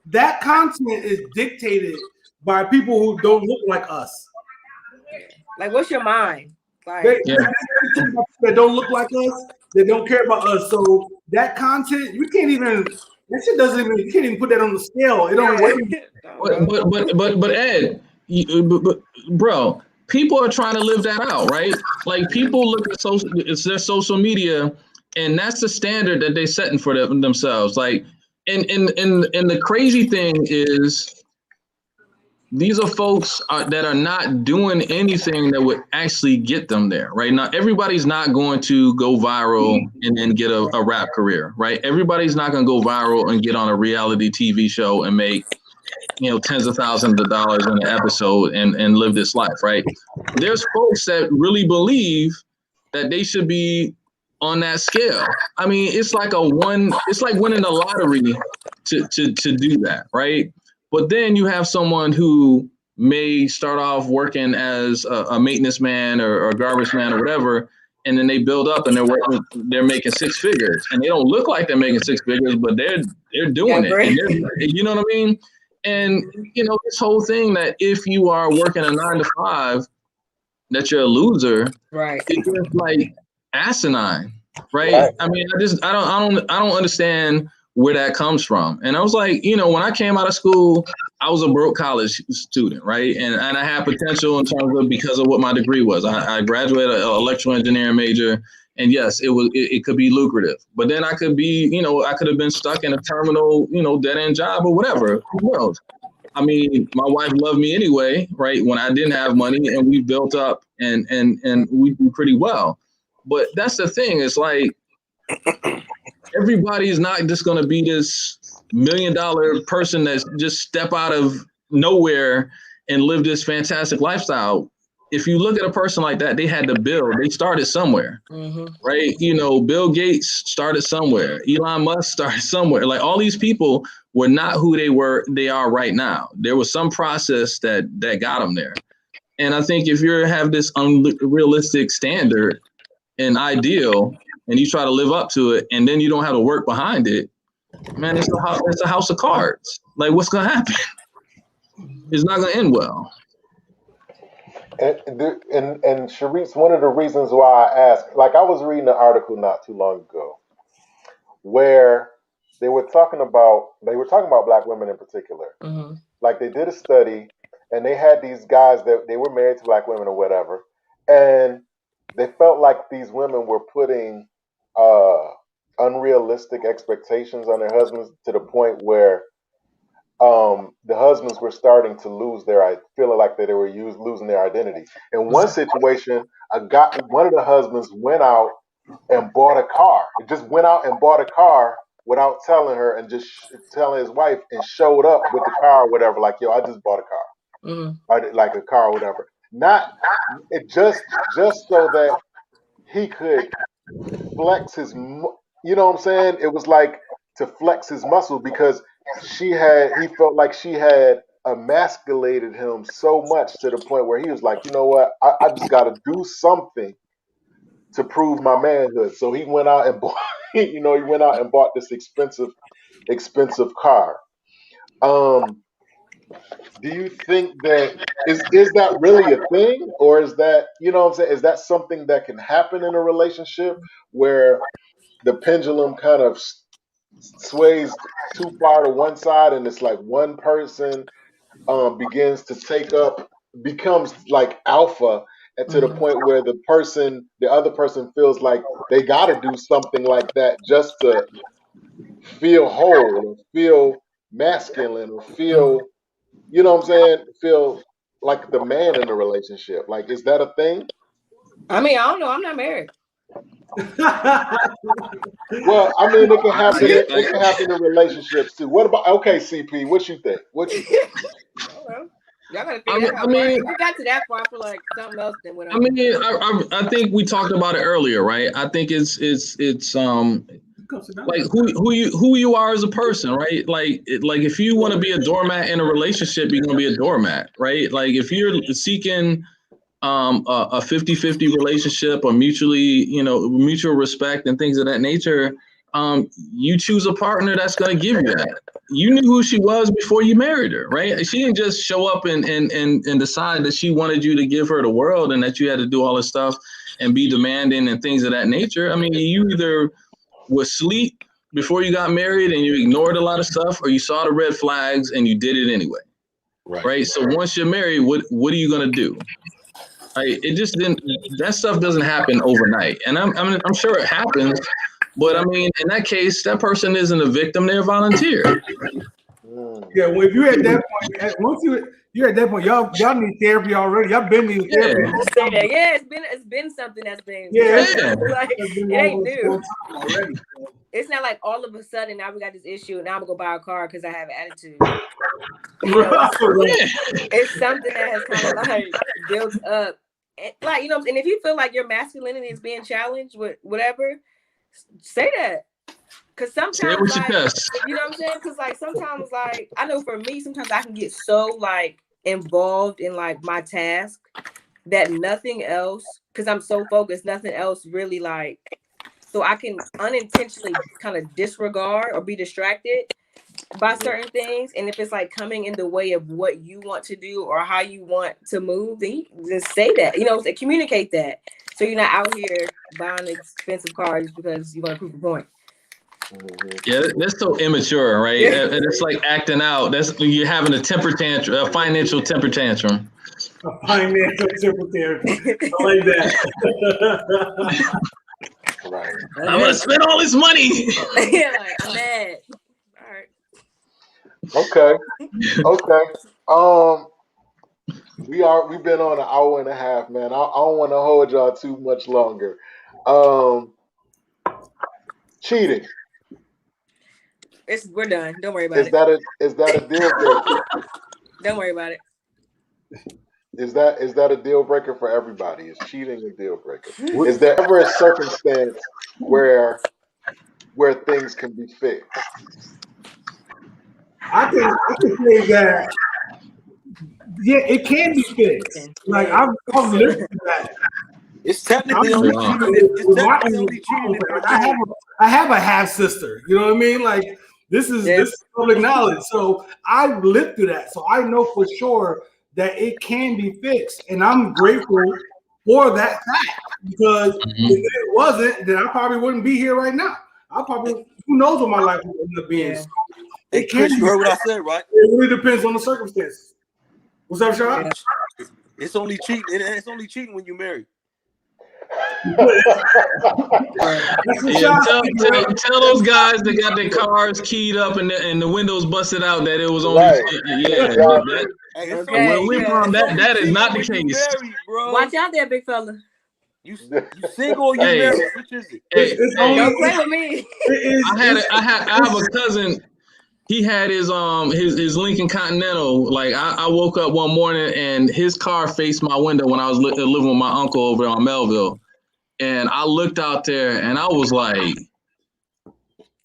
That content is dictated by people who don't look like us. Like, what's your mind? Like, that don't look like us, that don't care about us. So that content, you can't even. That shit doesn't even. You can't even put that on the scale. It don't work. But Ed, bro, people are trying to live that out, right? Like, people look at their social media, and that's the standard that they're setting for themselves. Like, and the crazy thing is, these are folks that are not doing anything that would actually get them there, right? Now, everybody's not going to go viral and then get a rap career, right? Everybody's not going to go viral and get on a reality TV show and make, tens of thousands of dollars in an episode and live this life, right? There's folks that really believe that they should be on that scale. I mean, it's like winning the lottery to do that, right? But then you have someone who may start off working as a maintenance man or a garbage man or whatever, and then they build up and they're making six figures, and they don't look like they're making six figures, but they're doing it. And you know what I mean? And this whole thing that if you are working a 9 to 5, that you're a loser, right? It's just like asinine, right? I mean, I don't understand where that comes from. And I was like, when I came out of school, I was a broke college student, right? And I had potential in terms of because of what my degree was. I graduated an electrical engineering major, and yes, it could be lucrative. But then I could be, I could have been stuck in a terminal, dead end job or whatever. Who knows? I mean, my wife loved me anyway, right? When I didn't have money, and we built up and we do pretty well. But that's the thing. It's like everybody is not just going to be this $1 million person that's just step out of nowhere and live this fantastic lifestyle. If you look at a person like that, they had to build. They started somewhere, right? Bill Gates started somewhere. Elon Musk started somewhere. Like all these people were not who they are right now. There was some process that got them there. And I think if you have this unrealistic standard and ideal, and you try to live up to it, and then you don't have to work behind it, man, it's a house of cards. Like, what's going to happen? It's not going to end well. And Sheryce, one of the reasons why I asked, like I was reading an article not too long ago where they were talking about Black women in particular. Like they did a study and they had these guys that they were married to Black women or whatever, and they felt like these women were putting unrealistic expectations on their husbands to the point where the husbands were starting to feeling like that they were losing their identity. In one situation, one of the husbands went out and bought a car. He just went out and bought a car without telling her, and just telling his wife, and showed up with the car or whatever. Like, yo, I just bought a car, or like a car or whatever. Not it just so that he could flex his. You know what I'm saying? It was like to flex his muscle because he felt like she had emasculated him so much to the point where he was like, you know what, I just got to do something to prove my manhood. So he went out and bought, this expensive car. Do you think that is that really a thing, or is that, what I'm saying, is that something that can happen in a relationship where the pendulum kind of sways too far to one side, and it's like one person becomes like alpha, and to the point where the other person feels like they got to do something like that just to feel whole or feel masculine or feel, feel like the man in the relationship? Like, is that a thing? I mean, I don't know. I'm not married. Well, I mean, it can happen. It can happen in relationships too. What about CP? What you think? Well, y'all gotta figure out. If we got to that far for like something else, then whatever. I mean, I think we talked about it earlier, right? I think it's like who you are as a person, right? Like if you want to be a doormat in a relationship, you're gonna be a doormat, right? Like if you're seeking a 50-50 relationship or mutual respect and things of that nature, you choose a partner that's going to give you that. You knew who she was before you married her, right? She didn't just show up and decide that she wanted you to give her the world and that you had to do all this stuff and be demanding and things of that nature. I mean, you either were asleep before you got married and you ignored a lot of stuff, or you saw the red flags and you did it anyway, right? So once you're married, what are you going to do? It just didn't. That stuff doesn't happen overnight, and I'm sure it happens, but I mean, in that case, that person isn't a victim; they're a volunteer. Yeah, well, if you're at that point, You're at that point. Y'all need therapy already. Y'all been needing therapy. Yeah. Just say that. Yeah, it's been something that's been Yeah. like It's been it ain't long new. already. It's not like all of a sudden now we got this issue and now I'm gonna go buy a car because I have an attitude. You know, it's something that has kind of like built up. And, like, you know, and if you feel like your masculinity is being challenged with whatever, say that. Cause sometimes, like, you know what I'm saying? Cause like sometimes, like, I know for me, sometimes I can get so like involved in like my task that nothing else, cause I'm so focused, nothing else really like, so I can unintentionally kind of disregard or be distracted by certain things. And if it's like coming in the way of what you want to do or how you want to move, then you just say that, you know, communicate that. So you're not out here buying expensive cars because you want to prove a point. Yeah, that's so immature, right? Yeah. And it's like acting out. That's you're having a temper tantrum, a financial temper tantrum. A financial temper tantrum. I like that. Right. I'm gonna spend all this money. Yeah, like I'm mad. All Okay. right. Okay. We've been on an hour and a half, man. I don't want to hold y'all too much longer. Cheating. We're done. Don't worry about Is it. that a deal breaker? Don't worry about it. Is that a deal breaker for everybody? Is cheating a deal breaker? Is there ever a circumstance where things can be fixed? I can say that. Yeah, it can be fixed. Like I've lived through that. It's technically only cheating. It's technically only cheating if you're married. I have a half sister. You know what I mean? Like this is public knowledge. So I've lived through that. So I know for sure that it can be fixed, and I'm grateful for that fact because if it wasn't, then I probably wouldn't be here right now. Who knows what my life would end up being. So Hey, Chris, you heard what I said, right? It really depends on the circumstances. What's up, Sean? It's only cheating. It's only cheating when you're married. Yeah, tell those guys that got their cars keyed up and the windows busted out that it was only where we from that is not the case. Married, bro. Watch out there, big fella. You single or you married? Which is it? Don't play with me. I have a cousin. He had his Lincoln Continental. Like I woke up one morning and his car faced my window when I was living with my uncle over on Melville. And I looked out there and I was like,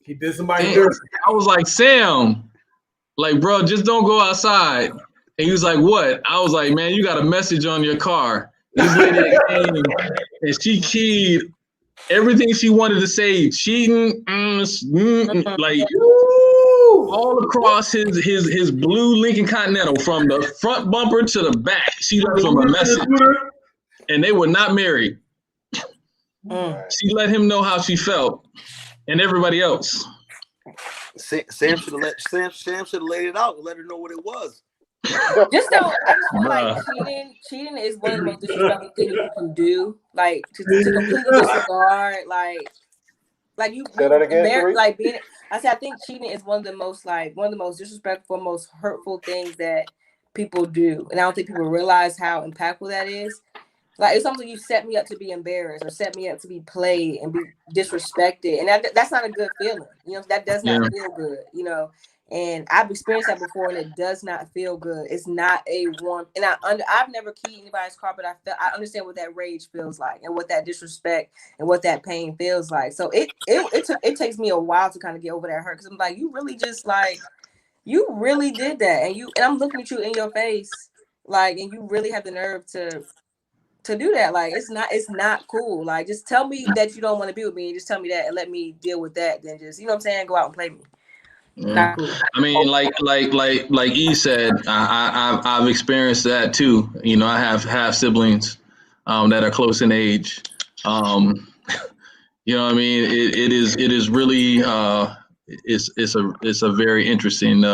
he did somebody dirty. I was like, Sam, like, bro, just don't go outside. And he was like, what? I was like, man, you got a message on your car. This lady came and she keyed everything she wanted to say, cheating, like all across his blue Lincoln Continental from the front bumper to the back. She left him a message. And they were not married. She let him know how she felt, and everybody else. Sam should have laid it out and let her know what it was. I just feel like cheating is one of the most disrespectful things you can do. Like to completely disregard, like you say that again. Like being, I think cheating is one of the most disrespectful, most hurtful things that people do, and I don't think people realize how impactful that is. Like it's something you set me up to be embarrassed or set me up to be played and be disrespected, and that's not a good feeling. You know, that does not feel good. You know, and I've experienced that before, and it does not feel good. It's not a warm. And I've never keyed anybody's car, but I understand what that rage feels like, and what that disrespect and what that pain feels like. So it takes me a while to kind of get over that hurt because I'm like, you really just like you really did that, and I'm looking at you in your face, like, and you really have the nerve to do that. Like it's not cool. Like just tell me that you don't want to be with me and just tell me that and let me deal with that. Then just, you know what I'm saying, go out and play me. Not cool. I mean, like E said, I've experienced that too. You know, I have siblings that are close in age. You know what I mean? It is really it's a very interesting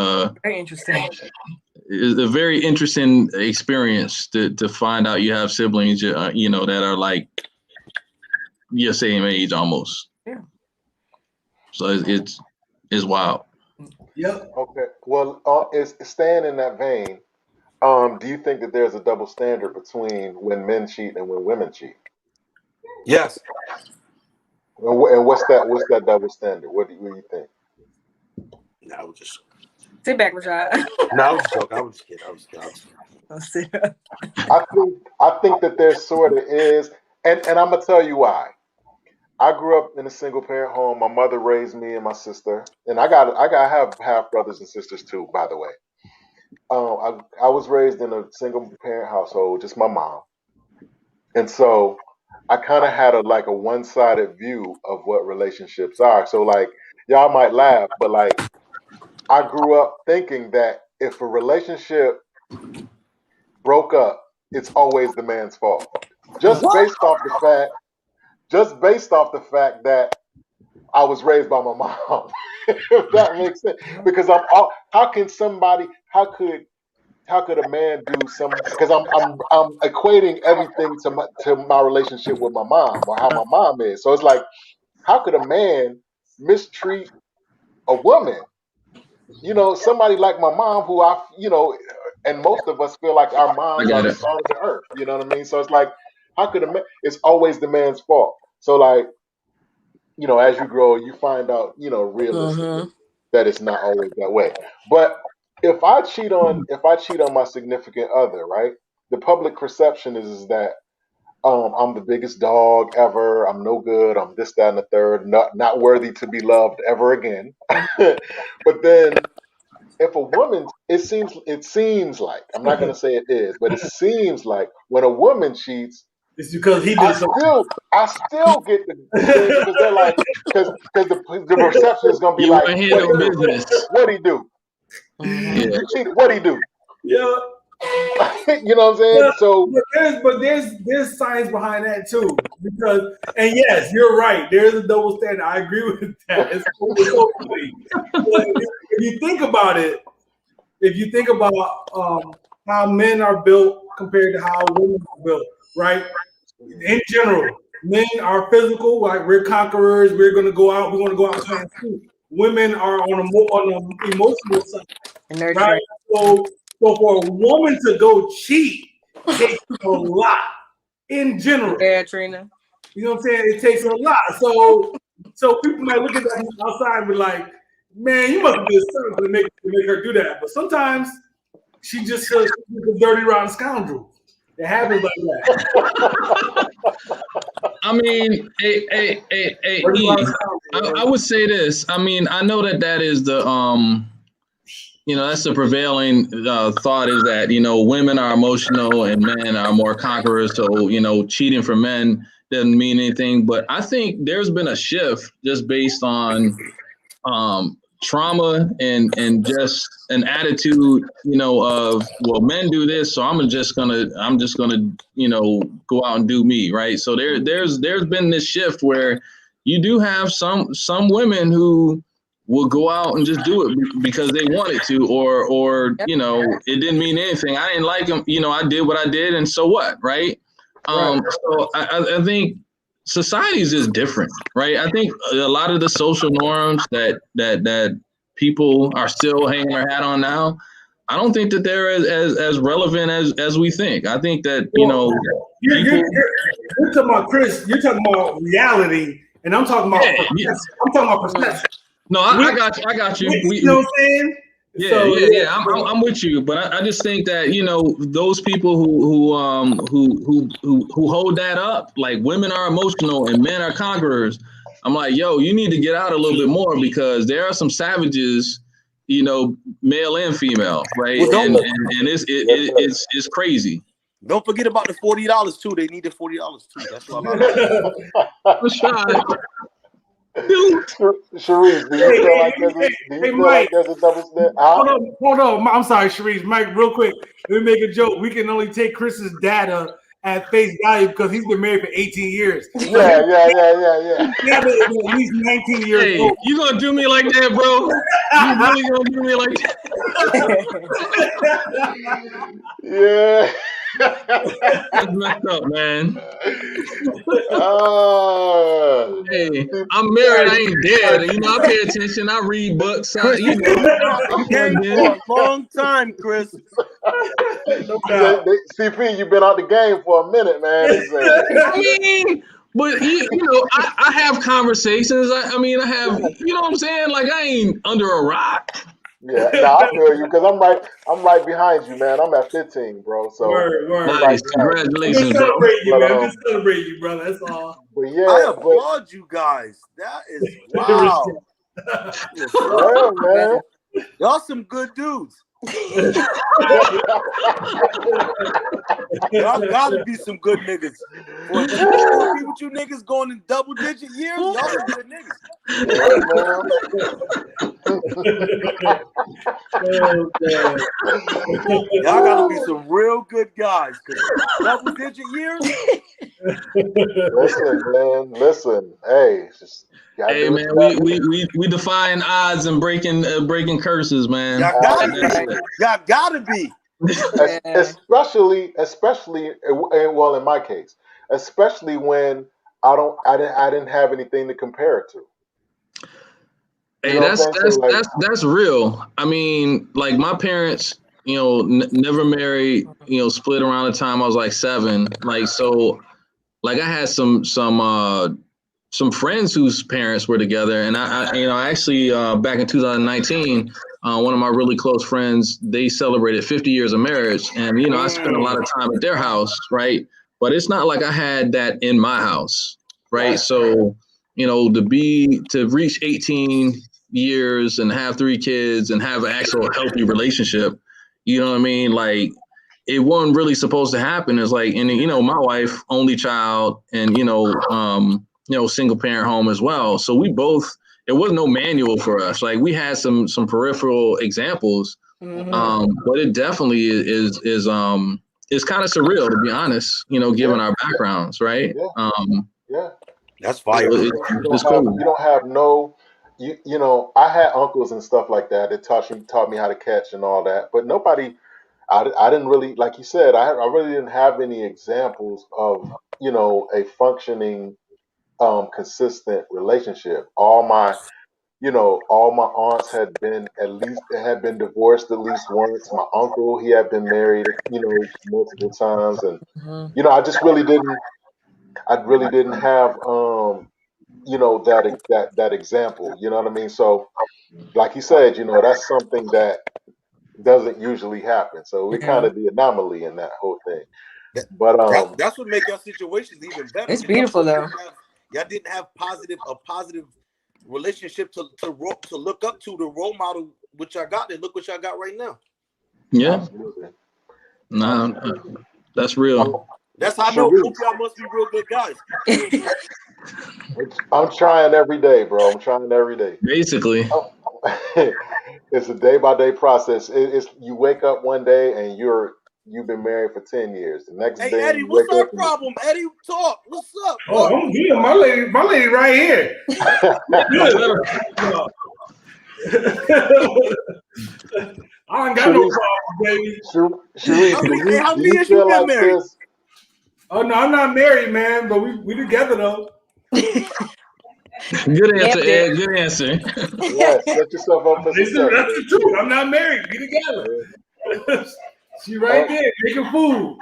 It's a very interesting experience to find out you have siblings, you know, that are like your same age almost. Yeah. So it's wild. Yep. Okay. Well, it's staying in that vein. Do you think that there's a double standard between when men cheat and when women cheat? Yes. And what's that double standard? What do you think? No, I was just. Sit back, Rashad. No, I was just joking. I was just kidding. I was kidding. I think that there sort of is, and I'm gonna tell you why. I grew up in a single parent home. My mother raised me and my sister, and I have half brothers and sisters too, by the way. I was raised in a single parent household, just my mom, and so I kind of had a one sided view of what relationships are. So like y'all might laugh, but like I grew up thinking that if a relationship broke up, it's always the man's fault, just based off the fact that I was raised by my mom. If that makes sense, because how could a man do some? Because I'm equating everything to my relationship with my mom or how my mom is. So it's like, how could a man mistreat a woman? Somebody like my mom, who and most of us feel like our I moms are got the it. salt of the earth. You know what I mean? So it's like, how could a man? It's always the man's fault. So like, as you grow, you find out, realistically that it's not always that way. But if I cheat on my significant other, right? The public perception is that I'm the biggest dog ever. I'm no good. I'm this, that, and the third. Not worthy to be loved ever again. But then, if a woman, it seems like, I'm not gonna say it is, but it seems like when a woman cheats, It's because he I did something. still get the thing because they're like, because the perception is gonna be You like, want to handle business. what he do? Yeah. You cheated, what he do? Yeah. You know what I'm saying? So But there's science behind that too. And yes, you're right. There's a double standard. I agree with that. It's so funny. But if you think about it, how men are built compared to how women are built, right? In general, men are physical, like we're conquerors. We're going to go out. We want to go out and find food. Women are on the emotional side, right? So for a woman to go cheat takes a lot in general. Yeah, Trina. You know what I'm saying? It takes a lot. So people might look at that outside and be like, man, you must be a son to make her do that. But sometimes she's a dirty, rotten scoundrel. It happens like that. I mean, I would say this. I mean, I know that is the that's the prevailing thought, is that women are emotional and men are more conquerors. So cheating for men doesn't mean anything. But I think there's been a shift just based on trauma and just an attitude, of, well, men do this, so I'm just gonna go out and do me, right? So there's been this shift where you do have some women who will go out and just do it because they wanted to, or it didn't mean anything. I didn't like them, I did what I did, and so what, right? So I think society is just different, right? I think a lot of the social norms that people are still hanging their hat on now, I don't think that they're as relevant as we think. I think that you're talking about, Chris. You're talking about reality, and I'm talking about I'm talking about perception. No, I got you. You know what I'm saying? Yeah. I'm with you, but I just think that those people who hold that up, like women are emotional and men are conquerors. I'm like, yo, you need to get out a little bit more, because there are some savages, male and female, right? Well, and it's crazy. Don't forget about the $40 too. They need the $40 too. That's what Sheryce, do you feel like there's a double standard? Hold on. I'm sorry, Sheryce. Mike, real quick. Let me make a joke. We can only take Chris's data at face value because he's been married for 18 years. Yeah. At least 19 years old. You gonna do me like that, bro? You really gonna do me like that? Yeah. That's messed up, man. Hey, I'm married. I ain't dead. I pay attention. I read books. I'm married for a long time, Chris. No doubt. CP, you've been out the game for a minute, man. They say. I mean, but you know, I have conversations. I mean, I have, you know what I'm saying? Like I ain't under a rock. Yeah, no, I feel you because I'm right behind you, man. I'm at 15, bro. So Word. I'm right Nice, behind you. I'm just congratulations, bro. celebrating you, But man. I'm just celebrating you, brother. That's all. but I yeah, but applaud you guys. That is wow. What's yeah, up? man. Y'all some good dudes. Y'all gotta be some good niggas. For a chick to still be with you niggas going in double-digit years, y'all some good niggas. Yeah, man. Oh, man. Y'all gotta be some real good guys, because double-digit years. Listen, man. Listen. Hey, just gotta Hey do what man, you gotta do. we defying odds and breaking curses, man. Y'all gotta Absolutely. be. Y'all gotta be. Especially, well, in my case, especially when I didn't have anything to compare it to. You Hey, know what I'm saying? So like, that's real. I mean, like my parents, you know, never married. You know, split around the time I was like 7. Like so, like I had some friends whose parents were together, and I you know, actually back in 2019, one of my really close friends, they celebrated 50 years of marriage, and you know, I spent a lot of time at their house, right? But it's not like I had that in my house, right? So, you know, to reach 18 years and have 3 kids and have an actual healthy relationship, you know what I mean? Like it wasn't really supposed to happen. It's like, and you know, my wife, only child, and you know, single parent home as well. So we both, there was no manual for us. Like we had some peripheral examples, but it definitely is it's kind of surreal to be honest. You know, given our backgrounds, right? yeah, yeah. That's You fire. know, It's cool. you don't have no, you know, I had uncles and stuff like that that taught me how to catch and all that, but nobody, I didn't really, like you said, I really didn't have any examples of, you know, a functioning, consistent relationship. All my aunts had been divorced at least once. My uncle, he had been married, you know, multiple times, and you know, I really didn't have, you know, that example. You know what I mean? So, like you said, you know, that's something that doesn't usually happen. So we're kind of the anomaly in that whole thing. That, But that's what make your situations even better. It's beautiful though. Y'all didn't have a positive relationship to look up to, the role model which y'all got, and look what y'all got right now. Yeah. absolutely, Nah, absolutely. that's real. That's how I know both y'all must be real good guys. I'm trying every day, bro. I'm trying every day. Basically. It's a day by day process. It's you wake up one day and you've been married for 10 years. The next Hey day Eddie, you what's wake our up problem? Eddie, talk. What's up? Oh, I'm good. My lady right here. Good. No. I ain't got no problem, baby. Sheryce, How do many you years you feel been like married? this? Oh no, I'm not married, man, but we together though. Good answer, Ed. Good answer. Yeah, set yourself up for That's success. the truth. I'm not married. We together. She right there making food.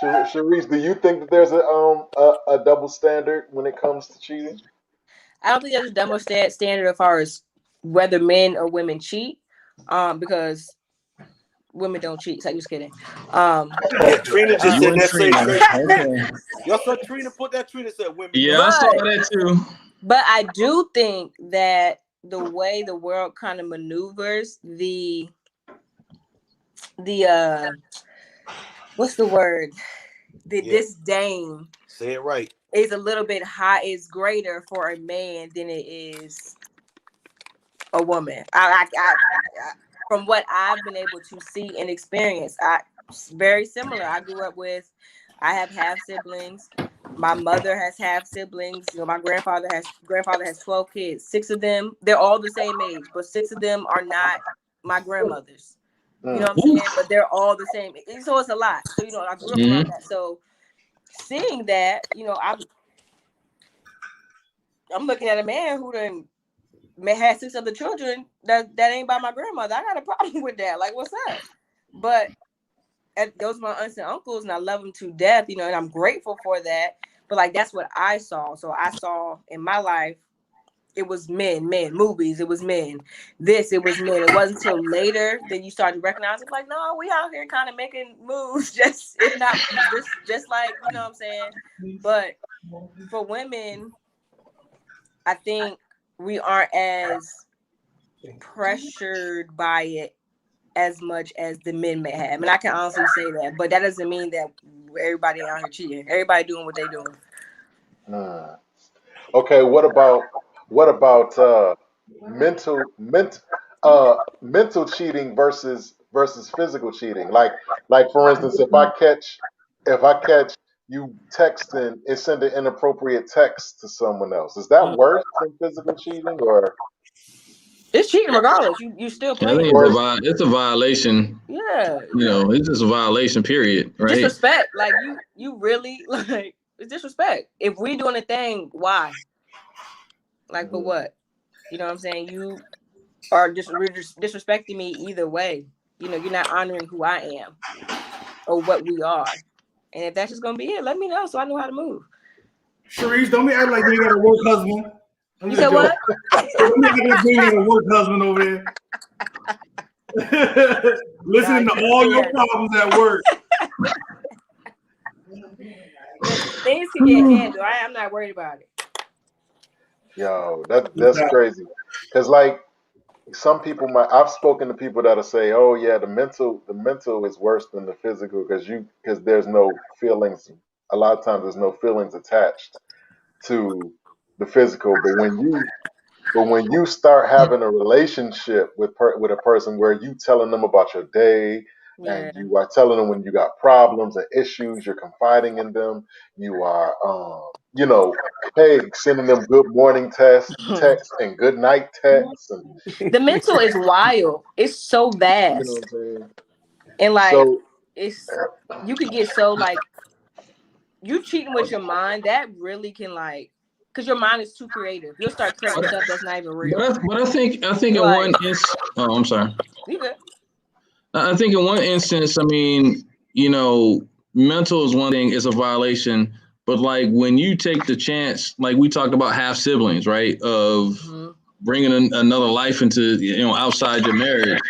Sheryce, do you think that there's a double standard when it comes to cheating? I don't think there's a double standard as far as whether men or women cheat, because women don't cheat. So I'm just kidding. Yeah, Trina just said that same thing. Okay. Y'all saw Trina put that. Trina said women. Yeah, I saw that too. But I do think that the way the world kind of maneuvers the what's the word? The disdain. Say it right. Is a little bit high. Is greater for a man than it is a woman. I from what I've been able to see and experience, very similar. I have half siblings. My mother has half siblings. You know, my grandfather has 12 kids. 6 of them, they're all the same age, but 6 of them are not my grandmothers. You know what I'm saying? But they're all the same. So it's a lot. So, you know, I grew up around that. So seeing that, you know, I'm looking at a man who done had 6 other children that ain't by my grandmother. I got a problem with that. Like, what's up? But those are my aunts and uncles, and I love them to death, and I'm grateful for that. But like, that's what I saw. So I saw in my life, it was men, movies, it was men. It was men. It wasn't until later that you started recognizing, like, no, we out here kind of making moves, just if not just like, you know what I'm saying? But for women, I think we aren't as pressured by it as much as the men may have. And I can honestly say that. But that doesn't mean that everybody out here cheating. Everybody doing what they doing. Okay, what about mental cheating versus physical cheating? Like for instance, if I catch you texting and sending inappropriate text to someone else, is that worse than physical cheating, or it's cheating regardless? You still I playing. think it's a violation. Yeah. It's just a violation, period. Right? Disrespect. Like you really like it's disrespect. If we doing a thing, why? Like for what? You know what I'm saying? You are just disrespecting me either way. You're not honoring who I am or what we are. And if that's just gonna be it, let me know so I know how to move. Sheryce, don't be acting like you got a work husband. You said what? Don't be acting like you got a work husband over there. Listening to all your problems at work. Things can get handled. I'm not worried about it. yo, that's crazy. Because like some people I've spoken to people that'll say, oh yeah, the mental is worse than the physical because there's no feelings. A lot of times there's no feelings attached to the physical, but when you start having a relationship with a person where you telling them about your day, and you are telling them when you got problems and issues, you're confiding in them, you are hey, sending them good morning texts and good night texts, and the mental is wild. It's so vast. you know what I'm saying? And like So you could get so like you cheating with your mind, that really can like, because your mind is too creative. You'll start creating stuff that's not even real. But I think in one instance, I'm sorry. You good? I think in one instance, I mean, mental is one thing, it's a violation. But like when you take the chance, like we talked about half siblings, right? Of bringing another life into, outside your marriage.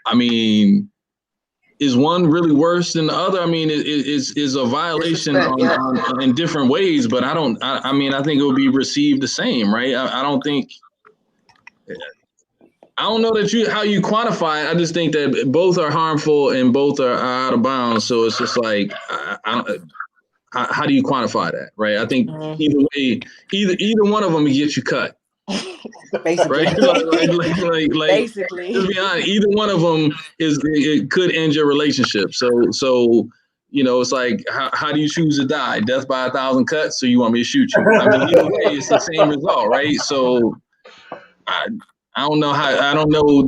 I mean, is one really worse than the other? I mean, is a violation in different ways, but I think it would be received the same, right? I don't know that how you quantify it. I just think that both are harmful and both are out of bounds. So it's just like, how do you quantify that, right? I think either way, either one of them gets you cut. Basically, right? Basically, just be honest, either one of them it could end your relationship. So it's like, how do you choose to die? Death by 1,000 cuts, so you want me to shoot you? I mean, either way, it's the same result, right? So I don't know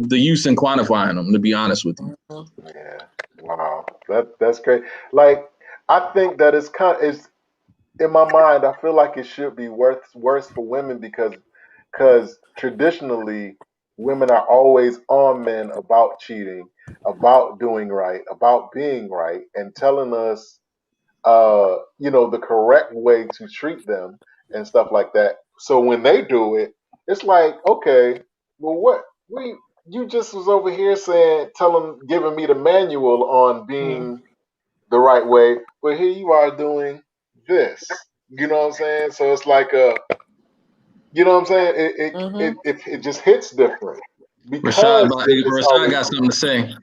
the use in quantifying them, to be honest with you. yeah, wow, that's great. Like I think that it's in my mind. I feel like it should be worse for women because traditionally women are always on men about cheating, about doing right, about being right, and telling us, the correct way to treat them and stuff like that. So when they do it, it's like, okay, well, you just was over here giving me the manual on being the right way, but here you are doing this. You know what I'm saying? So it's like you know what I'm saying? It just hits different because Rashad got something to say.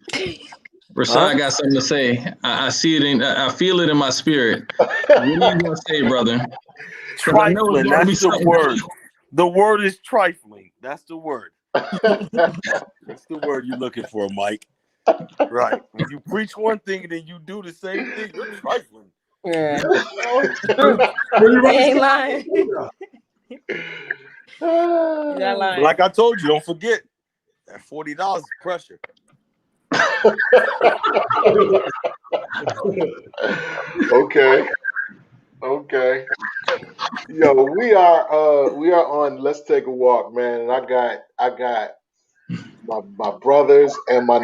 Rashad got something to say. I see it I feel it in my spirit. What are you gonna say, brother? Trifling. That's the word. The word is trifling. That's the word. That's the word you're looking for, Mike. Right. When you preach one thing and then you do the same thing, you're trifling. Yeah. You ain't lying. You're not lying. Like I told you, don't forget that $40 is pressure. Okay. Okay. Yo, we are on Let's Take a Walk, man. And I got my brothers and my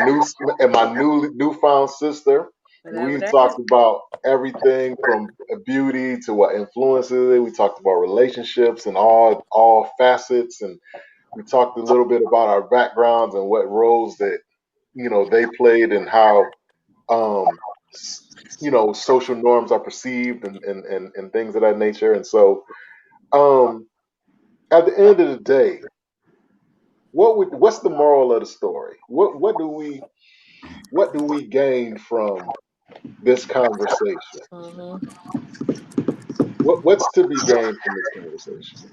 newfound sister. Whatever We've that is. talked about everything from beauty to what influences it. We talked about relationships and all facets, and we talked a little bit about our backgrounds and what roles that they played and how um social norms are perceived and things of that nature. And so um at the end of the day, what's the moral of the story? What do we gain from this conversation? Hmm. What's to be gained from this conversation?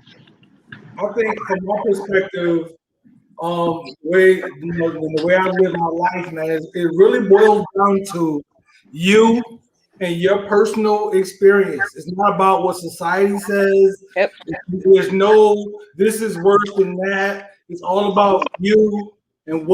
I think from my perspective, the way I live my life, man, it really boils down to you and your personal experience. It's not about what society says. Yep. There's no this is worse than that. It's all about you and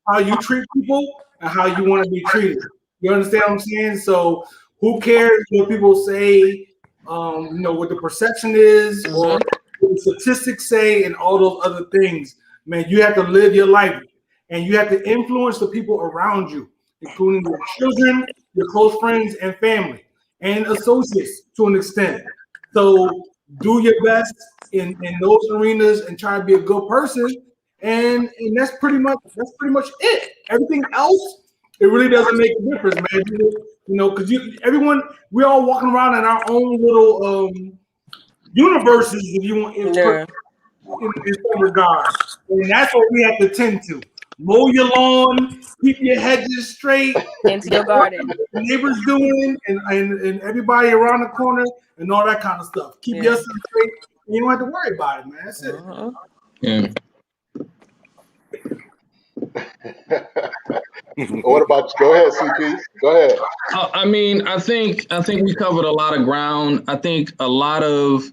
how you treat people and how you want to be treated. You understand what I'm saying? So who cares what people say, what the perception is Hmm. or what the statistics say and all those other things. Man, you have to live your life and you have to influence the people around you, including your children, your close friends and family, and associates to an extent. So do your best in those arenas and try to be a good person. And that's pretty much it. Everything else, it really doesn't make a difference, man. Because everyone, we're all walking around in our own little universes, if you want, Yeah. in some regards. And that's what we have to tend to. Mow your lawn, keep your hedges straight, Into your garden. neighbors doing, and everybody around the corner, and all that kind of stuff. Keep Yeah. yourself straight, and you don't have to worry about it, man. That's it. Hmm. Yeah. What about you? Go ahead, CP. Go ahead. I mean, I think we covered a lot of ground. I think a lot of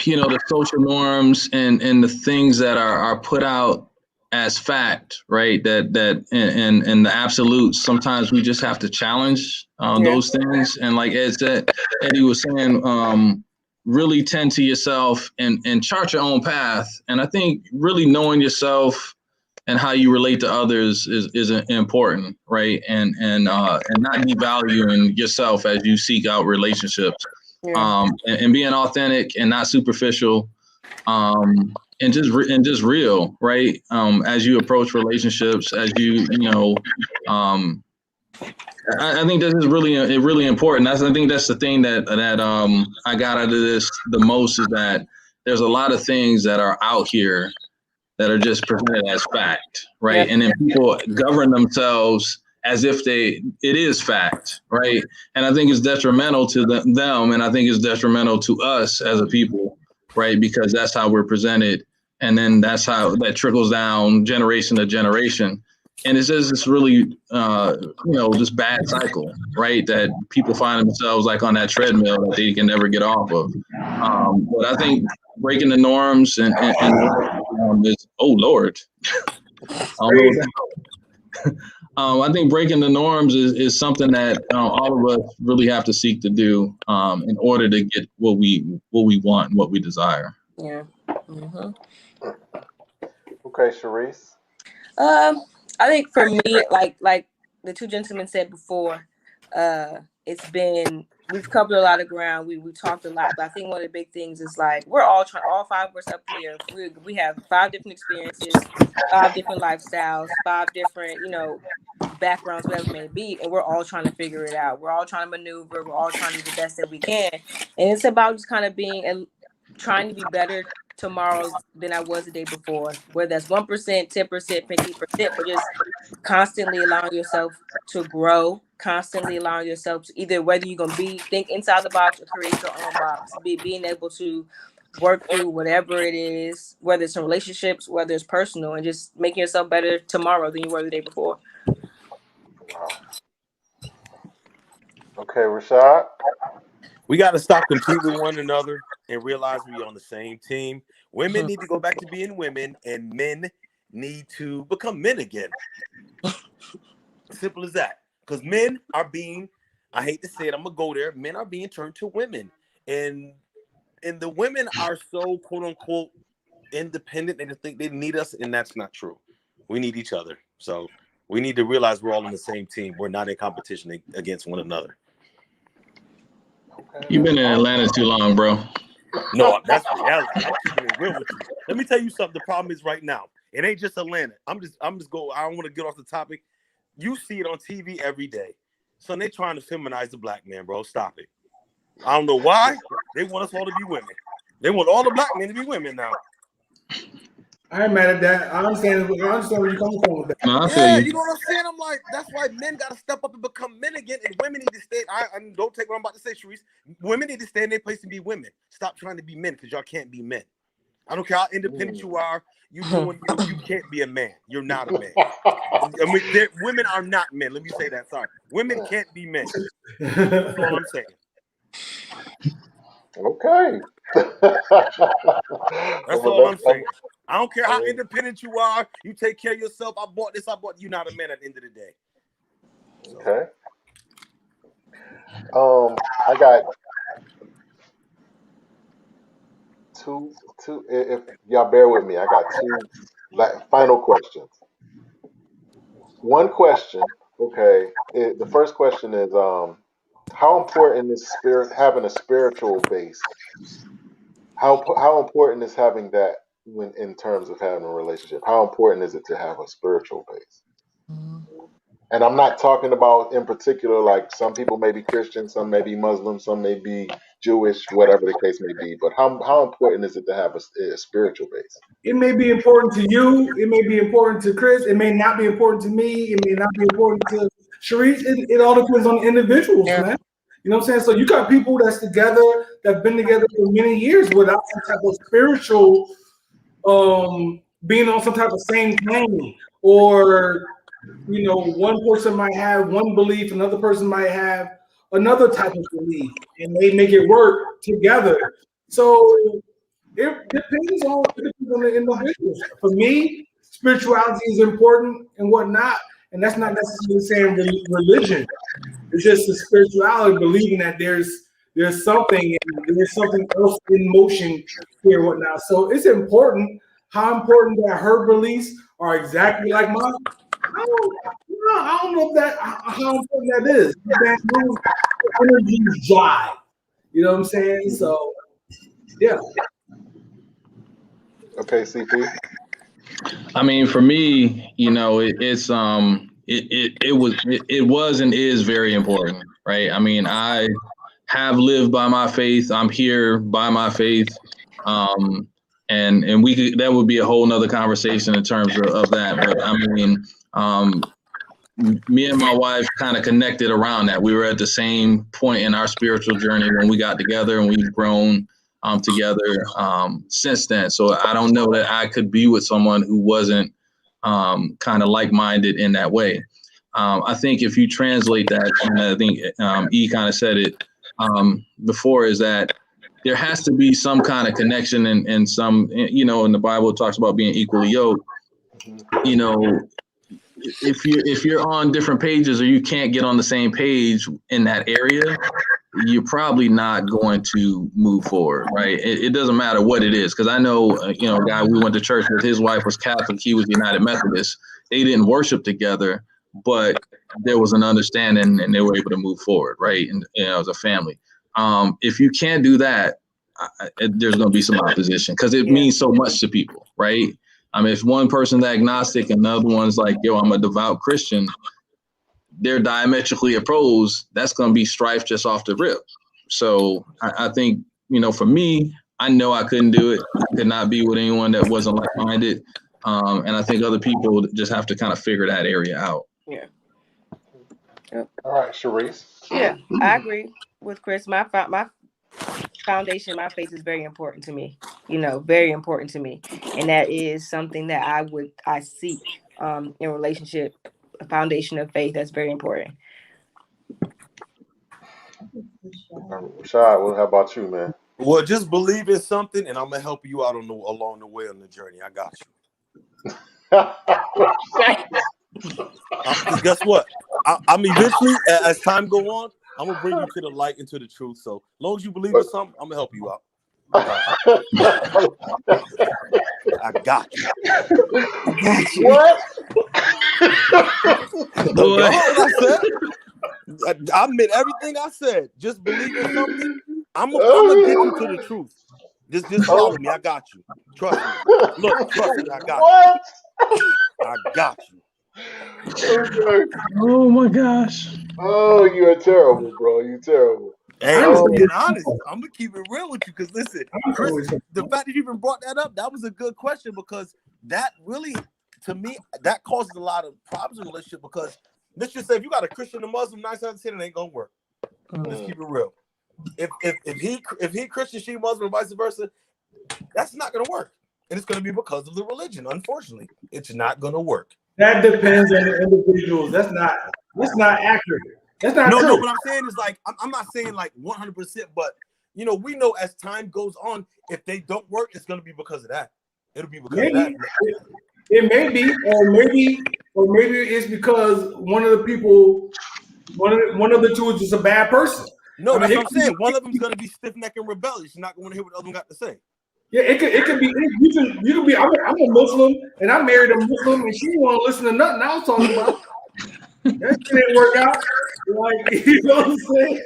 the social norms and the things that are put out as fact, right? That and the absolutes. Sometimes we just have to challenge Yeah. those things. And like Eddie was saying, really tend to yourself and chart your own path. And I think really knowing yourself and how you relate to others is important, right? And not devaluing yourself as you seek out relationships, Yeah. and being authentic and not superficial, and just real, right? As you approach relationships, as I think this is really important. I think that's the thing that I got out of this the most, is that there's a lot of things that are out here that are just presented as fact, right? Yep. And then people govern themselves as if it is fact, right? And I think it's detrimental to them, and I think it's detrimental to us as a people, right? Because that's how we're presented, and then that's how that trickles down generation to generation. And it's just this really, this bad cycle, right? That people find themselves like on that treadmill that they can never get off of. But I think breaking the norms and is, oh Lord, I don't know. Crazy. I think breaking the norms is something that all of us really have to seek to do in order to get what we want and what we desire. Yeah. Hmm. Okay, Sheryce. I think for me, like the two gentlemen said before, we've covered a lot of ground. We talked a lot, but I think one of the big things is like we're all trying, all five of us up here. We have 5 different experiences, 5 different lifestyles, 5 different backgrounds, whatever it may be, and we're all trying to figure it out. We're all trying to maneuver. We're all trying to do the best that we can, and it's about just kind of trying to be better tomorrow than I was the day before. Whether that's 1%, 10%, 50%, but just constantly allowing yourself to grow, constantly allowing yourself to either whether you're gonna think inside the box or create your own box, being able to work through whatever it is, whether it's in relationships, whether it's personal, and just making yourself better tomorrow than you were the day before. Wow. Okay, Rashad. We got to stop competing with one another and realize we're on the same team. Women need to go back to being women, and men need to become men again. Simple as that. Because men are being I hate to say it, I'm gonna go there. Men are being turned to women, and the women are so quote unquote independent and think they need us, and that's not true. We need each other. So we need to realize we're all on the same team. We're not in competition against one another. You've been in Atlanta too long, bro. No, that's reality. I'm keeping it real with you. Let me tell you something. The problem is right now, it ain't just Atlanta. I'm just go. I don't want to get off the topic. You see it on TV every day. So they trying to feminize the black man, bro. Stop it. I don't know why. They want us all to be women. They want all the black men to be women now. I ain't mad at that. I understand where you're coming from with that. No, I feel Yeah, you. you know what I'm saying? I'm like, that's why men got to step up and become men again, and women need to stay. I don't take what I'm about to say, Sheryce. Women need to stay in their place and be women. Stop trying to be men because y'all can't be men. I don't care how independent you are. You can't be a man. You're not a man. I mean, women are not men. Let me say that. Sorry, women can't be men. That's all I'm saying. Okay. That's all I'm saying. I don't care how independent you are. You take care of yourself. I bought this. You're not a man at the end of the day. So. Okay. I got two. If y'all bear with me, I got two final questions. One question. Okay. The first question is how important is having a spiritual base? How important is having that when in terms of having a relationship? How important is it to have a spiritual base? And I'm not talking about in particular, like some people may be Christian, some may be Muslim, some may be Jewish, whatever the case may be. But how important is it to have a spiritual base? It may be important to you. It may be important to Chris. It may not be important to me. It may not be important to Sheryce. It all depends on the individuals, man. You know what I'm saying? So you got people that's together, that've been together for many years without some type of spiritual, being on some type of same plane, or one person might have one belief, another person might have another type of belief, and they make it work together. So it depends on the individuals. For me, spirituality is important and whatnot, and that's not necessarily saying religion. It's just the spirituality, believing that there's something and there's something else in motion here and whatnot. So it's important. How important that her beliefs are exactly like mine? I don't know how important that is. That energies jive. You know what I'm saying? So yeah. Okay, CP. I mean, for me, it was and is very important, right? I mean, I have lived by my faith. I'm here by my faith. And that would be a whole nother conversation in terms of that. But I mean, me and my wife kind of connected around that. We were at the same point in our spiritual journey when we got together, and we've grown together since then. So I don't know that I could be with someone who wasn't kind of like-minded in that way. I think if you translate that, and I think E kind of said it before, is that there has to be some kind of connection and some, in the Bible it talks about being equally yoked. If you're on different pages or you can't get on the same page in that area, you're probably not going to move forward, right? It doesn't matter what it is, because I know, a guy we went to church with, his wife was Catholic, he was United Methodist. They didn't worship together, but there was an understanding and they were able to move forward, right? And as a family. If you can't do that, there's going to be some opposition because it means so much to people, right? I mean, if one person's agnostic and the other one's like, yo, I'm a devout Christian, they're diametrically opposed. That's going to be strife just off the rip. So I think, for me, I know I couldn't do it. I could not be with anyone that wasn't like-minded. And I think other people just have to kind of figure that area out. Yeah. All right, Sheryce. Yeah, I agree with Chris. My foundation, my faith is very important to me. Very important to me, and that is something that I seek in relationship. A foundation of faith that's very important. Rashad, how about you, man? Well, just believe in something, and I'm gonna help you out along the way on the journey. I got you. Guess what? I'm eventually, as time go on, I'm gonna bring you to the light and to the truth. So as long as you believe in something, I'm gonna help you out. I got you. What? Look, you heard what I said. I meant everything I said. Just believe in something. I'm gonna get you to the truth. Just follow me. I got you. Trust me. Look, trust me. I got What? you. I got you. Okay. Oh my gosh. Oh, you're terrible, bro. You're terrible. Hey, I'm being honest. I'm gonna keep it real with you because listen, Chris, the fact that you even brought that up, that was a good question because that really, to me, that causes a lot of problems in a relationship because let's just say if you got a Christian and a Muslim, 9 times out of 10, it ain't gonna work. Let's keep it real. If he Christian, she Muslim, and vice versa, that's not gonna work. And it's gonna be because of the religion. Unfortunately, it's not gonna work. That depends on the individuals. That's not accurate. That's not no, true. no. What I'm saying is like I'm not saying like 100%, but you know, we know as time goes on, if they don't work, it's gonna be because of that. It'll be because of that. It may be, or maybe it's because one of the people, one of the two is just a bad person. No, that's what I'm saying. One of them's gonna be stiff-necked and rebellious. You're not gonna hear what the other one got to say. Yeah, it could be. You can be. I'm a Muslim, and I married a Muslim, and she didn't want to listen to nothing I was talking about. That didn't work out. Like, you know what I'm saying?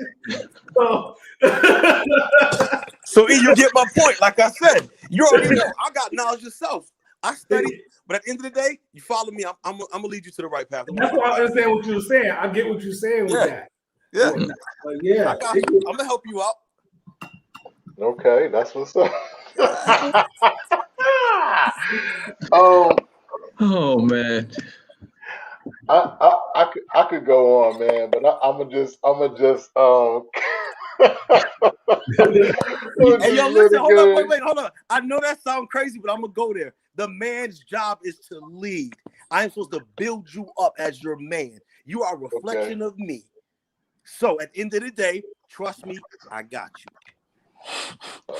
So you get my point. Like I said, you already know. I got knowledge yourself. I studied, but at the end of the day, you follow me. I'm gonna lead you to the right path. That's why I understand what you were saying. I get what you're saying with that. Yeah. Yeah. I got you. I'm gonna help you out. Okay, that's what's up. Oh man. I could go on, man, but I'm gonna just Hey, yo, listen, hold on, wait, hold on. I know that sounds crazy, but I'm gonna go there. The man's job is to lead. I am supposed to build you up as your man. You are a reflection of me. So at the end of the day, trust me, I got you.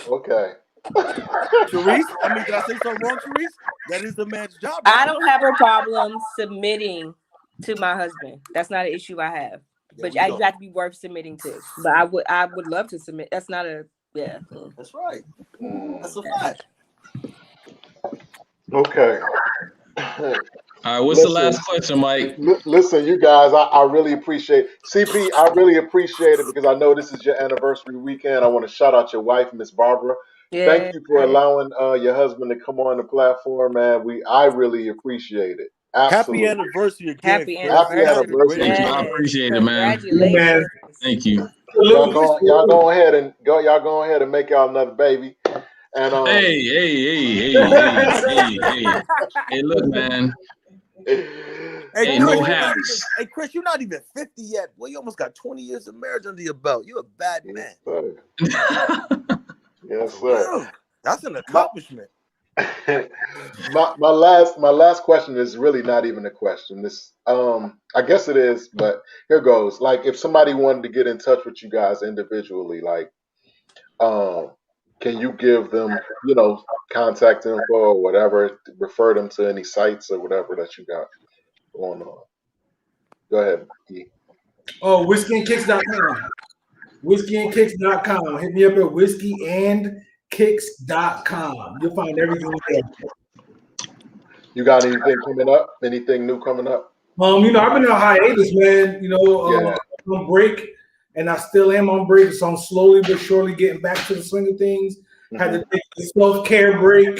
Okay. Sheryce, I mean, did I say something wrong, Sheryce? That is the man's job. Right? I don't have a problem submitting to my husband. That's not an issue I have. But you have to be worth submitting to. But I would love to submit. That's not a That's right. That's a fact. Okay. All right, what's the last question, Mike? Listen, you guys, I really appreciate CP. I really appreciate it because I know this is your anniversary weekend. I want to shout out your wife, Miss Barbara. Yeah, thank you for allowing your husband to come on the platform, man. I really appreciate it. Absolutely. Happy anniversary again. Happy anniversary. Thank you. I appreciate it, man. Congratulations. Thank you. Y'all go ahead and make y'all another baby. And hey, look, man. Hey, Chris, you're not even 50 yet. Well, you almost got 20 years of marriage under your belt. You're a bad man. Yes, sir. That's an accomplishment. my last question is really not even a question. This I guess it is, but here goes. Like, if somebody wanted to get in touch with you guys individually, like can you give them, contact info or whatever, refer them to any sites or whatever that you got going on? Go ahead, E. Oh, whiskeyandkicks.com. Whiskeyandkicks.com. Hit me up at whiskeyandkicks.com. You'll find everything there. You got anything coming up? Anything new coming up? I've been on hiatus, man. On break, and I still am on break. So I'm slowly but surely getting back to the swing of things. Had to take a self-care break,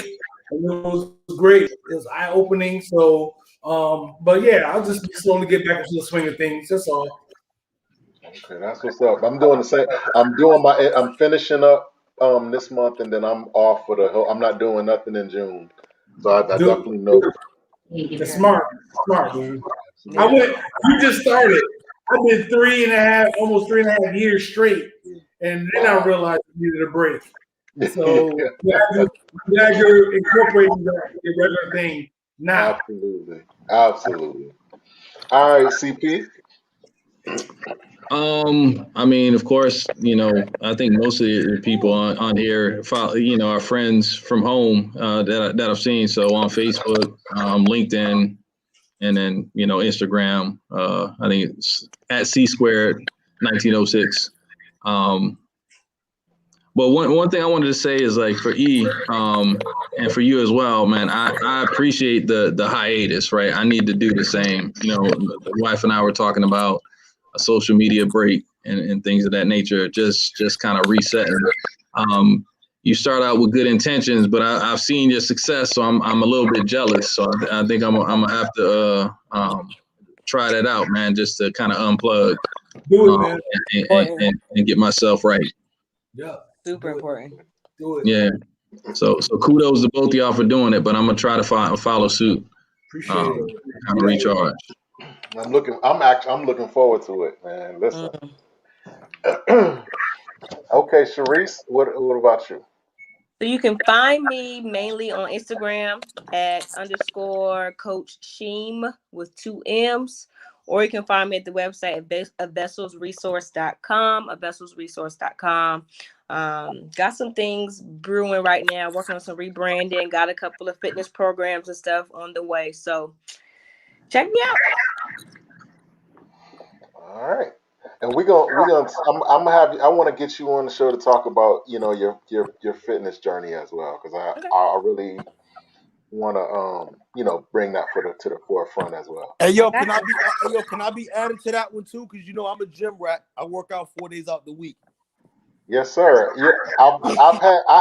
and it was great. It was eye-opening. So, but yeah, I'll just slowly get back into the swing of things. That's all. Okay, that's what's up. I'm doing the same. I'm finishing up this month, and then I'm off for the whole. I'm not doing nothing in June, so I definitely know. It's smart, man. You just started. I did almost 3.5 years straight, and then I realized I needed a break. So you're incorporating the regular thing now. Absolutely. All right, CP. I mean, of course, I think most of the people on here follow, are friends from home that I've seen. So on Facebook, LinkedIn, and then Instagram. I think it's at C2 1906. But one thing I wanted to say is like for E, and for you as well, man, I appreciate the hiatus, right? I need to do the same. You know, the wife and I were talking about a social media break and things of that nature, just kind of resetting. You start out with good intentions, but I've seen your success, so I'm a little bit jealous. So I think I'm gonna have to try that out, man, just to kind of unplug, Do it, man. and get myself right. Yeah. Super important. Do it. Yeah. So kudos to both of y'all for doing it, but I'm gonna try to follow suit. Appreciate it. Kind of recharge. I'm looking forward to it, man. Listen. Okay, Sheryce, what about you? So you can find me mainly on Instagram at _Coach Sheem with 2 M's, or you can find me at the website at vesselsresource.com. Got some things brewing right now, working on some rebranding, got a couple of fitness programs and stuff on the way. So check me out. All right. And I'm gonna have you. I want to get you on the show to talk about your fitness journey as well, because I really want to bring that to the forefront as well. Hey yo, can I be added to that one too? Because I'm a gym rat. I work out 4 days out the week. Yes, sir. Yeah, I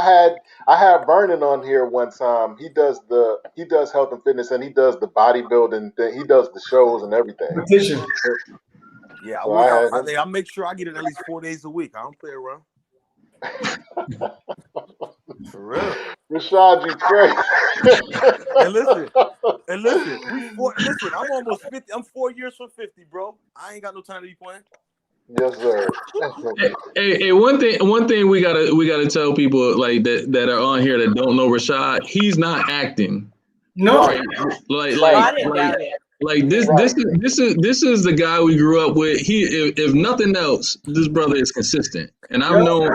had Vernon on here one time. He does health and fitness, and he does the bodybuilding thing. He does the shows and everything. Competition. Yeah, I work out. I make sure I get it at least 4 days a week. I don't play around. For real. Rashad, you crazy. And listen, I'm almost 50. I'm 4 years from 50, bro. I ain't got no time to be playing. Yes, sir. Hey, one thing we gotta tell people like that are on here that don't know Rashad, he's not acting. No. Right? Like this is the guy we grew up with. If nothing else, this brother is consistent. And I've known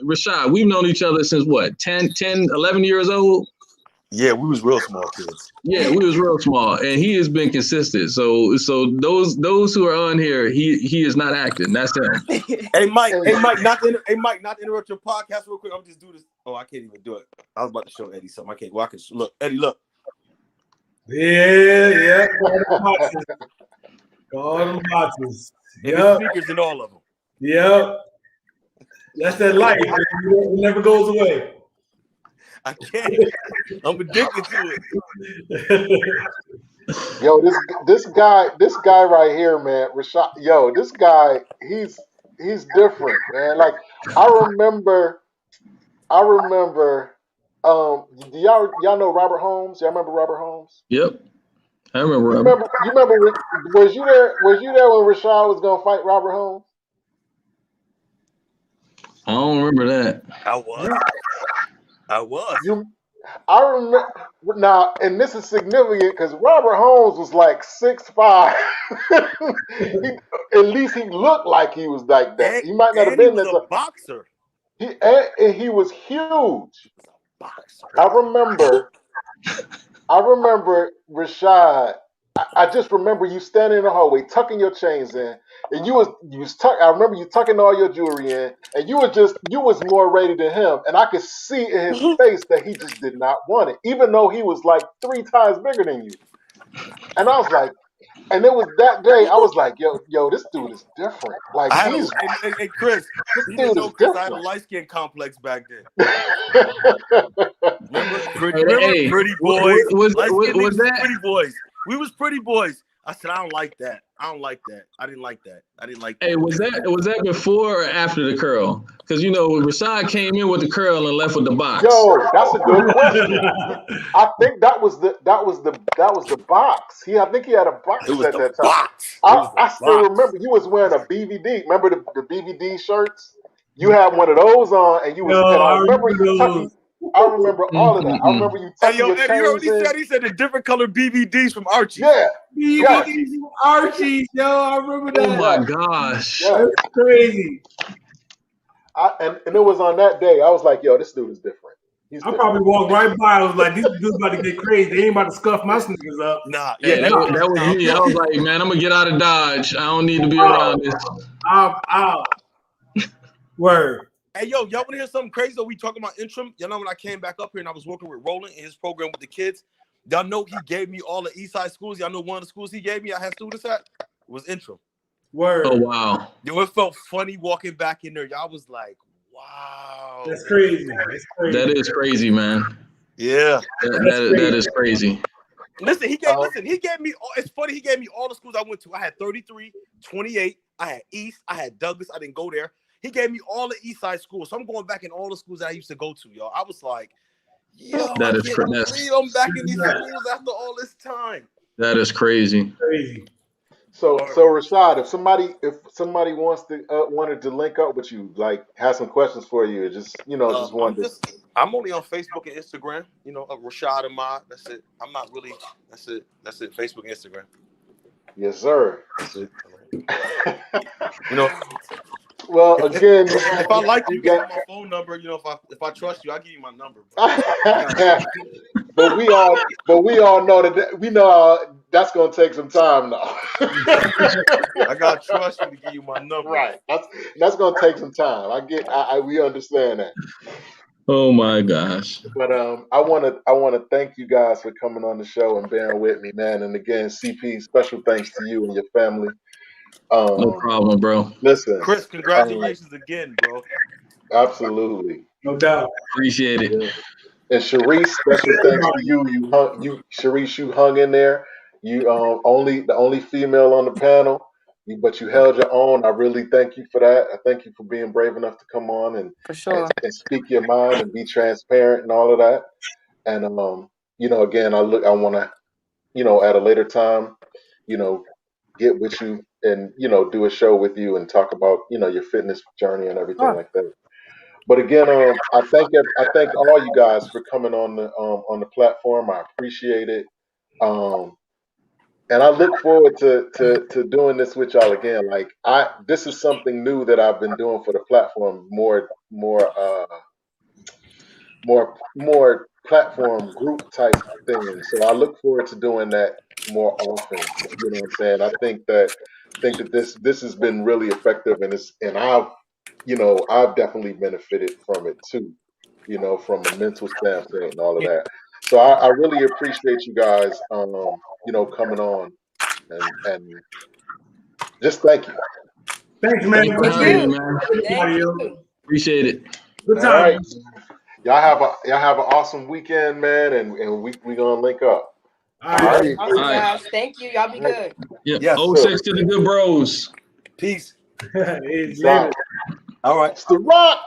Rashad, we've known each other since what, 10, 11 years old? Yeah, we was real small kids. Yeah, we was real small, and he has been consistent. So those who are on here, he is not acting. That's him. Hey Mike, not to interrupt your podcast real quick. I'm just do this. Oh, I can't even do it. I was about to show Eddie something. I can't. Well, I can look. Eddie, look. Yeah. All them boxes. Yeah. Sneakers and all of them. Yep. That's that life. It never goes away. I can't. I'm addicted to it. Yo, this guy right here, man, Rashad. Yo, this guy, he's different, man. Like I remember. Do y'all know Robert Holmes? Y'all remember Robert Holmes? Yep, I remember. You remember? Was you there? Was you there when Rashad was gonna fight Robert Holmes? I don't remember that. I was. I remember now, and this is significant because Robert Holmes was like 6'5". At least he looked like he was like that. He might not have been a boxer. He was huge. I remember Rashad. I just remember you standing in the hallway, tucking your chains in, and I remember you tucking all your jewelry in, and you was more ready than him, and I could see in his face that he just did not want it, even though he was like 3 times bigger than you. And I was like, and it was that day I was like, yo, this dude is different. Like hey Chris, you didn't know Chris, I had a light skin complex back then. Remember pretty boys? Was that pretty boys? We was pretty boys. I said, I don't like that. I didn't like that. Hey, was that before or after the curl? Because Rashad came in with the curl and left with the box. Yo, that's a good question. I think that was the box. I think he had a box at that time. I still remember you was wearing a BVD. Remember the BVD shirts? You had one of those on, and you was. And I remember you tucking. I remember all of that. I remember you tucking your chains in. You heard what he said? He said the different colored BVDs from Archie. Yeah. BVDs from Archie. Yo, I remember that. Oh my gosh. Yeah. That's crazy. And it was on that day. I was like, yo, this dude is different. I probably walked right by. I was like, "These dudes about to get crazy. They ain't about to scuff my sneakers up." Nah, Yeah, that was me. I was like, man, I'm gonna get out of Dodge. I don't need to be around this. Word. Hey, yo, y'all want to hear something crazy? Though we talking about interim. Y'all know when I came back up here and I was working with Roland in his program with the kids. Y'all know he gave me all the East Side schools. Y'all know one of the schools he gave me. I had students at was interim. Word. Oh wow. Yo, it felt funny walking back in there. Y'all was like, wow. That's crazy. That's crazy. That is crazy, man. Yeah. That is crazy. Listen, he gave me all, it's funny, he gave me all the schools I went to. I had 33, 28, I had East, I had Douglas, I didn't go there. He gave me all the East Side schools. So I'm going back in all the schools that I used to go to, y'all. I was like, yo, I'm back in these schools after all this time. That is crazy. Crazy. So Rashad, if somebody wanted to link up with you, like have some questions for you, just wanted. I'm only on Facebook and Instagram. Rashad Ahmad. That's it. I'm not really. That's it. Facebook and Instagram. Yes, sir. That's it. Well, again, if I like you, get my phone number. If I trust you, I'll give you my number. But we all know that that's gonna take some time now. I gotta trust you to give you my number. Right. That's gonna take some time. We understand that. Oh my gosh. But I wanna thank you guys for coming on the show and bearing with me, man. And again, CP, special thanks to you and your family. No problem, bro. Listen, Chris, congratulations again, bro. Absolutely. No doubt. Appreciate it. Yeah. And Sheryce, special thanks to you. Sheryce, you hung in there. You the only female on the panel, but you held your own. I really thank you for that. I thank you for being brave enough to come on and For sure. and speak your mind and be transparent and all of that. And again, I want to, at a later time, get with you and do a show with you and talk about your fitness journey and everything like that. But again, I thank all you guys for coming on the platform. I appreciate it, and I look forward to doing this with y'all again. Like this is something new that I've been doing for the platform, more platform group type thing. So I look forward to doing that more often. You know what I'm saying? I think that this has been really effective, and I've definitely benefited from it too, from a mental standpoint and all of that. So I really appreciate you guys, coming on and just thank you. Thanks, man. Thank you. Appreciate it. Good time. All right. Y'all have an awesome weekend, man, and we gonna link up. All right. Awesome, guys. Thank you. Y'all be good. Yeah. Yes, 06 to the good bros. Peace. Later. All right. It's the Rock.